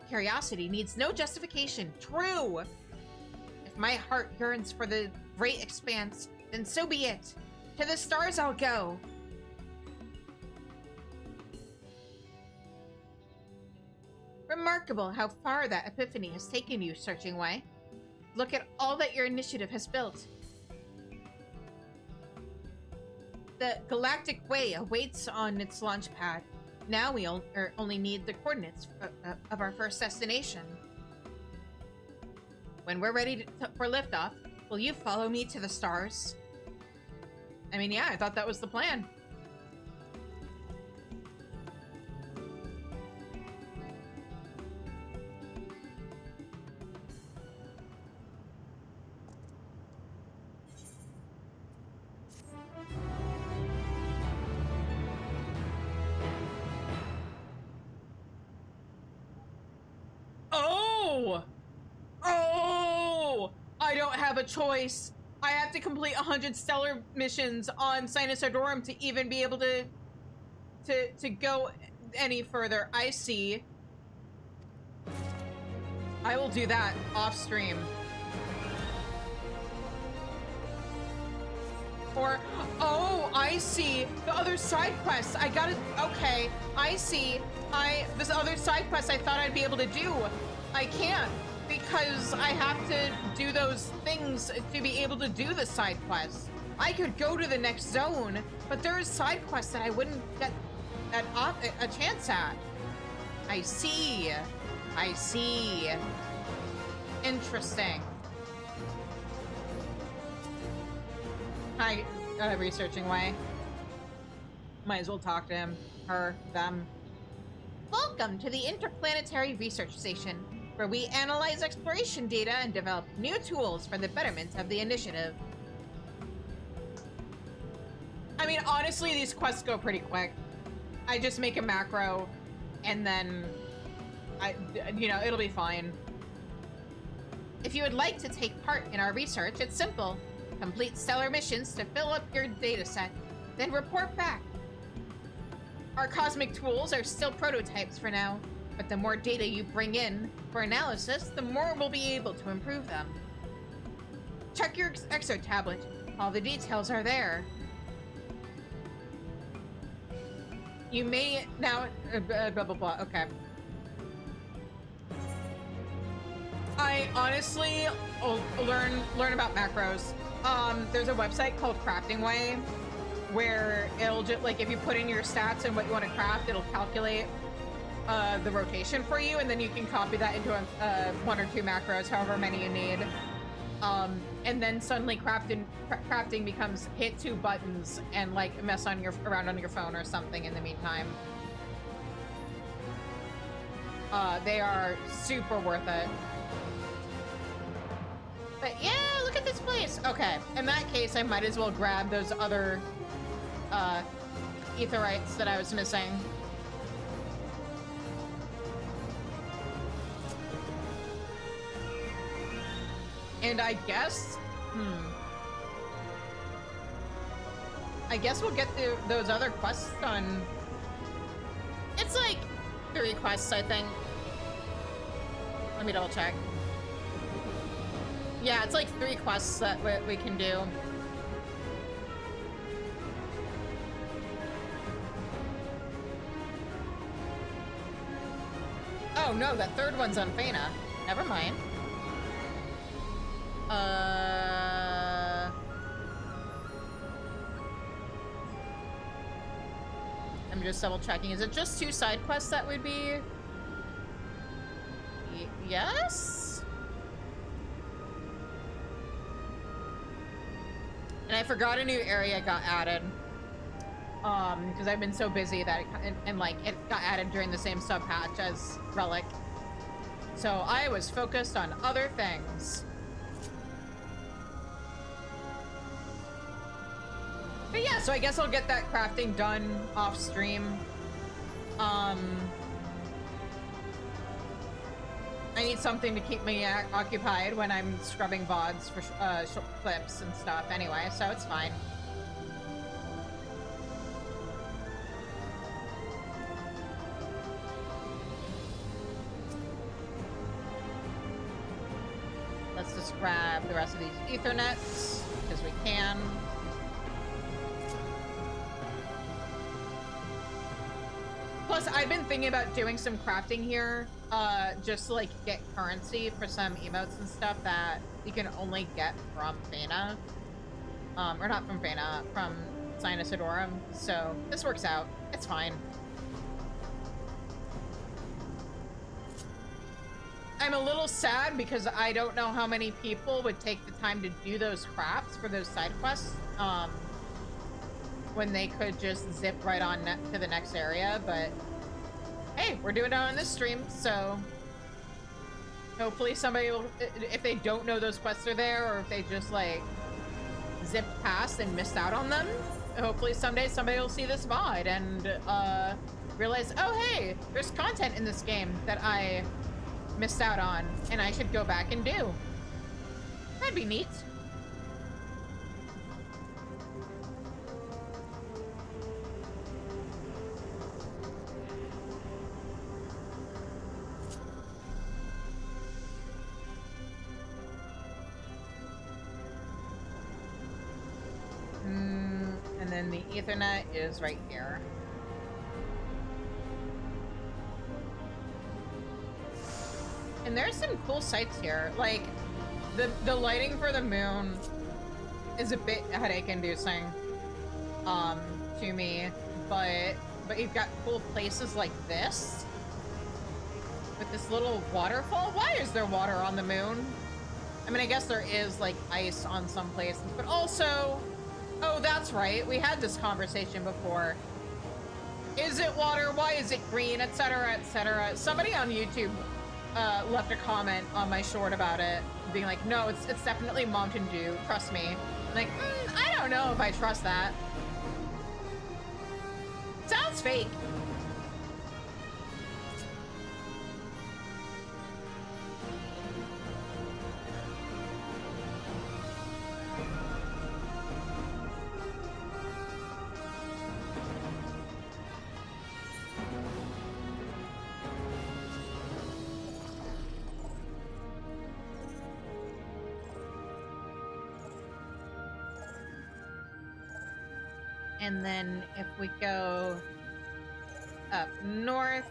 Curiosity needs no justification. True! If my heart yearns for the great expanse, then so be it. To the stars I'll go. Remarkable how far that epiphany has taken you, Searching Way. Look at all that your initiative has built. The Galactic Way awaits on its launch pad. Now we only need the coordinates of our first destination. When we're ready for liftoff, will you follow me to the stars? I mean, yeah, I thought that was the plan. Oh! I don't have a choice. I have to complete 100 stellar missions on Sinus Ardorum to even be able to go any further. I see. I will do that off stream. Or, oh, I see. The other side quests. I gotta, okay. I see. This other side quest I thought I'd be able to do. I can't, because I have to do those things to be able to do the side quests. I could go to the next zone, but there's side quests that I wouldn't get a chance at. I see. I see. Interesting. Hi, Researching Way. Might as well talk to him, her, them. Welcome to the Interplanetary Research Station, where we analyze exploration data and develop new tools for the betterment of the initiative. I mean, honestly, these quests go pretty quick. I just make a macro, and then, it'll be fine. If you would like to take part in our research, it's simple. Complete stellar missions to fill up your data set, then report back. Our cosmic tools are still prototypes for now, but the more data you bring in for analysis, the more we'll be able to improve them. Check your exo tablet. All the details are there. You may now... blah, blah, blah. Okay. I honestly learn about macros. There's a website called Crafting Way, where it'll just, like, if you put in your stats and what you want to craft, it'll calculate the rotation for you, and then you can copy that into one or two macros, however many you need. And then suddenly crafting becomes hit two buttons and like mess around on your phone or something in the meantime. They are super worth it. But yeah, look at this place. Okay, in that case, I might as well grab those other etherites that I was missing. And I guess, I guess we'll get those other quests done. It's like 3 quests, I think. Let me double check. Yeah, it's like 3 quests that we can do. Oh no, that third one's on Fana. Never mind. I'm just double checking. Is it just 2 side quests that would be? Yes? And I forgot a new area got added. Because I've been so busy that it got added during the same sub patch as Relic. So I was focused on other things. But yeah, so I guess I'll get that crafting done off stream. I need something to keep me occupied when I'm scrubbing VODs for short clips and stuff anyway, so it's fine. Let's just grab the rest of these Ethernets, because we can. Plus, I've been thinking about doing some crafting here, just to, like, get currency for some emotes and stuff that you can only get from Fena. Or not from Fena, from Sinus Adorum. So, this works out. It's fine. I'm a little sad because I don't know how many people would take the time to do those crafts for those side quests, when they could just zip right on to the next area, but hey, we're doing it on this stream, so hopefully somebody will, if they don't know those quests are there, or if they just like zipped past and missed out on them, hopefully someday somebody will see this VOD and realize, oh hey, there's content in this game that I missed out on and I should go back and do. That'd be neat. And then the Ethernet is right here. And there's some cool sights here. Like, the lighting for the moon is a bit headache-inducing, to me. But you've got cool places like this. With this little waterfall. Why is there water on the moon? I mean, I guess there is, like, ice on some places. But also... Oh, that's right. We had this conversation before. Is it water? Why is it green? Etc., etc. Somebody on YouTube left a comment on my short about it, being like, no, it's definitely Mountain Dew. Trust me. I'm like, I don't know if I trust that. Sounds fake. And then if we go up north,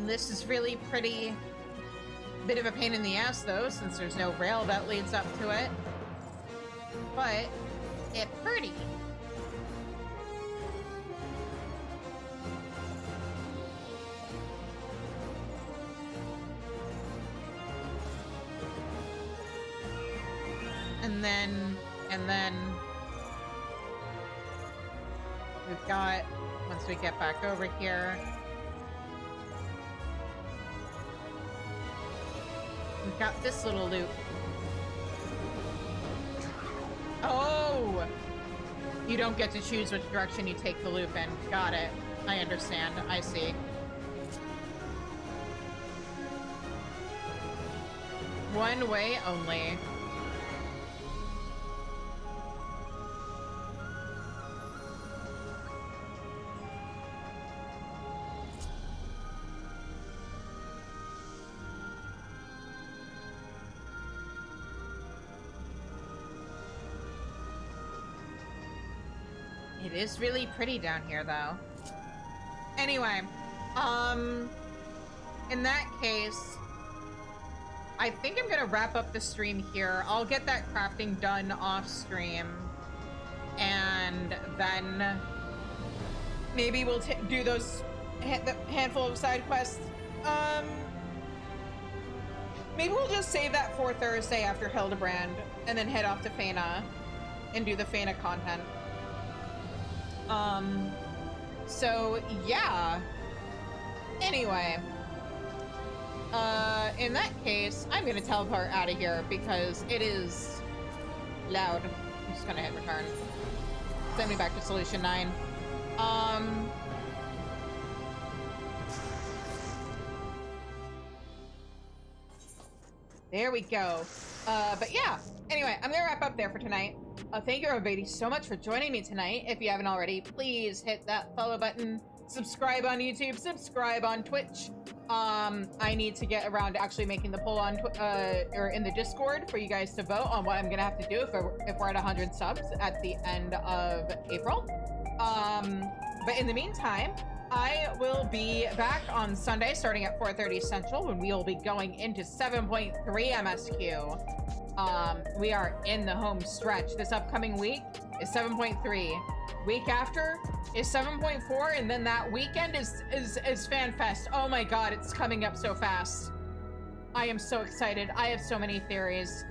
this is really pretty. Bit of a pain in the ass though, since there's no rail that leads up to it. But it's pretty. And then we've got, once we get back over here, we've got this little loop. Oh! You don't get to choose which direction you take the loop in. Got it. I understand. I see. One way only. It is really pretty down here, though. Anyway, in that case, I think I'm gonna wrap up the stream here. I'll get that crafting done off stream, and then maybe we'll do those the handful of side quests. Maybe we'll just save that for Thursday after Hildibrand, and then head off to Fena and do the Fena content. So yeah. Anyway, in that case, I'm gonna teleport out of here because it is loud. I'm just gonna hit return. Send me back to solution 9. There we go. But yeah, anyway, I'm gonna wrap up there for tonight. Thank you everybody so much for joining me tonight. If you haven't already, please hit that follow button, subscribe on YouTube, subscribe on Twitch. I need to get around to actually making the poll on or in the Discord for you guys to vote on what I'm gonna have to do if we're at 100 subs at the end of April. But in the meantime, I will be back on Sunday starting at 4:30 Central when we will be going into 7.3 MSQ. We are in the home stretch. This upcoming week is 7.3. Week after is 7.4, and then that weekend is FanFest. Oh my god, it's coming up so fast. I am so excited. I have so many theories.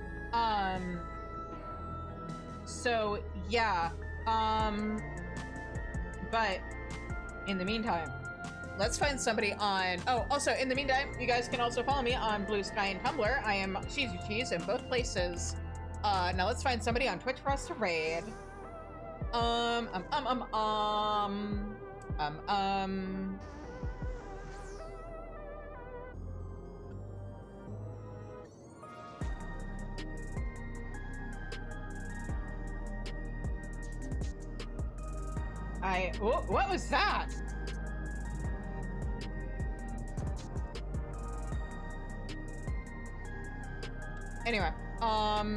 So yeah. But in the meantime, let's find somebody on... Oh, also, in the meantime, you guys can also follow me on Bluesky and Tumblr. I am Cheesy Cheese in both places. Now let's find somebody on Twitch for us to raid. What was that? Anyway, oh,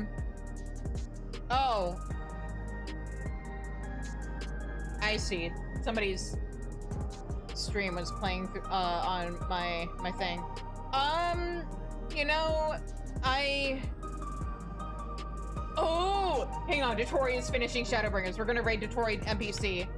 I see. Somebody's stream was playing through, on my thing. You know, oh, hang on. Detroit is finishing Shadowbringers. We're gonna raid Detroit NPC.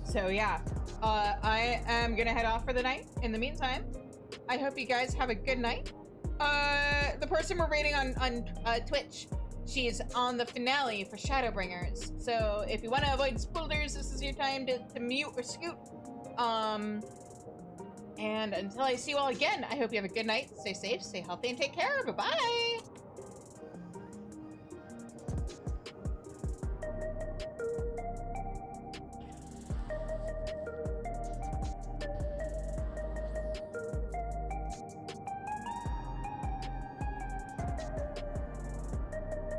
So yeah, I am gonna head off for the night. In the meantime, I hope you guys have a good night. The person we're raiding on Twitch, she's on the finale for Shadowbringers. So if you want to avoid spoilers, this is your time to mute or scoot. And until I see you all again, I hope you have a good night. Stay safe, stay healthy, and take care. Bye-bye.